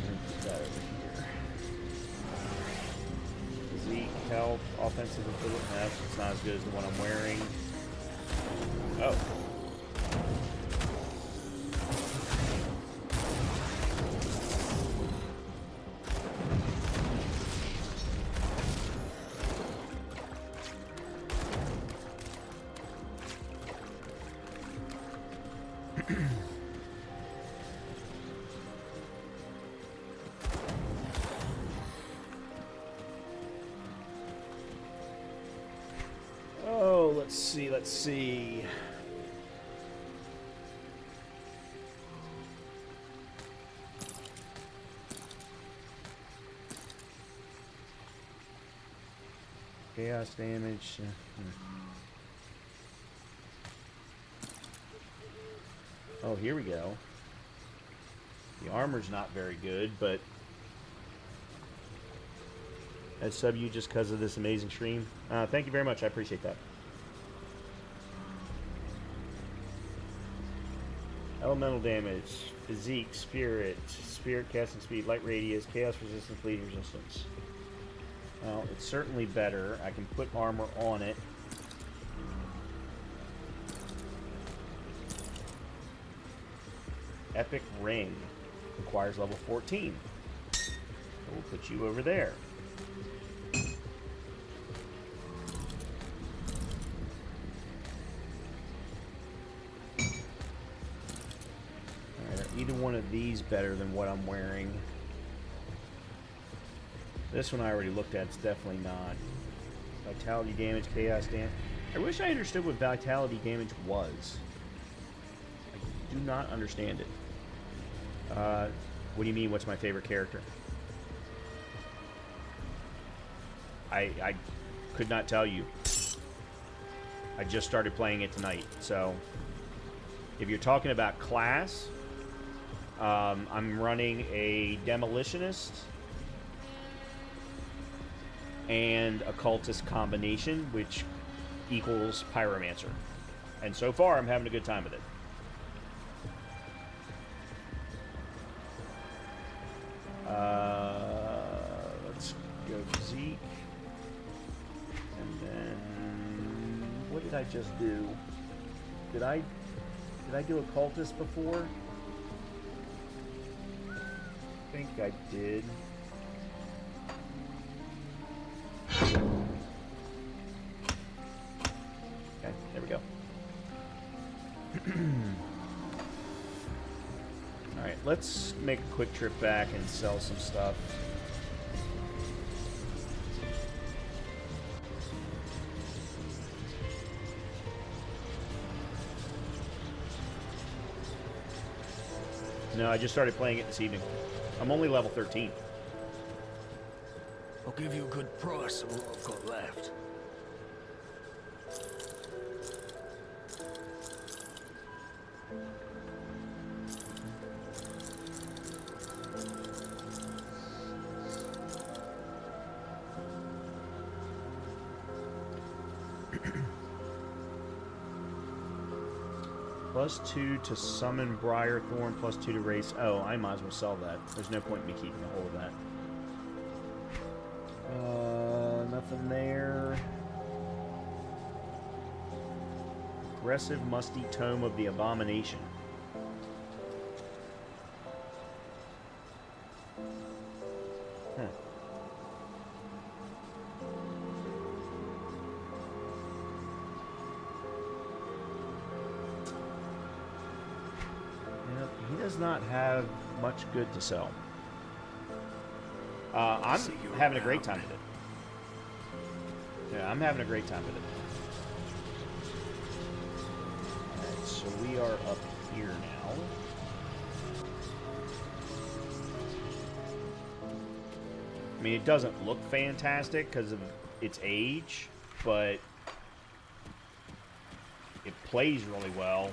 Put that over here. Physique, health, offensive ability. No, it's not as good as the one I'm wearing. Oh. Let's see. Chaos damage. Oh, here we go. The armor's not very good, but I sub you just because of this amazing stream. Thank you very much. I appreciate that. Elemental damage, physique, spirit casting speed, light radius, chaos resistance, bleeding resistance. Well, it's certainly better. I can put armor on it. Epic ring requires level 14. So we'll put you over there. Either one of these better than what I'm wearing. This one I already looked at. It's definitely not. Vitality damage, chaos damage. I wish I understood what vitality damage was. I do not understand it. What do you mean, what's my favorite character? I could not tell you. I just started playing it tonight. So, if you're talking about class... I'm running a demolitionist and occultist combination, which equals pyromancer. And so far, I'm having a good time with it. Let's go physique. And then, what did I just do? Did I do occultist before? I think I did. Okay, there we go. Alright, let's make a quick trip back and sell some stuff. No, I just started playing it this evening. I'm only level 13. I'll give you a good price on what I've got left. +2 to summon Briarthorn, +2 to race. Oh, I might as well sell that. There's no point in me keeping a hold of that. Nothing there. Aggressive Musty Tome of the Abomination. Huh. does not have much good to sell. I'm having a great time with it. Yeah, I'm having a great time with it. Alright, so we are up here now. I mean, it doesn't look fantastic because of its age, but it plays really well.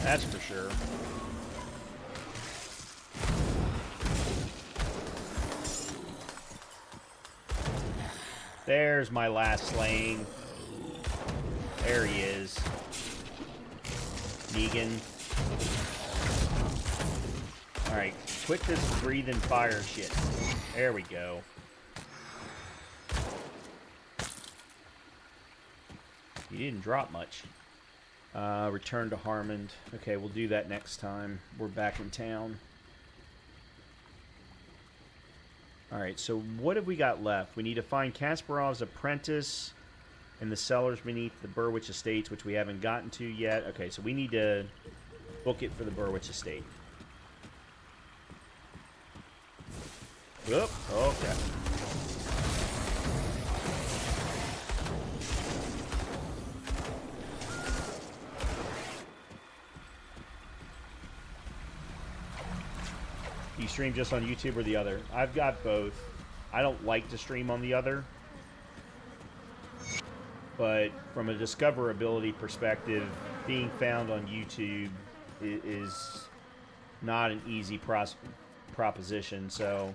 That's for sure. There's my last slaying. There he is. Negan. Alright, quit this breathing fire shit. There we go. He didn't drop much. Return to Harmond. Okay, we'll do that next time. We're back in town. Alright, so what have we got left? We need to find Kasparov's apprentice in the cellars beneath the Burwich Estates, which we haven't gotten to yet. Okay, so we need to book it for the Burwich Estate. Oop, okay. You stream just on YouTube or the other? I've got both. I don't like to stream on the other. But from a discoverability perspective, being found on YouTube is not an easy proposition. So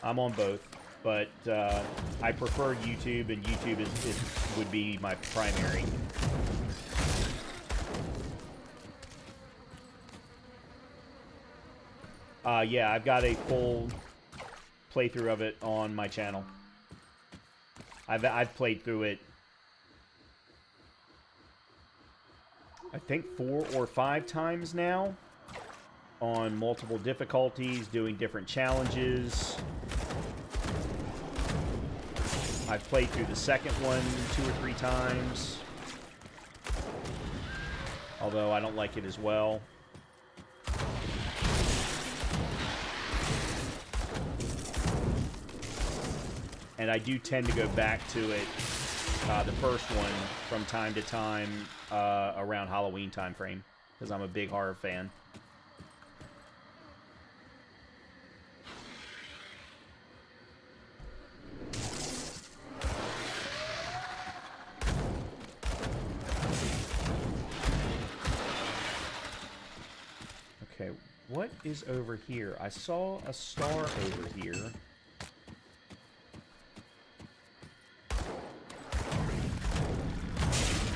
I'm on both. But I prefer YouTube, and YouTube would be my primary. Yeah, I've got a full playthrough of it on my channel. I've played through it, I think 4 or 5 times now, on multiple difficulties, doing different challenges. I've played through the second one 2 or 3 times, although I don't like it as well. And I do tend to go back to it, the first one, from time to time around Halloween time frame, because I'm a big horror fan. Okay, what is over here? I saw a star over here.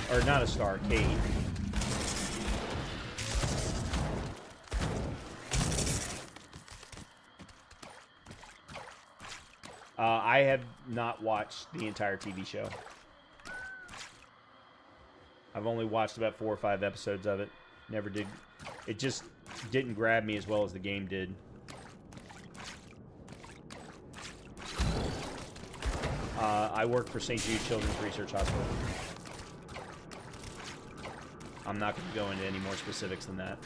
Or not a star, cave. I have not watched the entire TV show. I've only watched about 4 or 5 episodes of it. Never did. It just didn't grab me as well as the game did. I work for St. Jude Children's Research Hospital. I'm not going to go into any more specifics than that.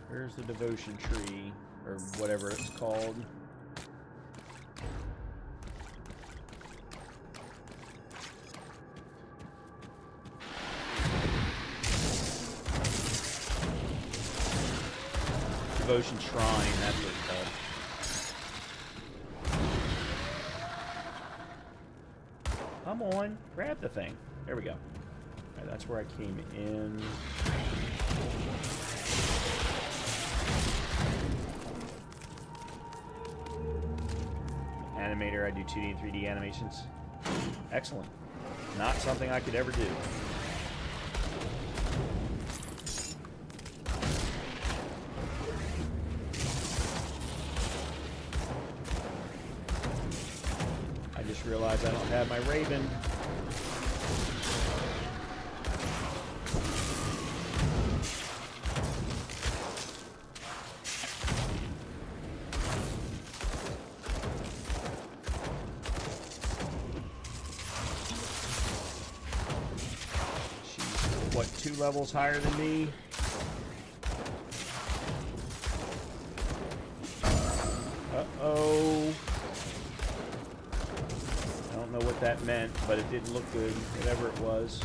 Where's the devotion tree, or whatever it's called? Devotion shrine, that's what it's called. Come on, grab the thing. There we go. Alright, that's where I came in. Animator, I do 2D and 3D animations. Excellent. Not something I could ever do. I just realized I don't have my Raven. What, 2 levels higher than me? Uh-oh. I don't know what that meant, but it didn't look good, whatever it was.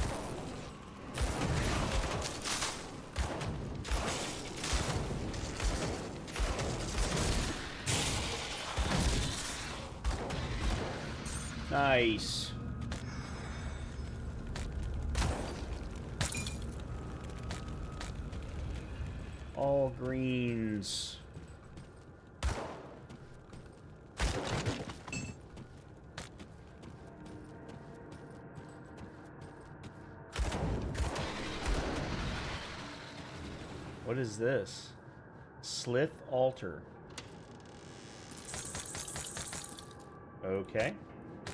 Nice. All greens. What is this? Slith altar. Okay.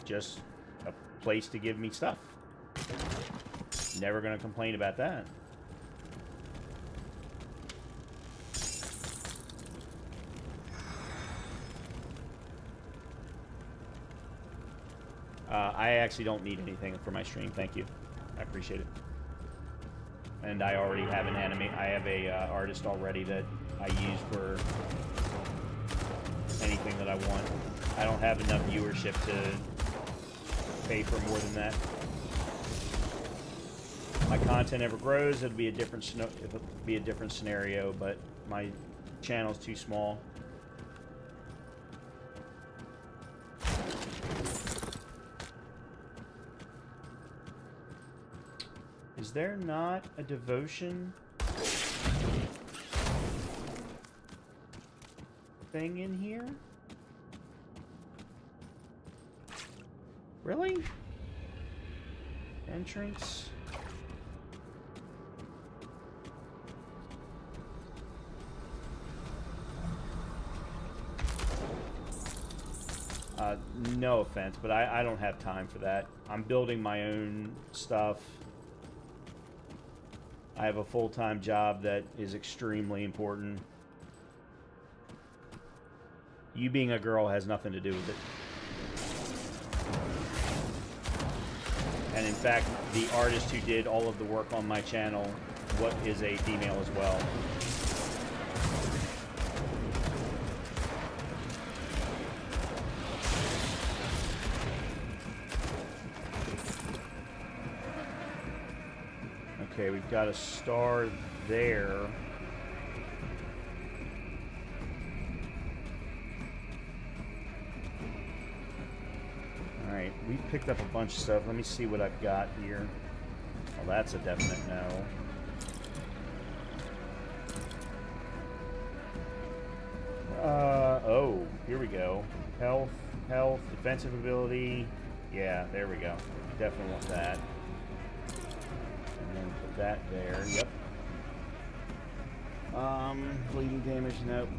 Just a place to give me stuff. Never gonna complain about that. I actually don't need anything for my stream, thank you. I appreciate it. And I already have an anime. I have a artist already that I use for anything that I want. I don't have enough viewership to pay for more than that. If my content ever grows, it'll be a different scenario, but my channel's too small. Is there not a devotion thing in here? Really? Entrance? No offense, but I don't have time for that. I'm building my own stuff. I have a full-time job that is extremely important. You being a girl has nothing to do with it. And in fact, the artist who did all of the work on my channel is a female as well. Okay, we've got a star there. Alright, we've picked up a bunch of stuff. Let me see what I've got here. Well, that's a definite no. Oh, here we go. Health, defensive ability. Yeah, there we go. Definitely want that. And then put that there. Yep. Bleeding damage, nope.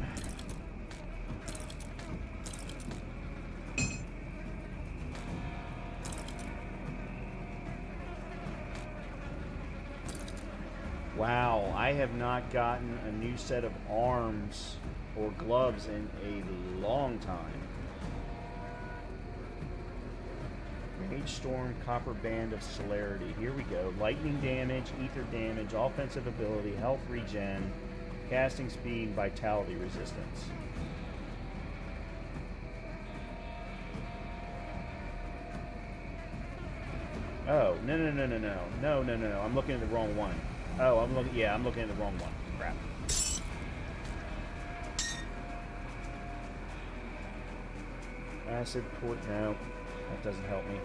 Wow, I have not gotten a new set of arms or gloves in a long time. Mage Storm, Copper Band of Celerity. Here we go. Lightning damage, ether damage, offensive ability, health regen, casting speed, vitality resistance. Oh, no. I'm looking at the wrong one. Oh, I'm looking at the wrong one. Crap. Acid port, no. That doesn't help me.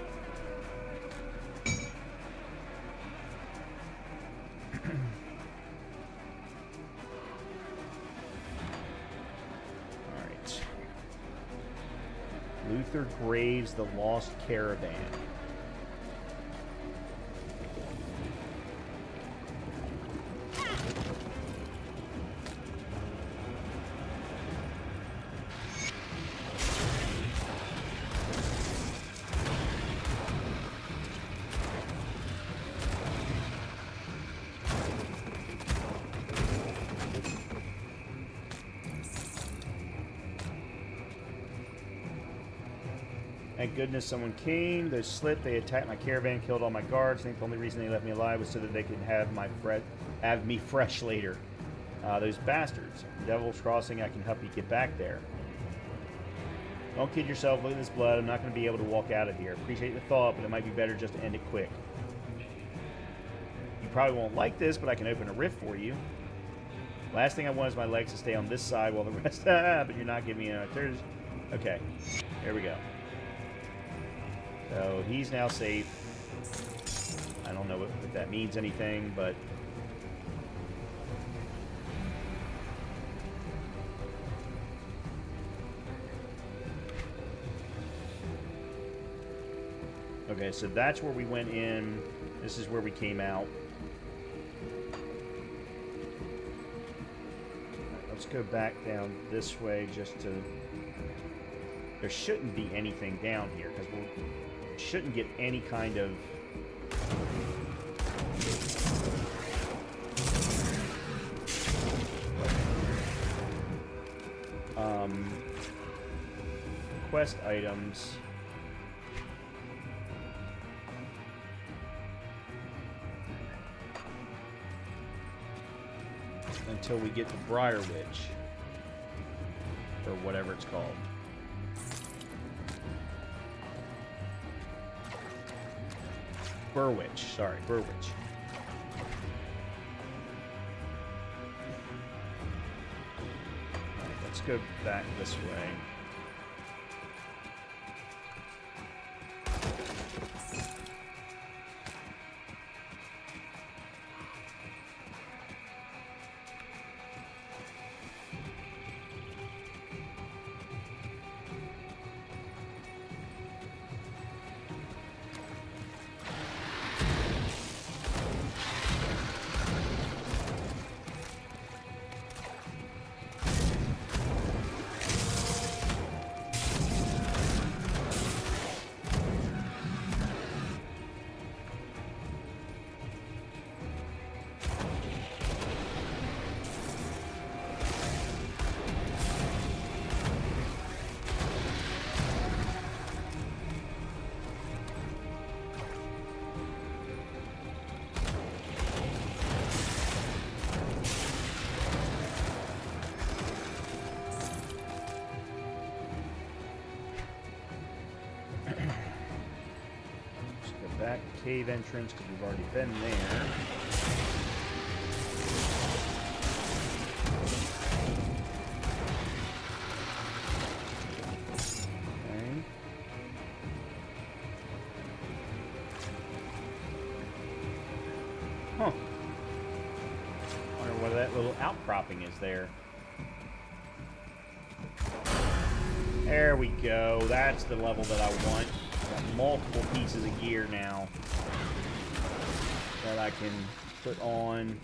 Alright. Luther Graves, The Lost Caravan. Thank goodness someone came. Those slipped. They attacked my caravan, killed all my guards. I think the only reason they left me alive was so that they could have me fresh later. Those bastards. Devil's Crossing, I can help you get back there. Don't kid yourself. Look at this blood. I'm not going to be able to walk out of here. Appreciate the thought, but it might be better just to end it quick. You probably won't like this, but I can open a rift for you. Last thing I want is my legs to stay on this side while the rest... but you're not giving me an alternative. Okay. There we go. So he's now safe. I don't know if that means anything, but... Okay, so that's where we went in. This is where we came out. Let's go back down this way just to... There shouldn't be anything down here, because we shouldn't get any kind of... quest items. Until we get to Briar Witch. Or whatever it's called. Burwitch. Sorry, Burwitch. Alright, let's go back this way. Back cave entrance because we've already been there. Okay. Huh. Wonder what that little outcropping is there. There we go. That's the level that I want. Got multiple pieces of gear now that I can put on.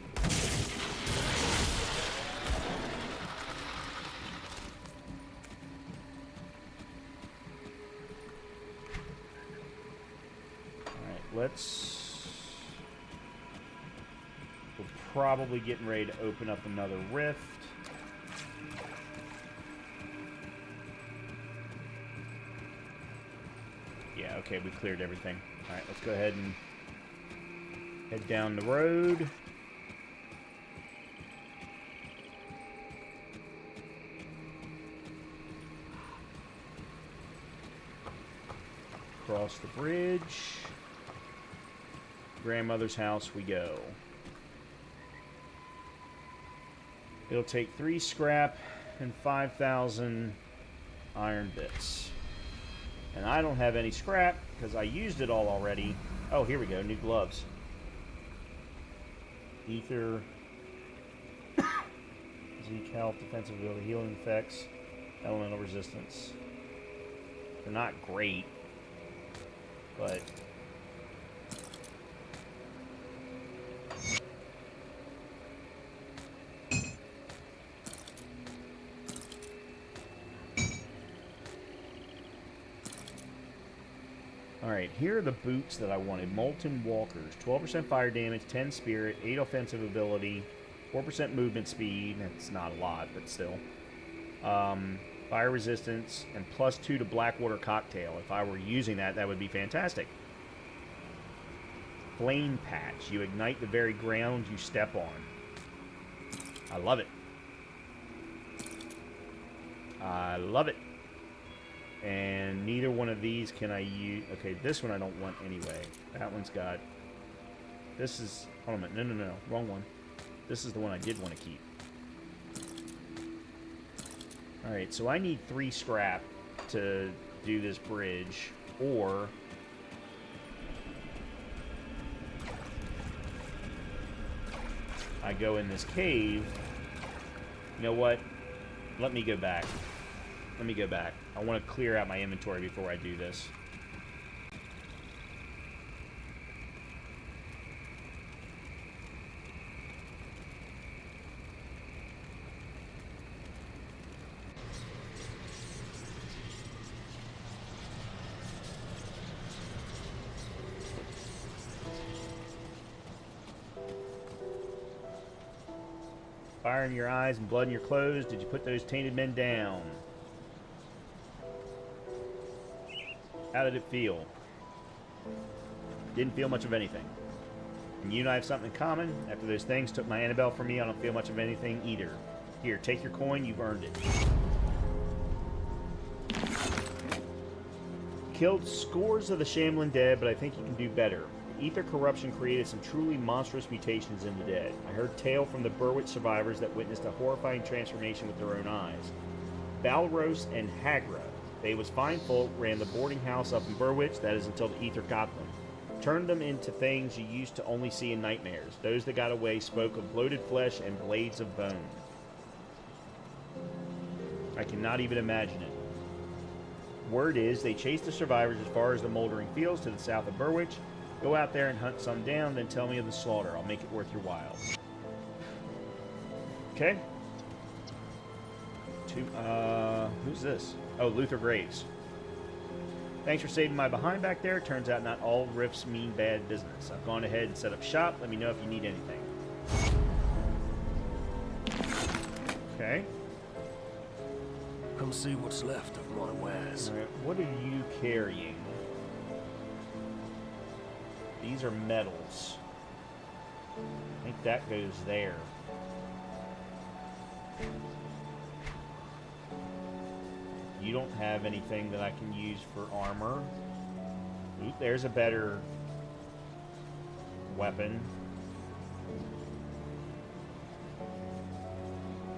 Alright, we're probably getting ready to open up another rift. Yeah, okay, we cleared everything. Alright, let's go ahead and head down the road. Cross the bridge. Grandmother's house we go. It'll take 3 scrap and 5,000 iron bits. And I don't have any scrap because I used it all already. Oh, here we go. New gloves. Ether. Zeke health, defensive ability, healing effects, elemental resistance. They're not great, but... Alright, here are the boots that I wanted. Molten Walkers. 12% fire damage, 10 spirit, 8 offensive ability, 4% movement speed. That's not a lot, but still. Fire resistance, and +2 to Blackwater Cocktail. If I were using that, that would be fantastic. Flame Patch. You ignite the very ground you step on. I love it. I love it. And neither one of these can I use. Okay, this one I don't want anyway. That one's got... This is... Hold on a minute. No. Wrong one. This is the one I did want to keep. Alright, so I need 3 scrap to do this bridge. Or... I go in this cave. You know what? Let me go back. Let me go back. I want to clear out my inventory before I do this. Fire in your eyes and blood in your clothes. Did you put those tainted men down? How did it feel? Didn't feel much of anything. And you and I have something in common. After those things took my Annabelle from me, I don't feel much of anything either. Here, take your coin. You've earned it. Killed scores of the Shamblin dead, but I think you can do better. Ether corruption created some truly monstrous mutations in the dead. I heard tale from the Burwitch survivors that witnessed a horrifying transformation with their own eyes. Balros and Hagra. They was fine folk, ran the boarding house up in Burwitch, that is until the Ether got them. Turned them into things you used to only see in nightmares. Those that got away spoke of bloated flesh and blades of bone. I cannot even imagine it. Word is, they chased the survivors as far as the moldering fields to the south of Burwitch. Go out there and hunt some down, then tell me of the slaughter. I'll make it worth your while. Okay. Who's this? Oh, Luther Graves. Thanks for saving my behind back there. Turns out not all rifts mean bad business. I've gone ahead and set up shop. Let me know if you need anything. Okay. Come see what's left of my wares. All right. What are you carrying? These are metals. I think that goes there. You don't have anything that I can use for armor. Oop, there's a better weapon.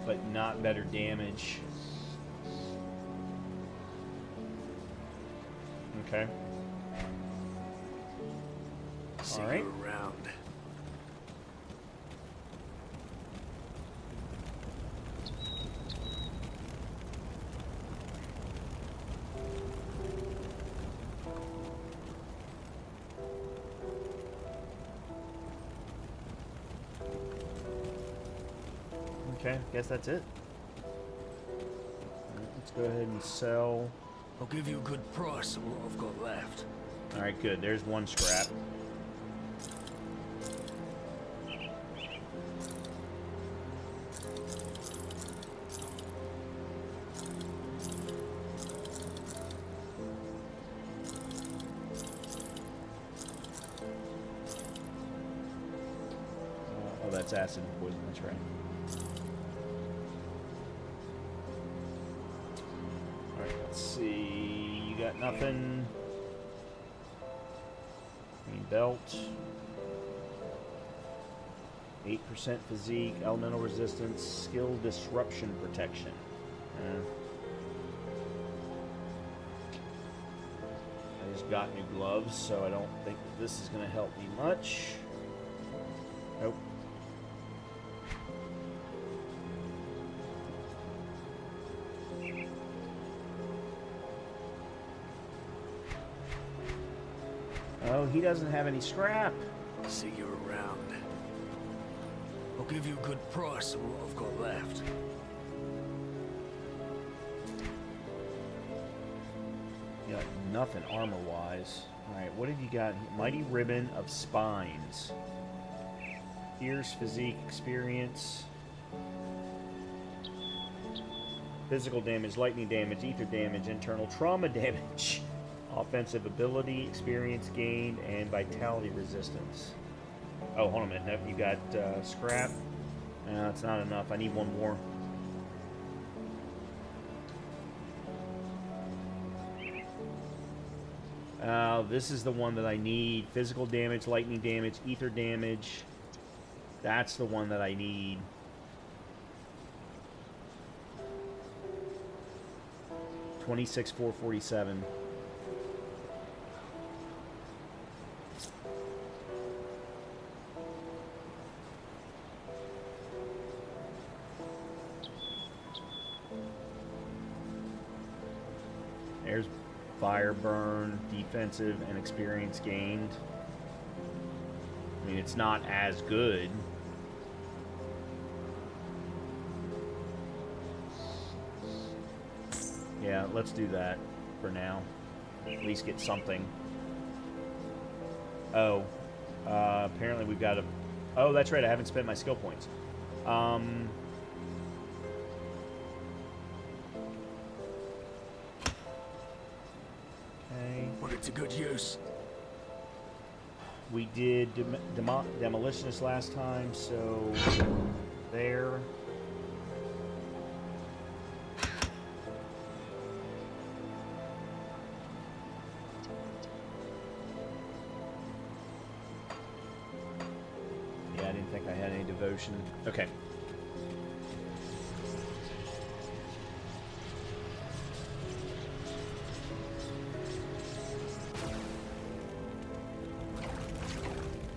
But not better damage. Okay. See All right. you around. Okay, guess that's it. Alright, let's go ahead and sell. I'll give you a good price on what I've got left. Alright, good. There's one scrap. Oh, that's acid and poison, that's right. Alright, let's see. You got nothing. Green belt. 8% physique, elemental resistance, skill disruption protection. I just got new gloves, so I don't think that this is going to help me much. Nope. Oh, he doesn't have any scrap. See you around. I'll give you a good price on what I've got left. You got nothing armor-wise. Alright, what have you got? Mighty Ribbon of Spines. Fierce physique experience. Physical damage, lightning damage, ether damage, internal trauma damage, offensive ability, experience gained, and vitality resistance. Oh, hold on a minute. Nope, you got scrap. No, that's not enough. I need one more. This is the one that I need. Physical damage, lightning damage, ether damage. That's the one that I need. $26,447. There's fire burn, defensive, and experience gained. I mean, it's not as good. Yeah, let's do that for now. At least get something. Oh, apparently we've got a... Oh, that's right, I haven't spent my skill points. Okay. Put it to good use. We did demolitionist last time, so there. Yeah, I didn't think I had any devotion. Okay.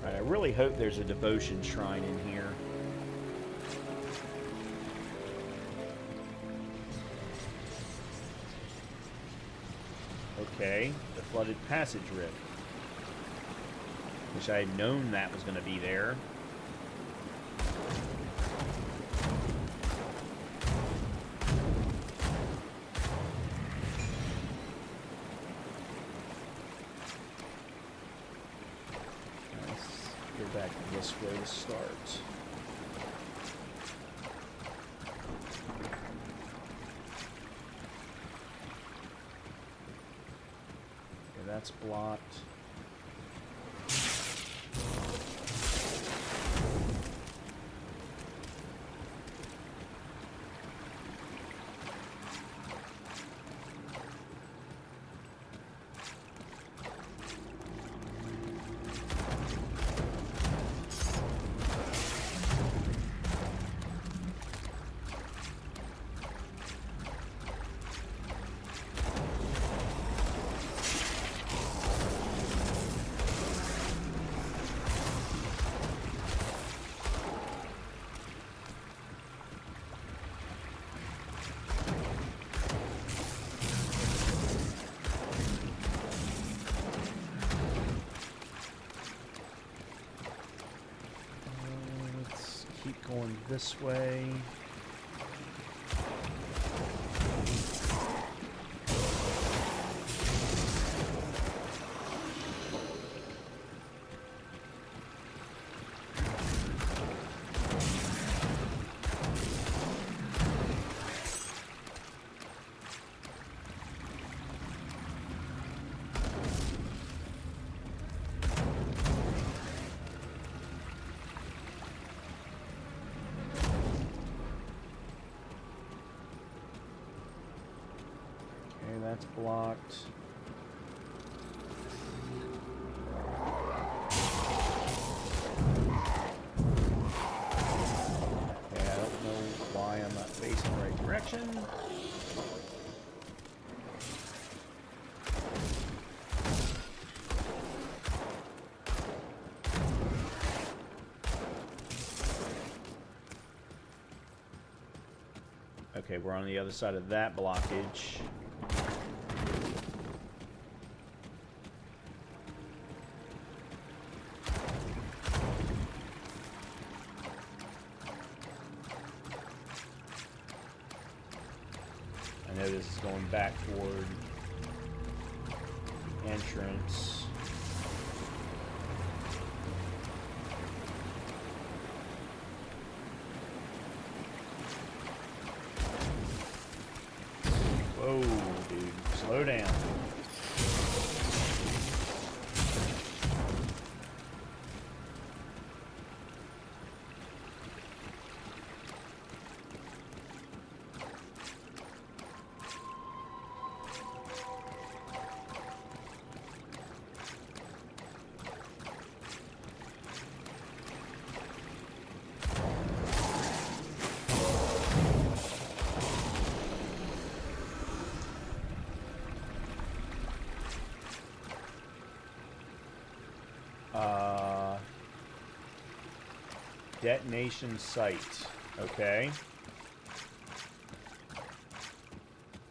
I really hope there's a devotion shrine in here. Okay, the flooded passage rift. Wish I had known that was going to be there. Back this way to start. Okay, that's blocked. Going this way. That's blocked. Okay, I don't know why I'm not facing the right direction. Okay, we're on the other side of that blockage. I know this is going back toward the entrance. Whoa, dude. Slow down. Detonation site. Okay.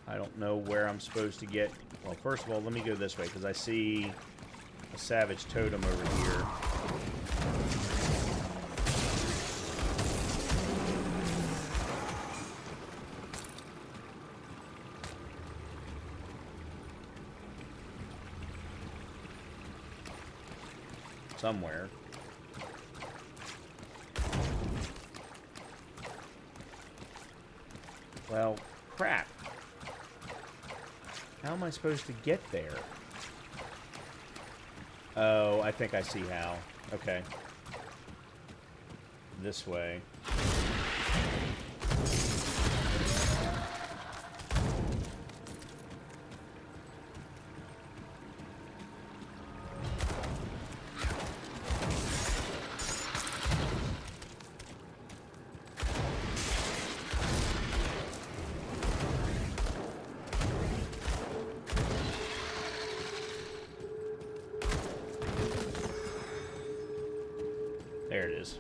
I don't know where I'm supposed to get... Well, first of all, let me go this way, because I see a savage totem over here. Somewhere. Well, crap. How am I supposed to get there? Oh, I think I see how. Okay. This way. There it is.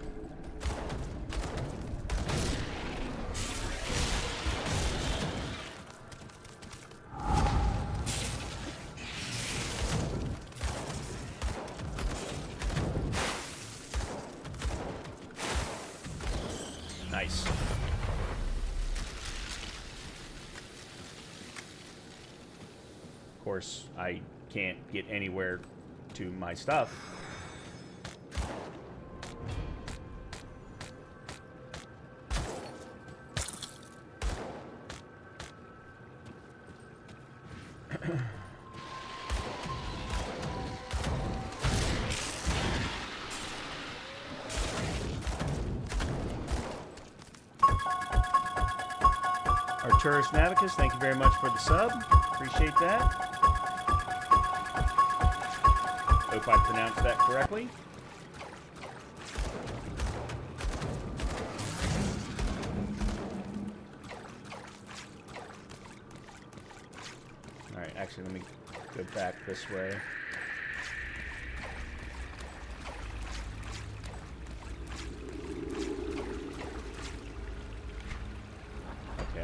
Nice. Of course, I can't get anywhere to my stuff. Arturus Navicus, thank you very much for the sub. Appreciate that. Hope I pronounced that correctly. Alright, actually, let me go back this way.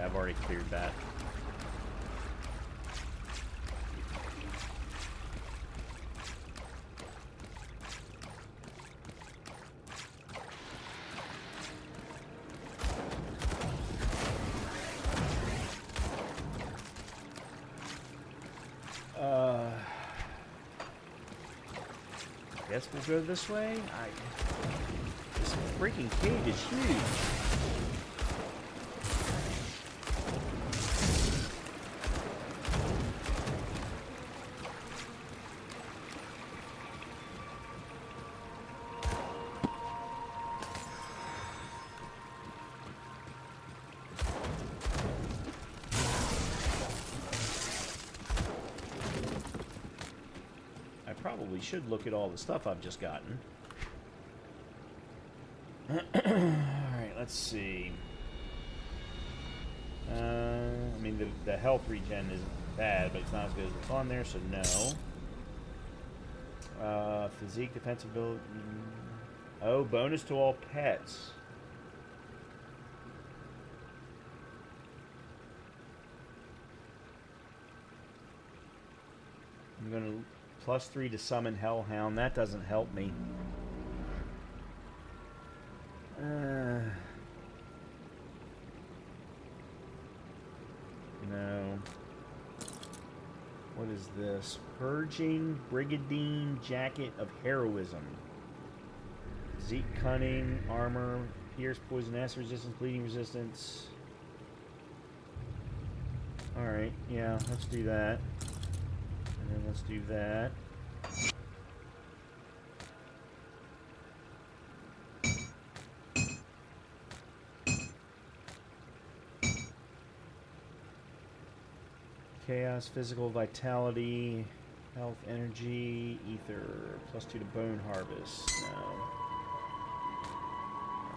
I've already cleared that. Guess we'll go this way. This freaking cage is huge. Probably should look at all the stuff I've just gotten. Alright, let's see. I mean, the health regen isn't bad, but it's not as good as it's on there, so no. Physique, defensive ability. Oh, bonus to all pets. I'm going to... +3 to summon Hellhound. That doesn't help me. No. What is this? Purging Brigadine Jacket of Heroism. Zeke Cunning, Armor, Pierce, Poison, Acid Resistance, Bleeding Resistance. Alright, yeah, let's do that. And then let's do that. Chaos, physical vitality, health, energy, ether, +2 to bone harvest.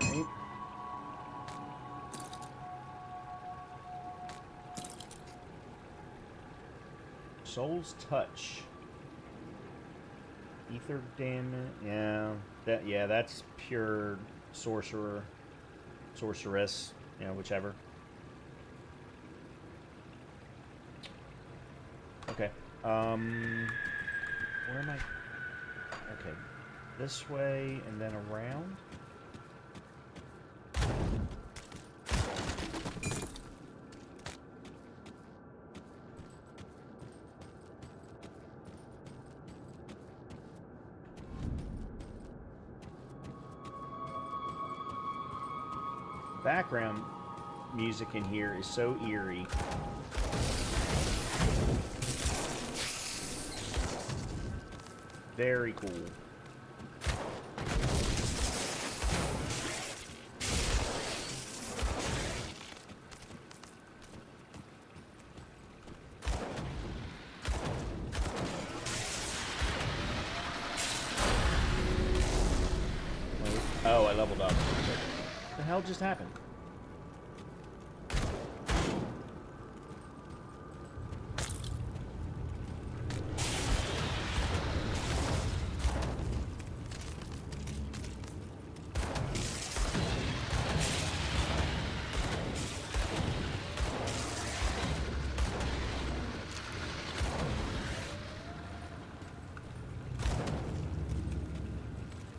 No. Alright. Soul's touch. Ether damage. Yeah, that's pure sorcerer. Sorceress. You know, whichever. Okay. Where am I? Okay. This way and then around. Background music in here is so eerie. Very cool. Oh, I leveled up. What the hell just happened?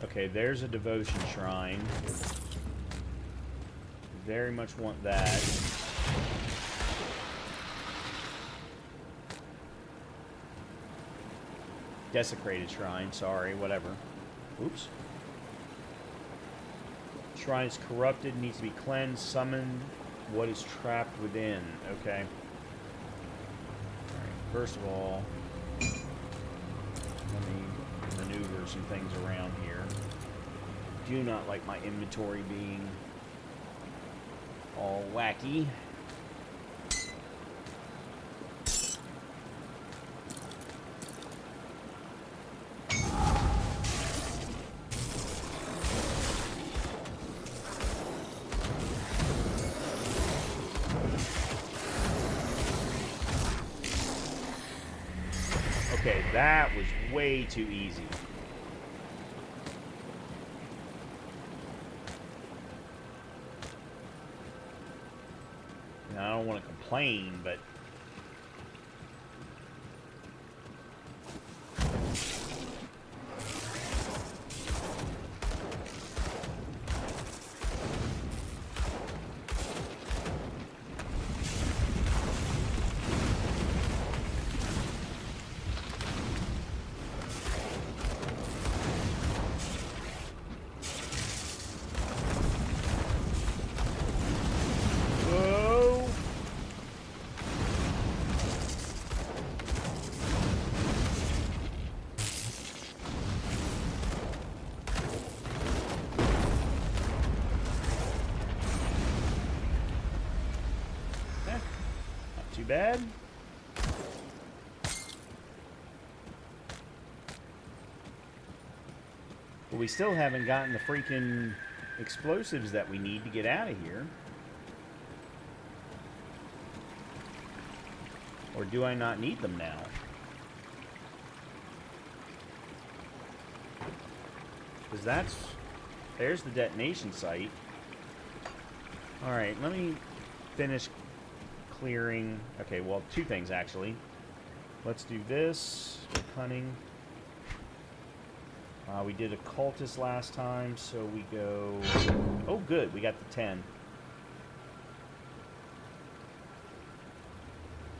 Okay, there's a devotion shrine. Very much want that. Desecrated shrine, sorry, whatever. Oops. Shrine is corrupted, needs to be cleansed, summoned what is trapped within. Okay. Alright, first of all, let me maneuver some things around here. Do not like my inventory being all wacky. Okay, that was way too easy. Now, I don't want to complain, but too bad. But we still haven't gotten the freaking explosives that we need to get out of here. Or do I not need them now? Because there's the detonation site. Alright, let me finish clearing. Okay, well, two things actually. Let's do this. Hunting. We did a cultist last time, so we go... Oh, good. We got the 10.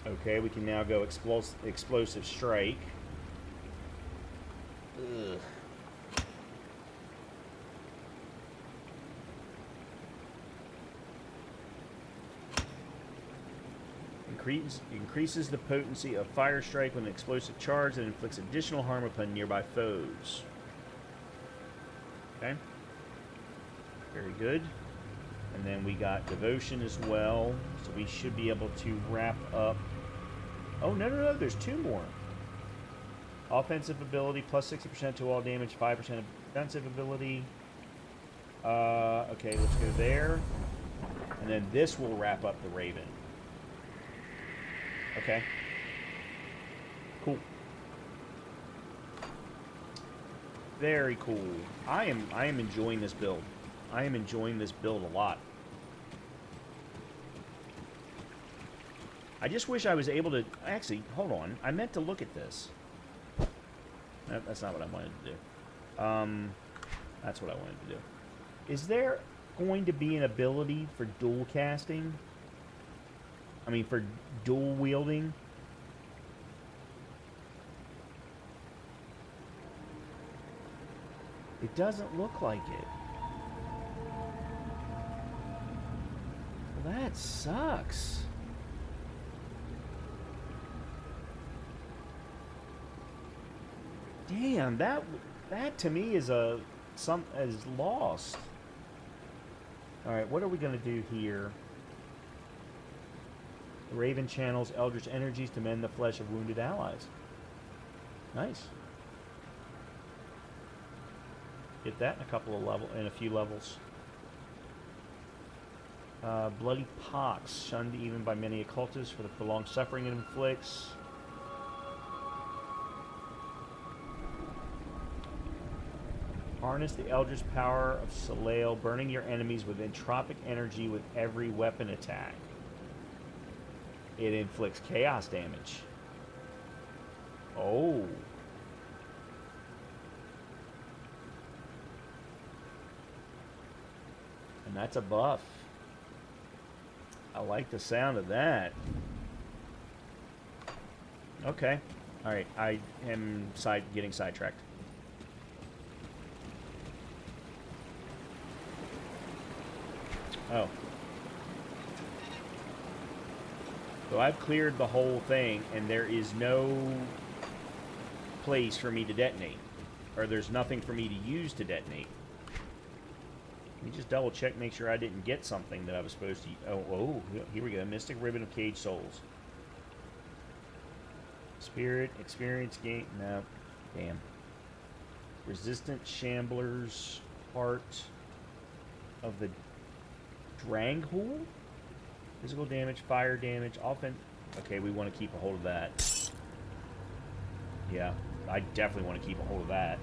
Okay, we can now go explosive strike. Ugh. Increases the potency of fire strike with an explosive charge that inflicts additional harm upon nearby foes. Okay. Very good. And then we got devotion as well. So we should be able to wrap up. Oh, no. There's 2 more. Offensive ability, plus 60% to all damage, 5% of defensive ability. Okay, let's go there. And then this will wrap up the Raven. Okay. Cool. Very cool. I am enjoying this build. I am enjoying this build a lot. I just wish I was able to... Actually, hold on. I meant to look at this. No, that's not what I wanted to do. That's what I wanted to do. Is there going to be an ability for dual casting? I mean, for dual wielding? It doesn't look like it. Well, that sucks. Damn, that to me is lost. All right, what are we gonna do here? The Raven channels Eldritch energies to mend the flesh of wounded allies. Nice. Get that in a few levels. Bloody pox, shunned even by many occultists for the prolonged suffering it inflicts. Harness the Eldritch power of Soleil, burning your enemies with entropic energy with every weapon attack. It inflicts chaos damage. Oh. And that's a buff. I like the sound of that. Okay. Alright, I am getting sidetracked. Oh. So I've cleared the whole thing, and there is no place for me to detonate. Or there's nothing for me to use to detonate. Let me just double check, make sure I didn't get something that I was supposed to... Oh, here we go. Mystic Ribbon of Caged Souls. Spirit, experience gain... No. Damn. Resistant Shambler's Heart of the Dranghole? Physical damage, fire damage, offense... Okay, we want to keep a hold of that. Yeah, I definitely want to keep a hold of that.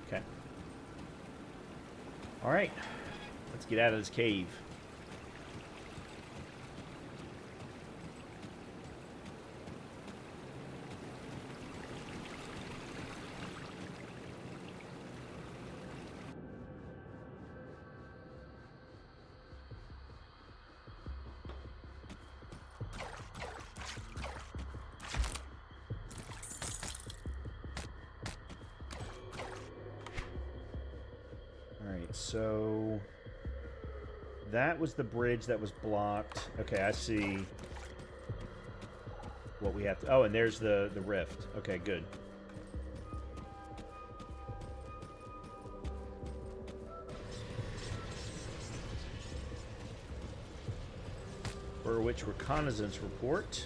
Okay. All right. Let's get out of this cave. So that was the bridge that was blocked. Okay, I see what we have to... Oh, and there's the rift. Okay, good. For which reconnaissance report.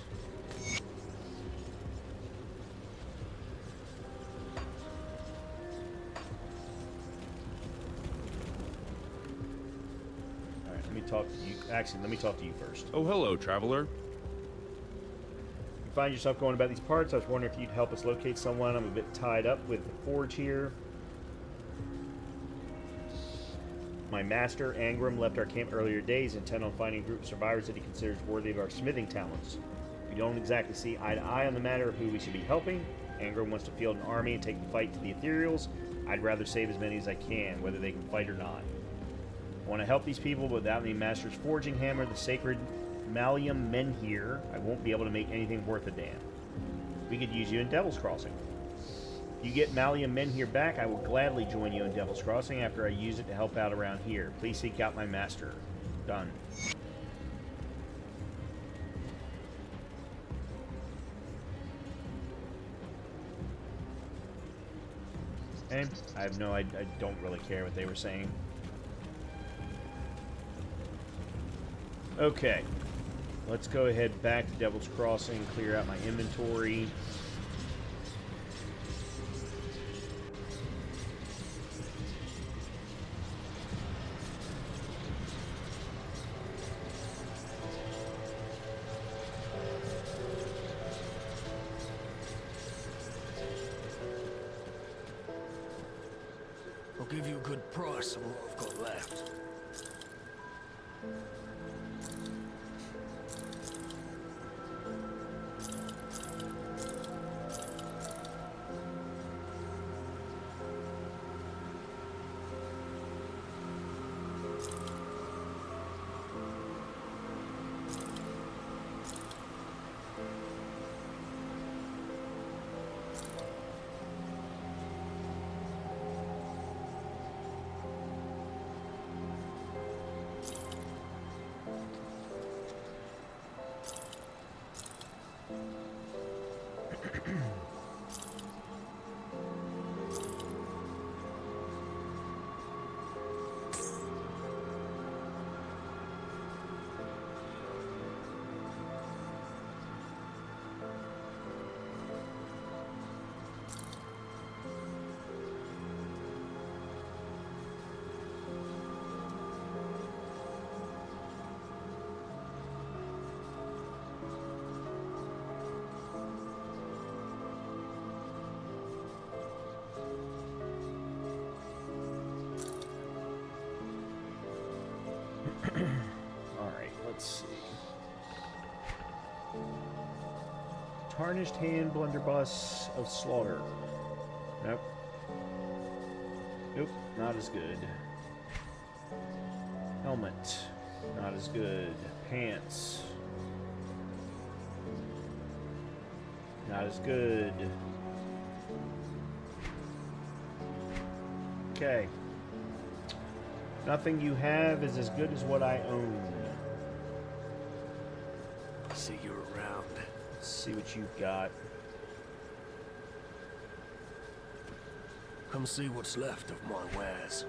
Talk to you. Actually, let me talk to you first. Oh, hello, traveler. You find yourself going about these parts. I was wondering if you'd help us locate someone. I'm a bit tied up with the forge here. My master, Angram, left our camp earlier days, intent on finding a group of survivors that he considers worthy of our smithing talents. We don't exactly see eye to eye on the matter of who we should be helping. Angram wants to field an army and take the fight to the Ethereals. I'd rather save as many as I can, whether they can fight or not. I want to help these people, but without any master's forging hammer, the sacred Malium Menhir, I won't be able to make anything worth a damn. We could use you in Devil's Crossing. You get Malium Menhir back, I will gladly join you in Devil's Crossing after I use it to help out around here. Please seek out my master. Done. Okay. I don't really care what they were saying. Okay. Let's go ahead back to Devil's Crossing, clear out my inventory. I'll give you a good price of what I've got left. Alright, let's see. Tarnished Hand Blunderbuss of Slaughter. Nope. Nope, not as good. Helmet. Not as good. Pants. Not as good. Okay. Nothing you have is as good as what I own. See you around. Let's see what you've got. Come see what's left of my wares.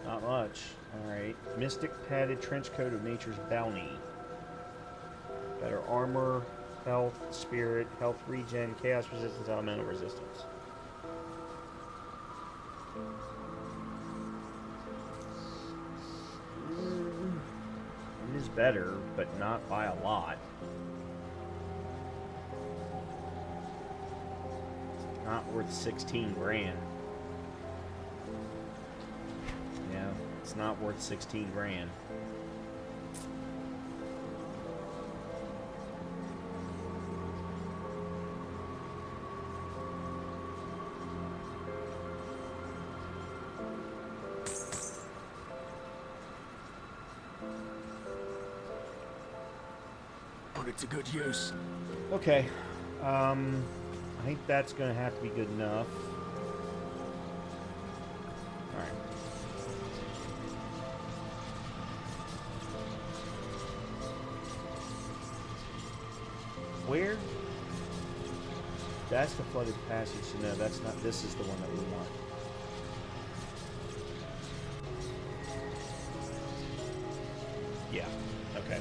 Not much. Alright. Mystic Padded Trenchcoat of Nature's Bounty. Better armor, health, spirit, health regen, chaos resistance, elemental resistance. It is better, but not by a lot. Not worth 16 grand. Yeah, it's not worth 16 grand. Put it to good use. Okay. I think that's going to have to be good enough. Alright. Where? That's the flooded passage. No, that's not. This is the one that we want. Yeah. Okay.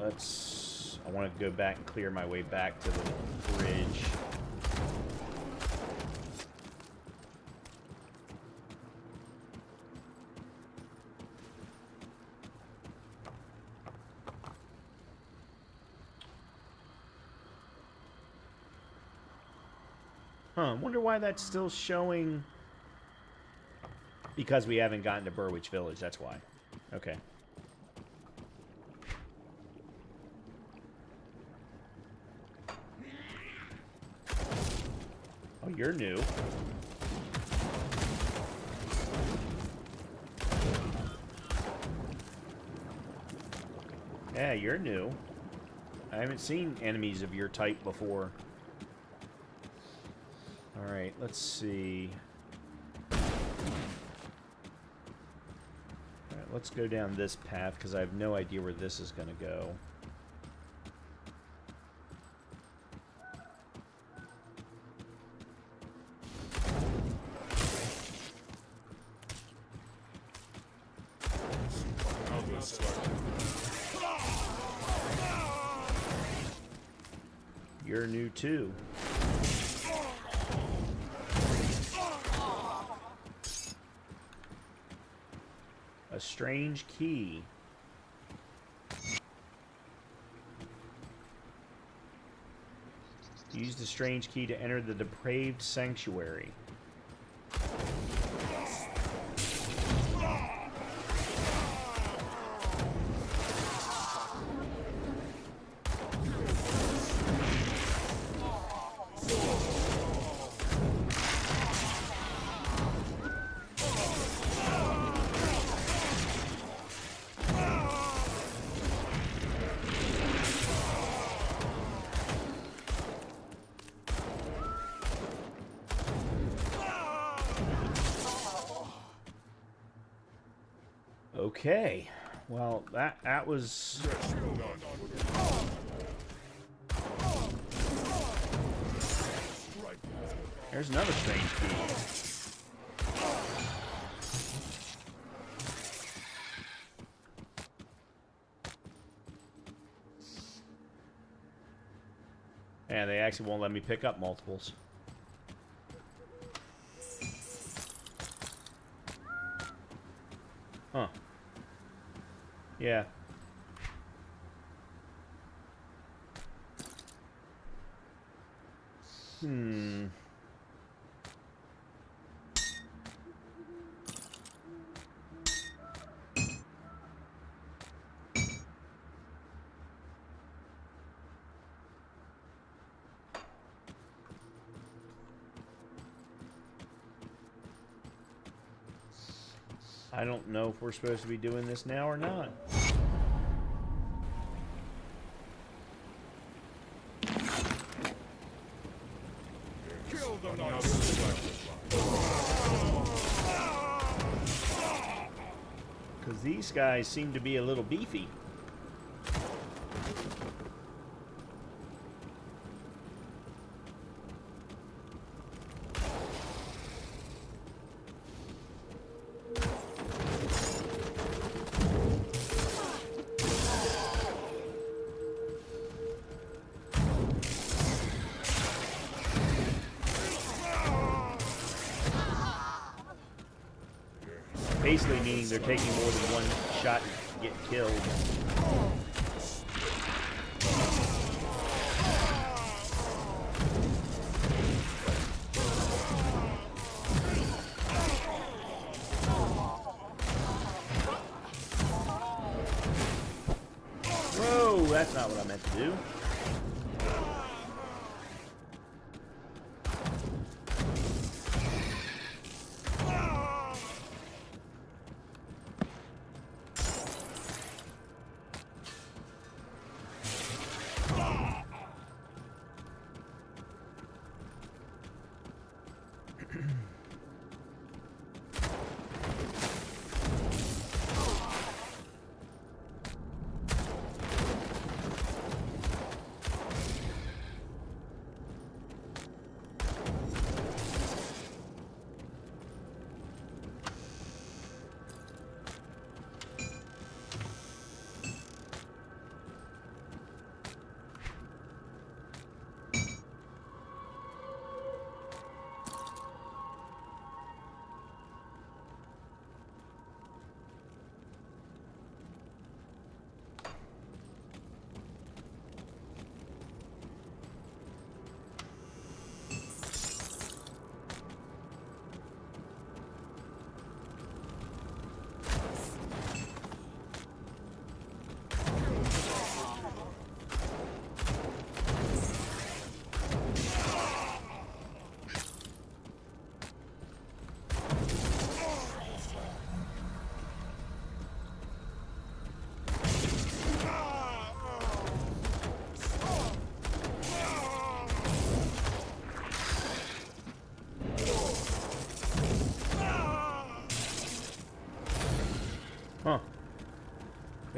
let's... I want to go back and clear my way back to the bridge. Huh, wonder why that's still showing... Because we haven't gotten to Burwich Village, that's why. Okay. Oh, you're new. Yeah, you're new. I haven't seen enemies of your type before. Alright, let's see. Alright, let's go down this path, because I have no idea where this is going to go. You're new too. A strange key. Use the strange key to enter the depraved sanctuary. Okay, well, that was... There's another strange key. And they actually won't let me pick up multiples. Huh. Yeah. I don't know if we're supposed to be doing this now or not. Because these guys seem to be a little beefy. Basically meaning they're taking more than one shot and getting killed. Whoa, that's not what I meant to do.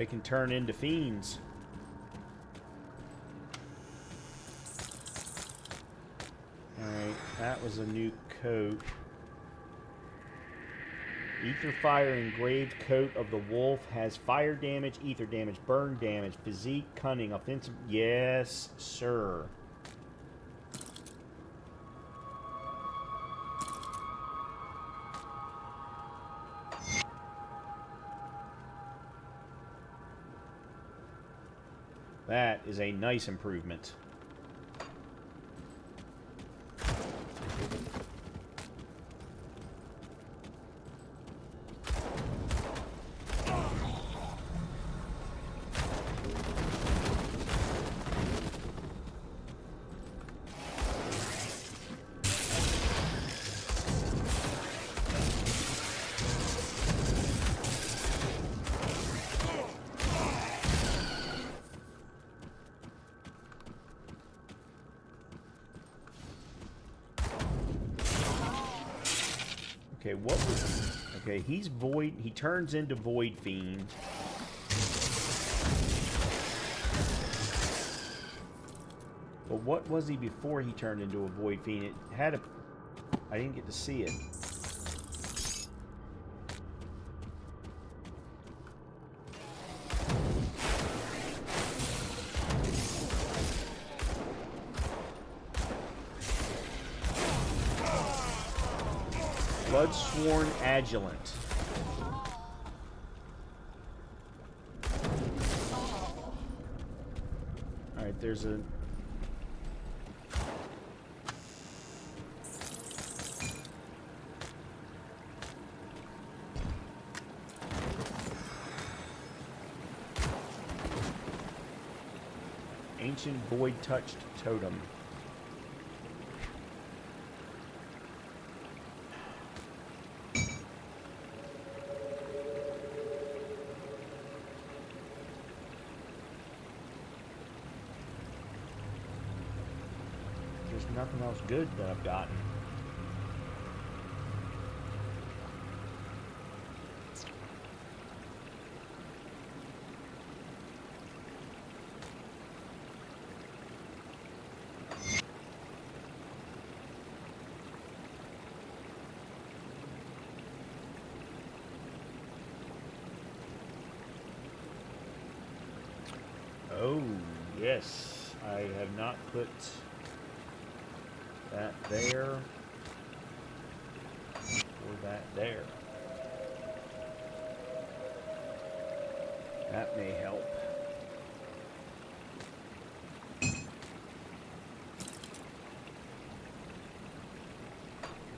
They can turn into fiends. Alright, that was a new coat. Ether Fire engraved coat of the wolf has fire damage, ether damage, burn damage, physique, cunning, offensive. Yes, sir. That is a nice improvement. Okay, what was... Okay, he's Void... He turns into Void Fiend. But what was he before he turned into a Void Fiend? It had a... I didn't get to see it. Bloodsworn Agilant. Alright, there's a... Ancient Void-Touched Totem. There's nothing else good that I've gotten. Oh, yes. I have not put that there or that there. That may help. All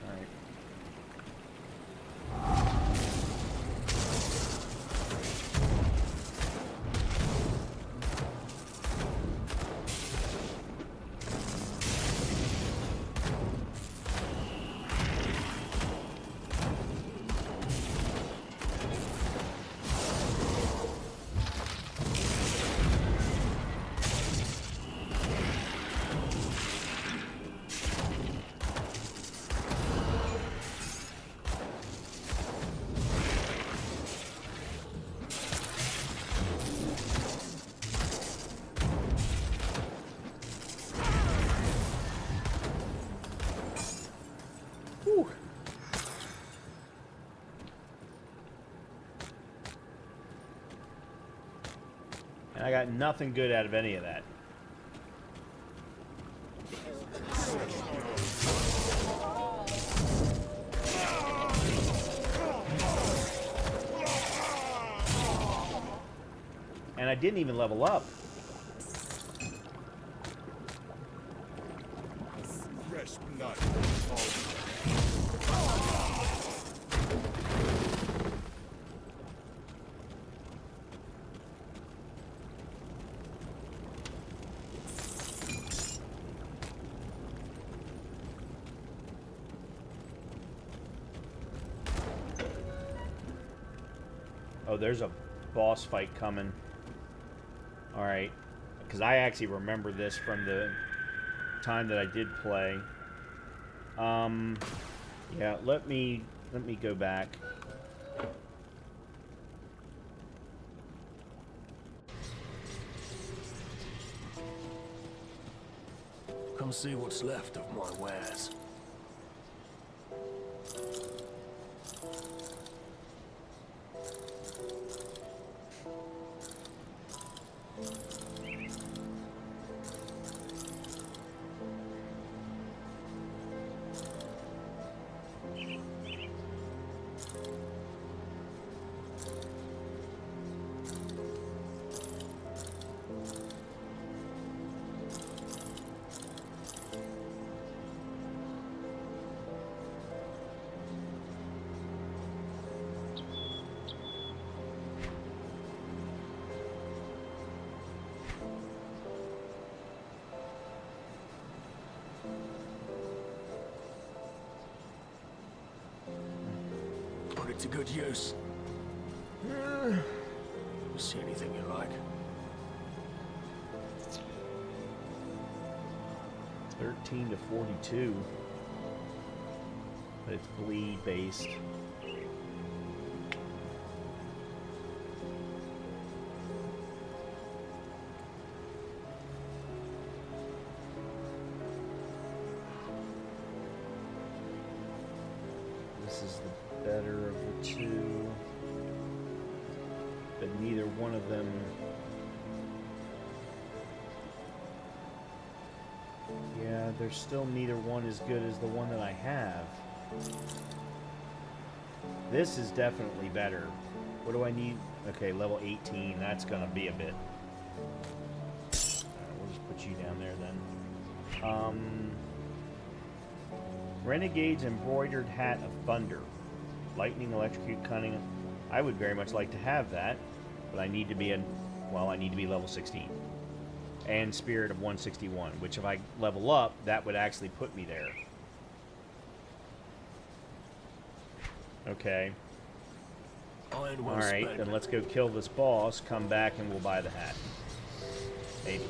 right. Whew. And I got nothing good out of any of that. And I didn't even level up. Rest not. Oh, there's a boss fight coming. Alright. Because I actually remember this from the time that I did play. Yeah, let me go back. Come see what's left of my wares. Put it to good use. See anything you like? 13 to 42. But it's bleed based. This is the better of the two. But neither one of them. Yeah, there's still neither one as good as the one that I have. This is definitely better. What do I need? Okay, level 18. That's gonna be a bit. We'll just put you down there then. Renegade's embroidered hat of thunder. Lightning, electrocute, cunning. I would very much like to have that, but I need to be I need to be level 16. And Spirit of 161, which if I level up, that would actually put me there. Okay. Alright, then let's go kill this boss, come back, and we'll buy the hat. Maybe.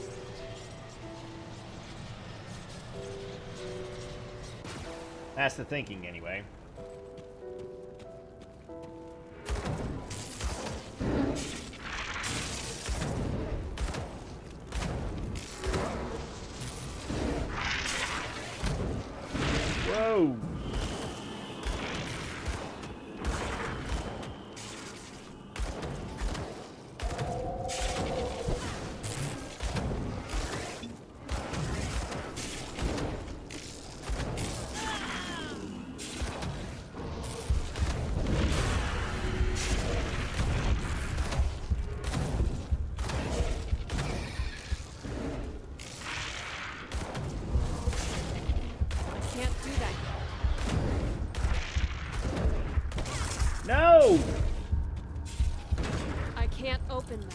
That's the thinking, anyway. Whoa! No! I can't open that.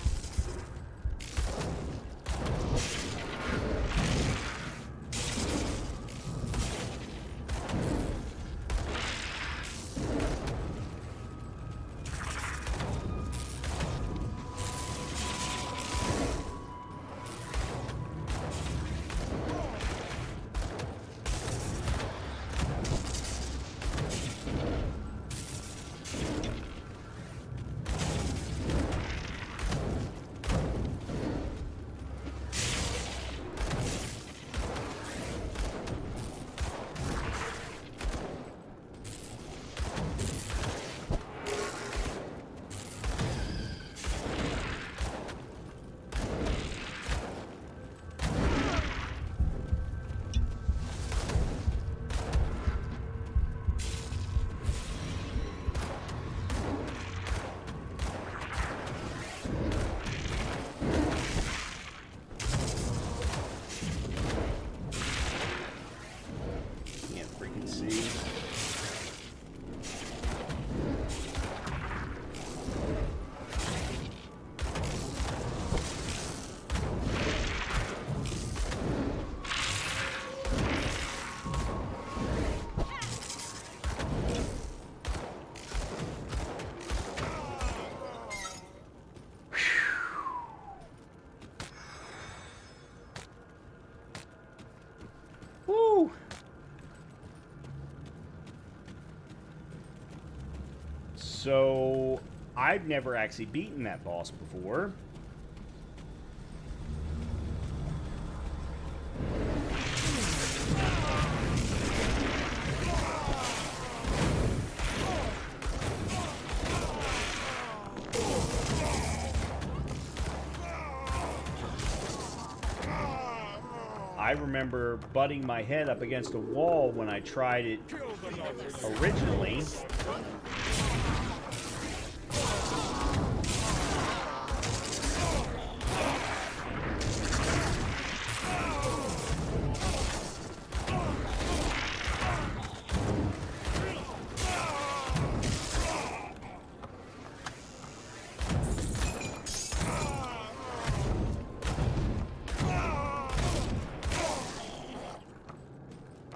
Woo! So, I've never actually beaten that boss before. I remember butting my head up against a wall when I tried it originally.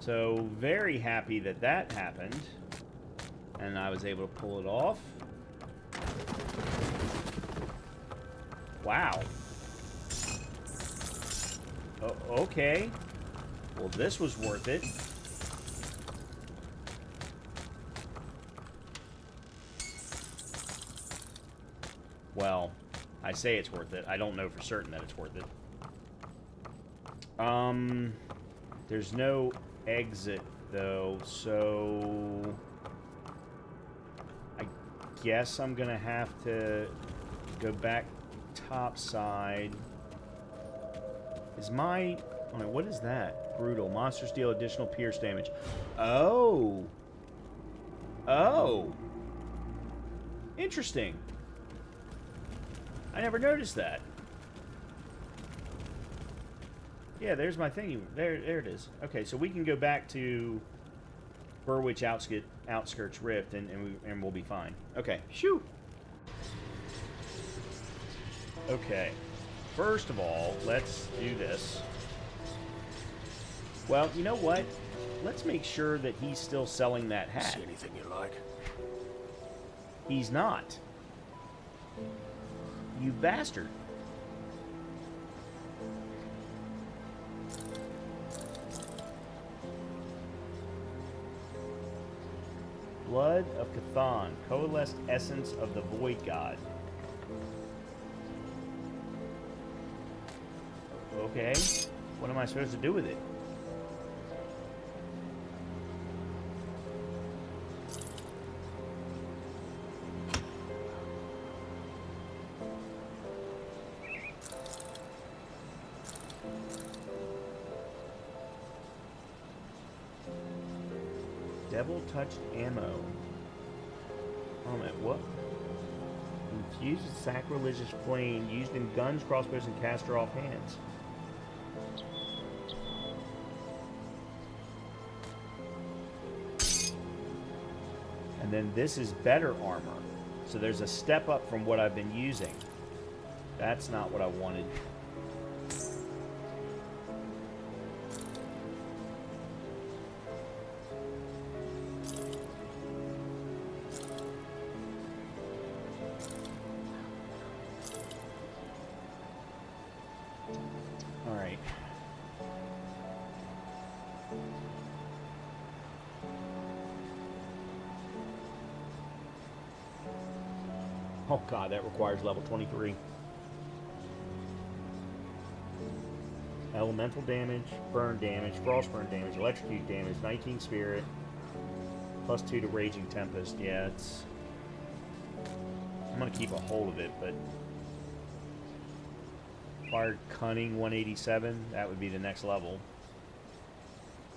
So, very happy that that happened. And I was able to pull it off. Wow. Oh, okay. Well, this was worth it. Well, I say it's worth it. I don't know for certain that it's worth it. There's no exit though, so I guess I'm gonna have to go back topside. Is my... Oh, what is that? Brutal. Monsters deal additional pierce damage. Oh. Oh. Interesting. I never noticed that. Yeah, there's my thing. There it is. Okay, so we can go back to Burwich Outskirts Rift, and we'll be fine. Okay, shoo. Okay, first of all, let's do this. Well, you know what? Let's make sure that he's still selling that hat. See anything you like? He's not. You bastard. Blood of Cthon, coalesced essence of the Void God. Okay, what am I supposed to do with it? Devil-touched ammo. Oh man, what? Infused with sacrilegious flame used in guns, crossbows, and caster-off hands. And then this is better armor. So there's a step up from what I've been using. That's not what I wanted. Oh god, that requires level 23. Elemental damage, burn damage, frostburn damage, electrocute damage, 19 spirit, plus 2 to Raging Tempest. Yeah, it's... I'm gonna keep a hold of it, but... Fired Cunning, 187. That would be the next level.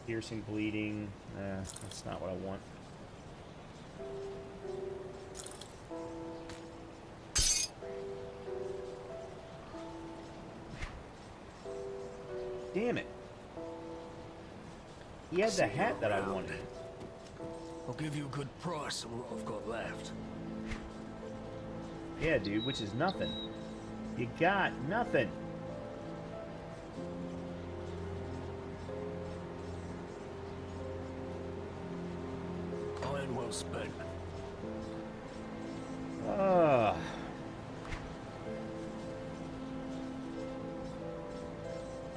Piercing, bleeding. That's not what I want. Damn it. He had the hat that I wanted. I'll give you a good price on what I've got left. Yeah, dude, which is nothing. You got nothing. Iron well spent.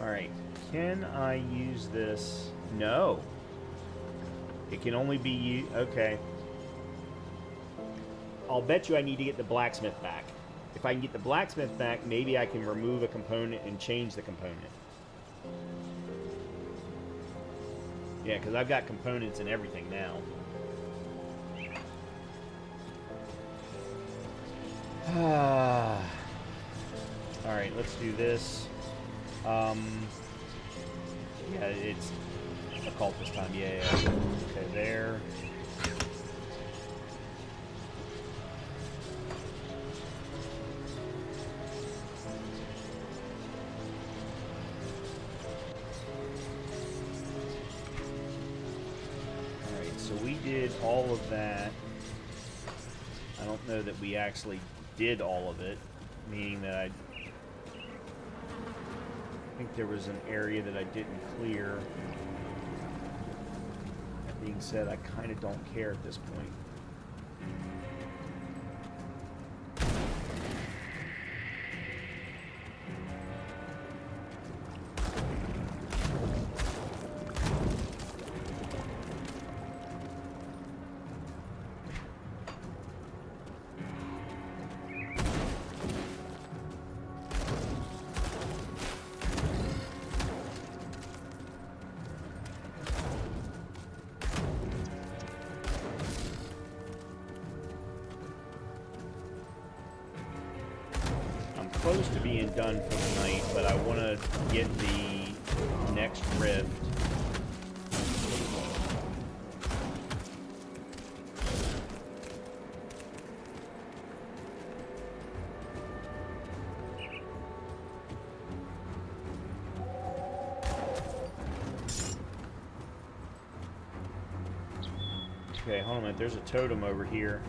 Alright. Can I use this? No. It can only be used... Okay. I'll bet you I need to get the blacksmith back. If I can get the blacksmith back, maybe I can remove a component and change the component. Yeah, because I've got components and everything now. Alright, let's do this. Yeah, it's occult this time. Yeah. Okay, there. Alright, so we did all of that. I don't know that we actually did all of it, meaning that I think there was an area that I didn't clear. That being said, I kind of don't care at this point. Close to being done for the night, but I want to get the next rift. Okay, hold on a minute. There's a totem over here.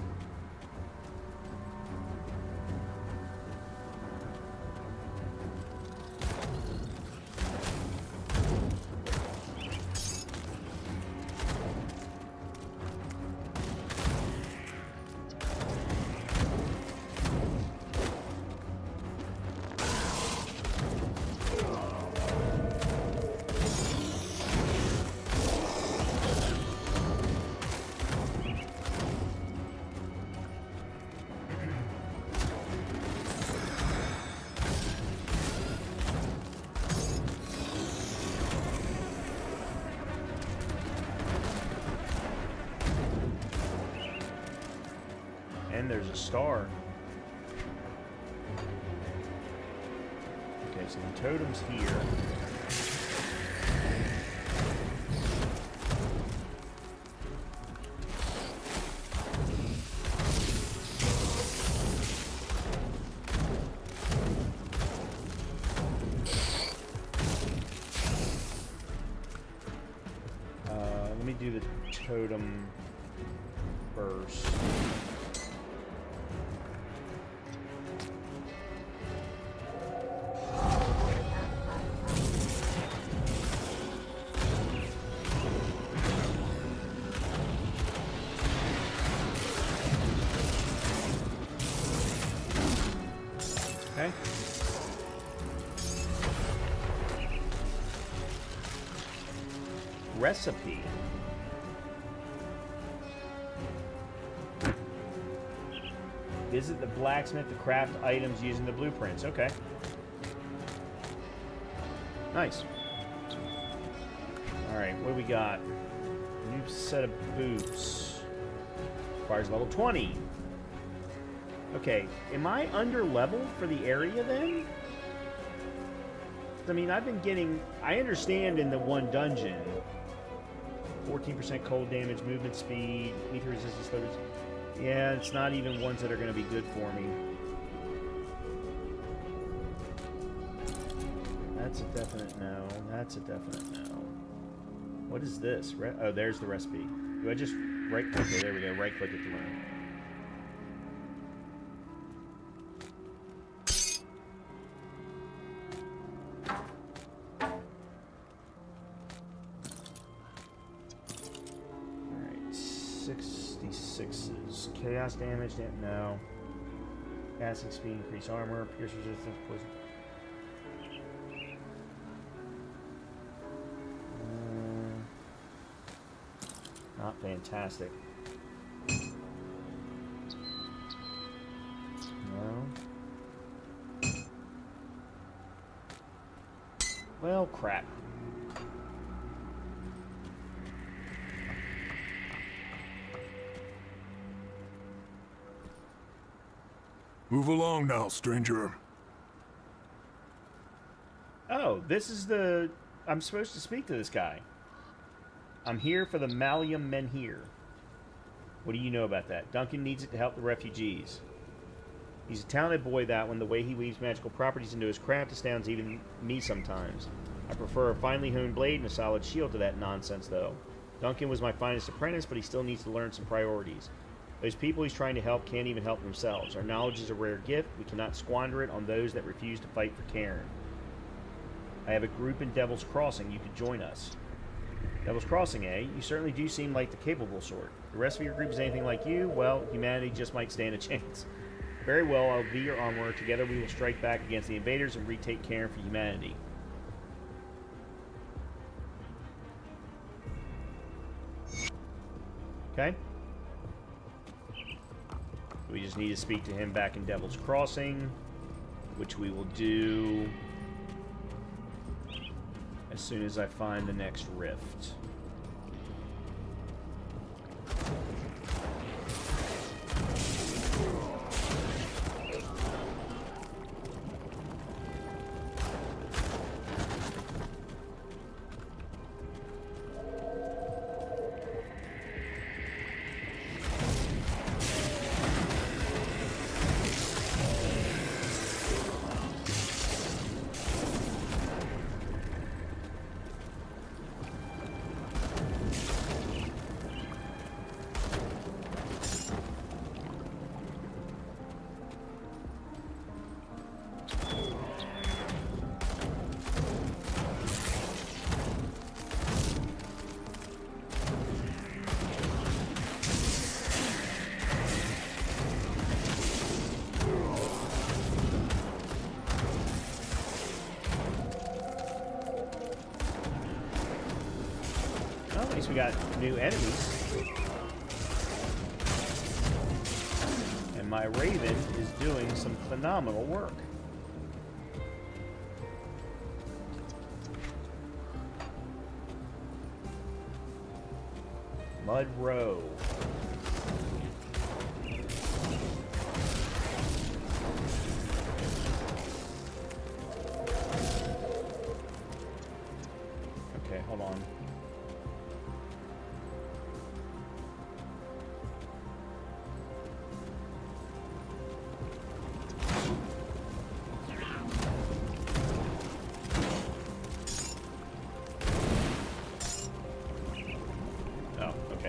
And there's a star. Okay, so the totem's here. Let me do the totem first. Okay. Recipe. Visit the blacksmith to craft items using the blueprints. Okay. Nice. Alright, what do we got? New set of boots. Requires level 20. Okay, am I under level for the area then? I mean, I've been getting... I understand in the one dungeon. 14% cold damage, movement speed, ether resistance, slow resistance. Yeah, it's not even ones that are going to be good for me. That's a definite no. That's a definite no. What is this? Oh, there's the recipe. Do I just right... Okay, there we go. Right-click it to learn. Alright, 66s. Chaos damage, no. Passing speed, increase armor, pierce resistance, poison. Not fantastic. No. Well, crap. Move along now, stranger. Oh, this is the... I'm supposed to speak to this guy. I'm here for the Malium Menhir. What do you know about that? Duncan needs it to help the refugees. He's a talented boy, that one. The way he weaves magical properties into his craft astounds even me sometimes. I prefer a finely honed blade and a solid shield to that nonsense, though. Duncan was my finest apprentice, but he still needs to learn some priorities. Those people he's trying to help can't even help themselves. Our knowledge is a rare gift. We cannot squander it on those that refuse to fight for Cairn. I have a group in Devil's Crossing. You could join us. Devil's Crossing, eh? You certainly do seem like the capable sort. The rest of your group is anything like you, well, humanity just might stand a chance. Very well, I'll be your armorer. Together we will strike back against the invaders and retake Cairn for humanity. Okay. We just need to speak to him back in Devil's Crossing, which we will do as soon as I find the next rift. At least we got new enemies. And my Raven is doing some phenomenal work. Mud Row. Okay, hold on.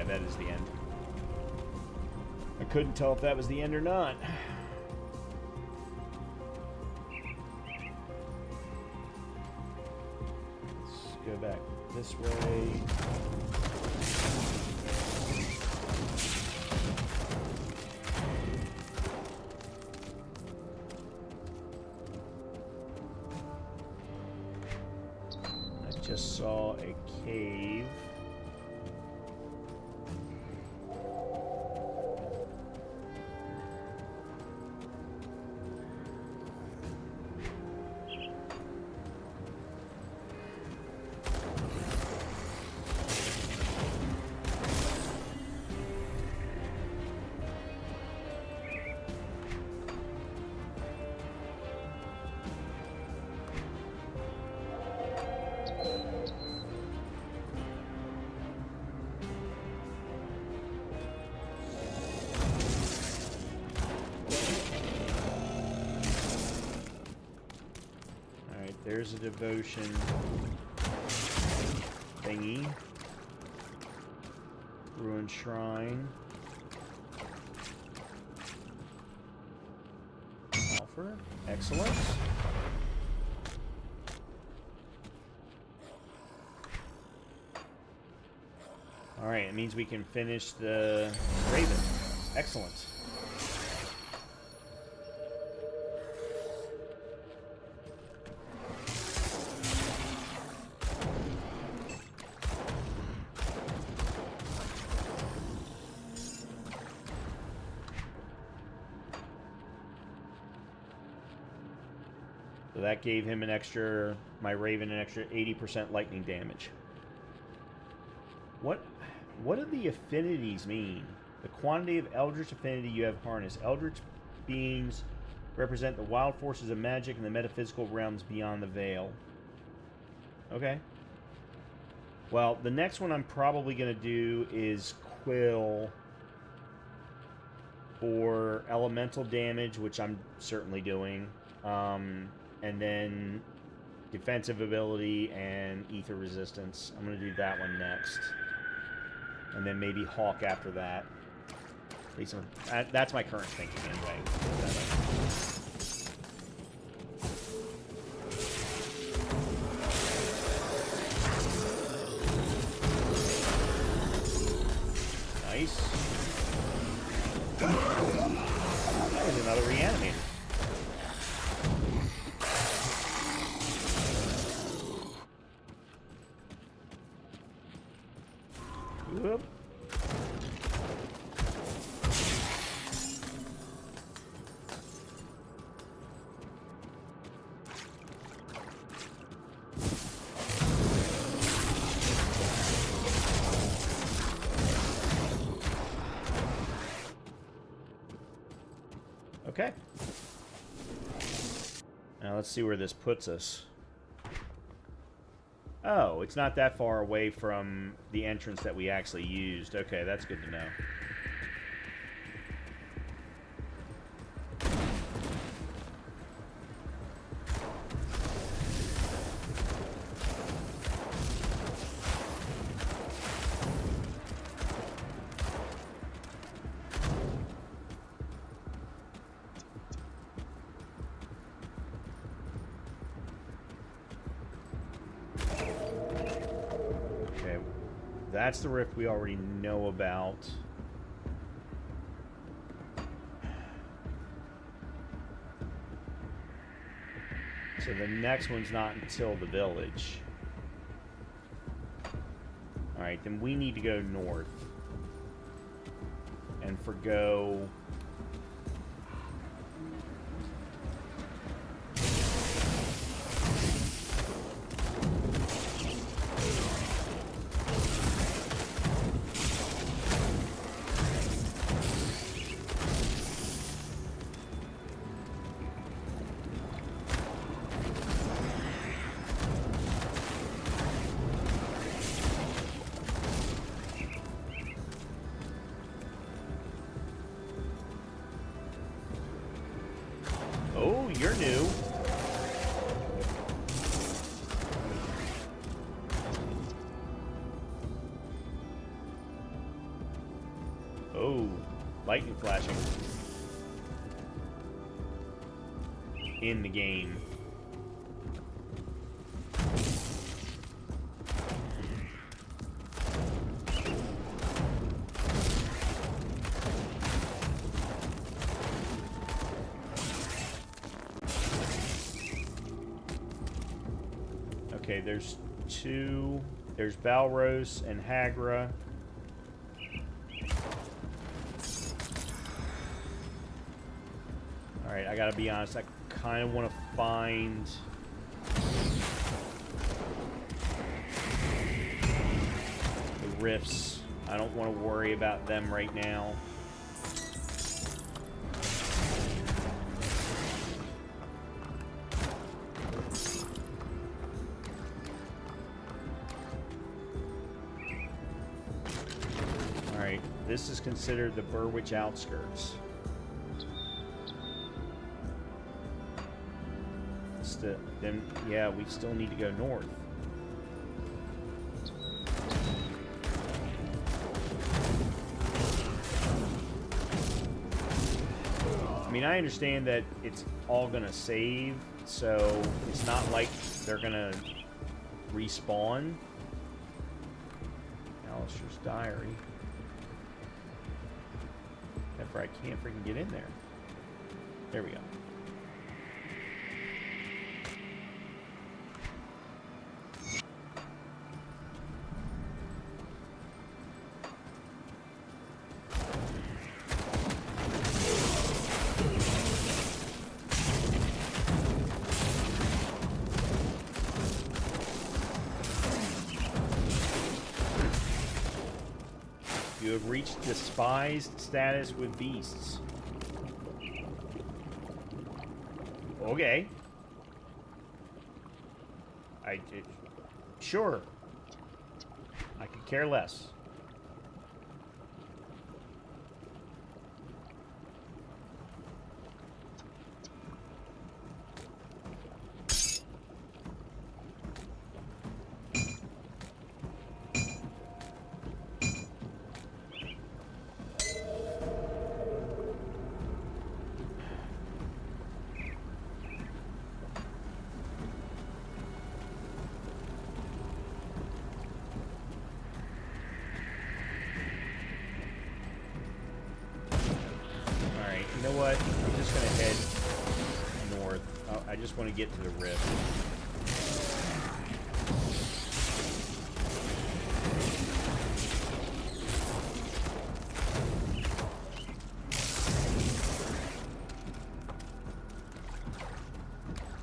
That is the end. I couldn't tell if that was the end or not. Let's go back this way. I just saw a cave. There's a devotion thingy. Ruined shrine. Offer. Excellent. Alright, it means we can finish the Raven. Excellent. So that gave him an extra, my Raven, an extra 80% lightning damage. What do the affinities mean? The quantity of Eldritch affinity you have harnessed. Eldritch beings represent the wild forces of magic and the metaphysical realms beyond the veil. Okay. Well, the next one I'm probably going to do is Quill for elemental damage, which I'm certainly doing. And then defensive ability and ether resistance. I'm going to do that one next. And then maybe Hawk after that. At least that's my current thinking anyway. Nice. That was another reanimator. Whoop. Okay. Now let's see where this puts us. Oh, it's not that far away from the entrance that we actually used. Okay, that's good to know. That's the rift we already know about. So the next one's not until the village. Alright, then we need to go north. And forgo... Oh, you're new. Oh, lightning flashing. In the game. Okay, there's two. There's Balros and Hagra. Alright, I gotta be honest, I kind of want to find... the rifts. I don't want to worry about them right now. This is considered the Burwich outskirts. Then, yeah, we still need to go north. I mean, I understand that it's all gonna save, so it's not like they're gonna respawn. Alistair's diary. I can't freaking get in there. There we go. You have reached despised status with beasts. Okay. Sure. I could care less. You know what? I'm just going to head north. Oh, I just want to get to the rift.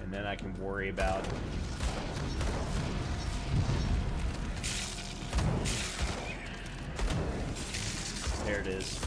And then I can worry about... There it is.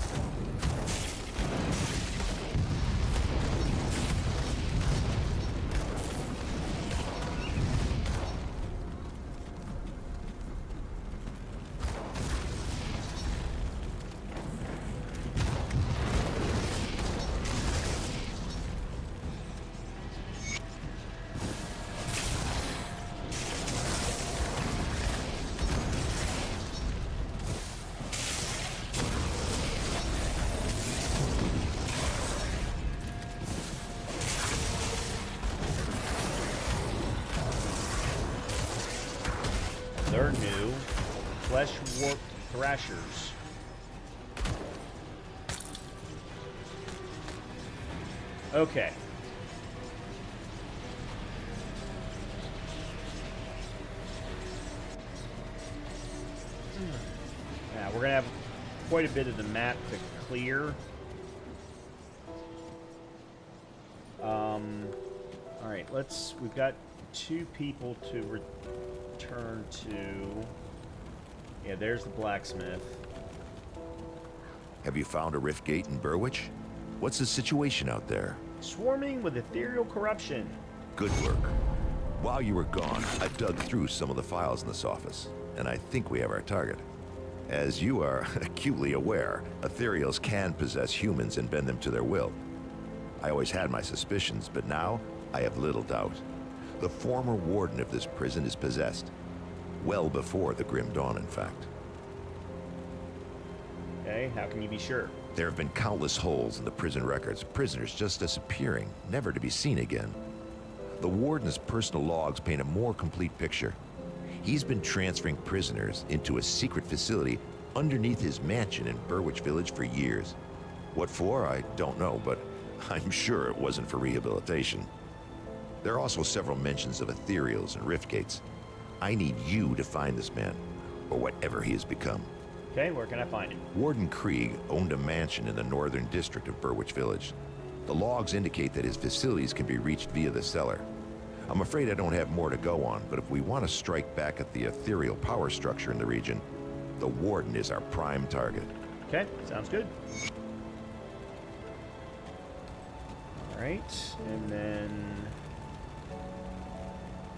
They're new. Flesh-warped thrashers. Okay. Now, we're going to have quite a bit of the map to clear. Alright, we've got 2 people to return to. Yeah, there's the blacksmith. Have you found a rift gate in Burwich? What's the situation out there? Swarming with ethereal corruption. Good work. While you were gone, I dug through some of the files in this office, and I think we have our target. As you are acutely aware, ethereals can possess humans and bend them to their will. I always had my suspicions, but now I have little doubt. The former warden of this prison is possessed. Well before the Grim Dawn, in fact. Okay, how can you be sure? There have been countless holes in the prison records, prisoners just disappearing, never to be seen again. The warden's personal logs paint a more complete picture. He's been transferring prisoners into a secret facility underneath his mansion in Burwich Village for years. What for, I don't know, but I'm sure it wasn't for rehabilitation. There are also several mentions of ethereals and rift gates. I need you to find this man, or whatever he has become. Okay, where can I find him? Warden Krieg owned a mansion in the northern district of Burwich Village. The logs indicate that his facilities can be reached via the cellar. I'm afraid I don't have more to go on, but if we want to strike back at the ethereal power structure in the region, the warden is our prime target. Okay, sounds good. All right, and then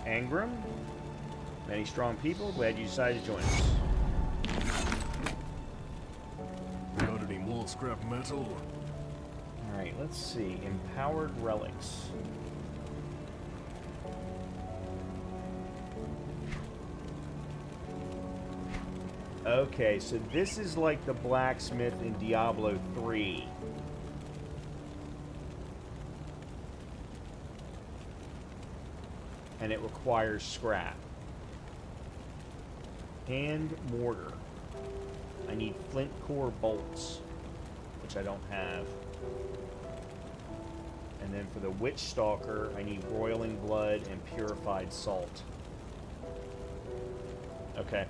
Angram. Many strong people. Glad you decided to join us. Got any more scrap metal? All right, let's see. Empowered relics. Okay, so this is like the blacksmith in Diablo 3. And it requires scrap. Hand mortar. I need flint core bolts, which I don't have. And then for the witch stalker, I need roiling blood and purified salt. Okay.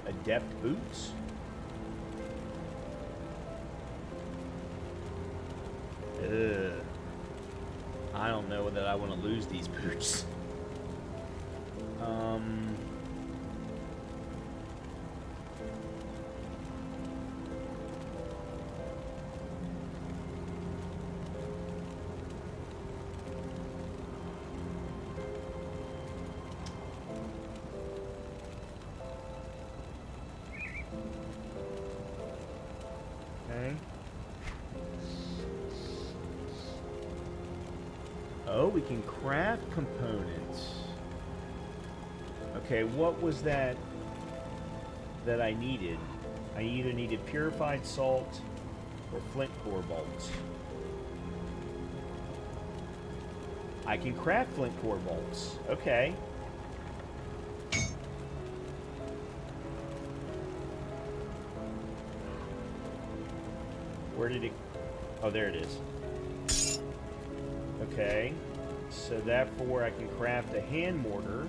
Adept boots. Ugh. I don't know that I want to lose these boots. we can craft components. Okay, what was that I needed? I either needed purified salt or flint core bolts. I can craft flint core bolts. Okay. Where did it... Oh, there it is. Okay. So therefore I can craft a hand mortar.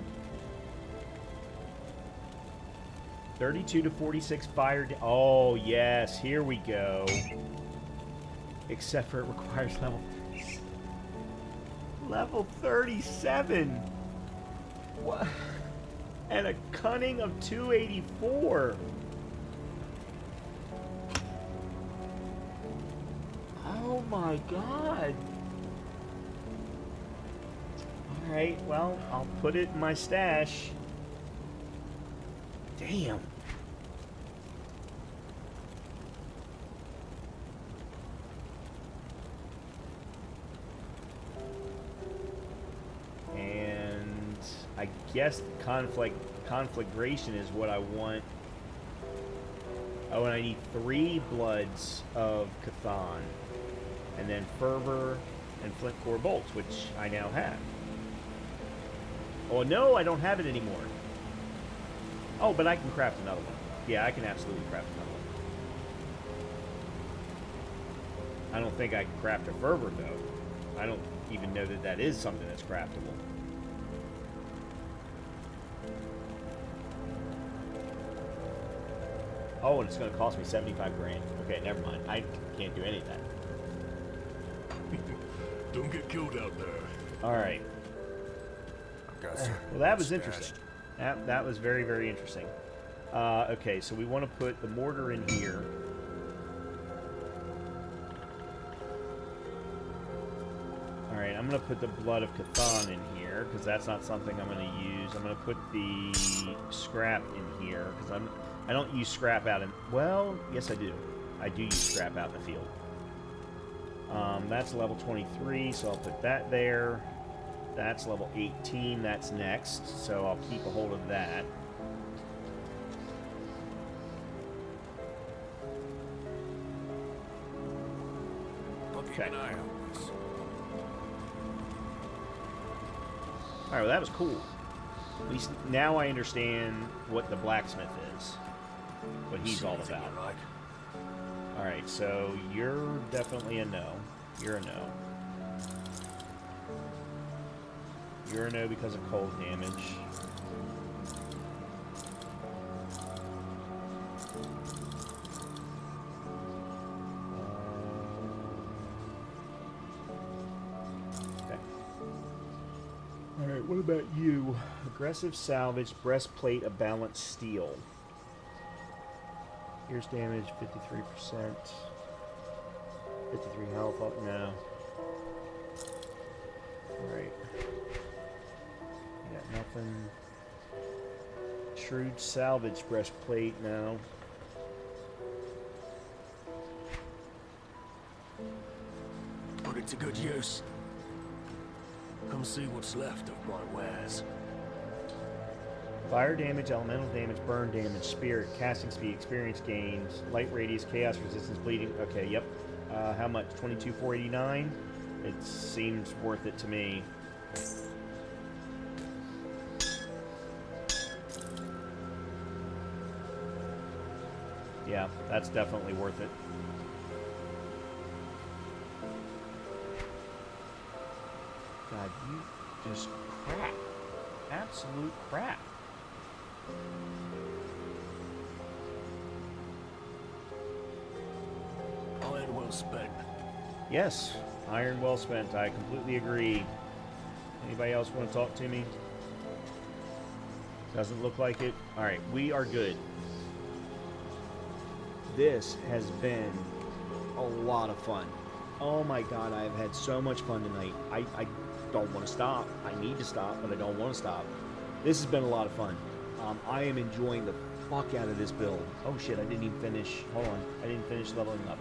32 to 46 fire... Oh, yes. Here we go. Except for it requires level 37. What? And a cunning of 284. Oh my god. Alright, well, I'll put it in my stash. Damn. And I guess conflagration is what I want. Oh, and I need 3 bloods of Cthon. And then fervor and flint core bolts, which I now have. Oh no, I don't have it anymore. Oh, but I can craft another one. Yeah, I can absolutely craft another one. I don't think I can craft a fervor though. I don't even know that that is something that's craftable. Oh, and it's going to cost me 75 grand. Okay, never mind. I can't do any of that. Don't get killed out there. All right. Well, that was interesting. That was very, very interesting. Okay, so we want to put the mortar in here. All right, I'm going to put the blood of Cthon in here because that's not something I'm going to use. I'm going to put the scrap in here because I don't use scrap out in... Well, yes I do. I do use scrap out in the field. That's level 23, so I'll put that there. That's level 18, that's next, so I'll keep a hold of that. Okay. Alright, well that was cool. At least now I understand what the blacksmith is. What he's all about. Alright, so you're definitely a no. You're a no. You're a no because of cold damage. Okay. Alright, what about you? Aggressive salvage, breastplate of balanced steel. Pierce damage, 53%. 53 health, no. Alright. Got nothing. Shrewd salvage breastplate, no. Put it to good use. Come see what's left of my wares. Fire damage, elemental damage, burn damage, spirit, casting speed, experience gains, light radius, chaos resistance, bleeding. Okay, yep. How much? 22,489? It seems worth it to me. Yeah, that's definitely worth it. God, you just crap. Absolute crap. Iron well spent. Yes, iron well spent. I completely agree. Anybody else want to talk to me? Doesn't look like it. Alright, we are good. This has been a lot of fun. Oh my god, I have had so much fun tonight. I don't want to stop. I need to stop, but I don't want to stop. This has been a lot of fun. I am enjoying the fuck out of this build. Oh shit, I didn't even finish. Hold on. I didn't finish leveling up.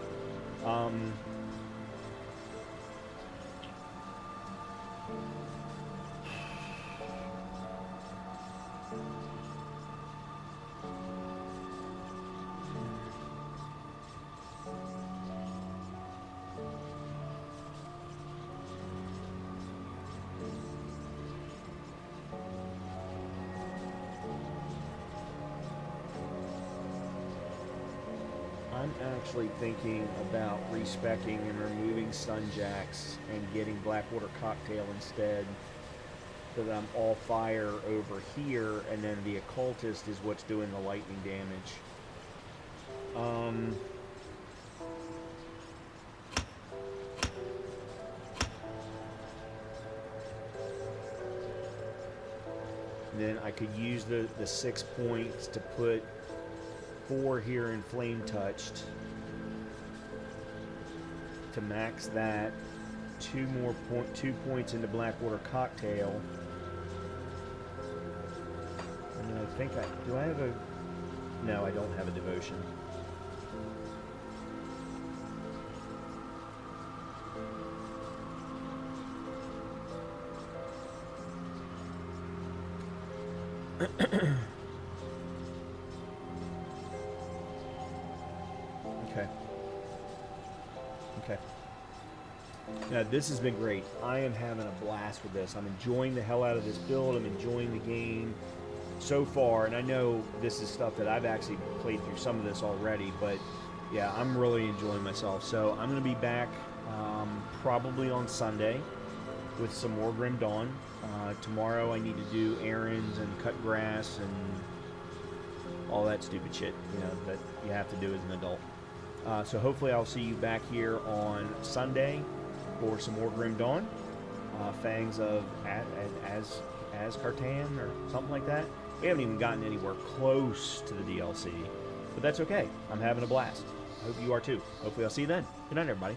am actually thinking about respecking and removing Stunjacks and getting Blackwater Cocktail instead, so that I'm all fire over here, and then the Occultist is what's doing the lightning damage. Then I could use the 6 points to put 4 here in Flame Touched to max that. 2 points into Blackwater Cocktail. And then I think do I have a... No, I don't have a Devotion. Okay. Okay. Now, this has been great. I am having a blast with this. I'm enjoying the hell out of this build. I'm enjoying the game so far. And I know this is stuff that I've actually played through some of this already. But, yeah, I'm really enjoying myself. So I'm going to be back probably on Sunday with some more Grim Dawn. Tomorrow I need to do errands and cut grass and all that stupid shit, you know, that you have to do as an adult. So hopefully I'll see you back here on Sunday for some more Grim Dawn. Fangs of Asterkarn or something like that. We haven't even gotten anywhere close to the DLC, but that's okay. I'm having a blast. I hope you are too. Hopefully I'll see you then. Good night, everybody.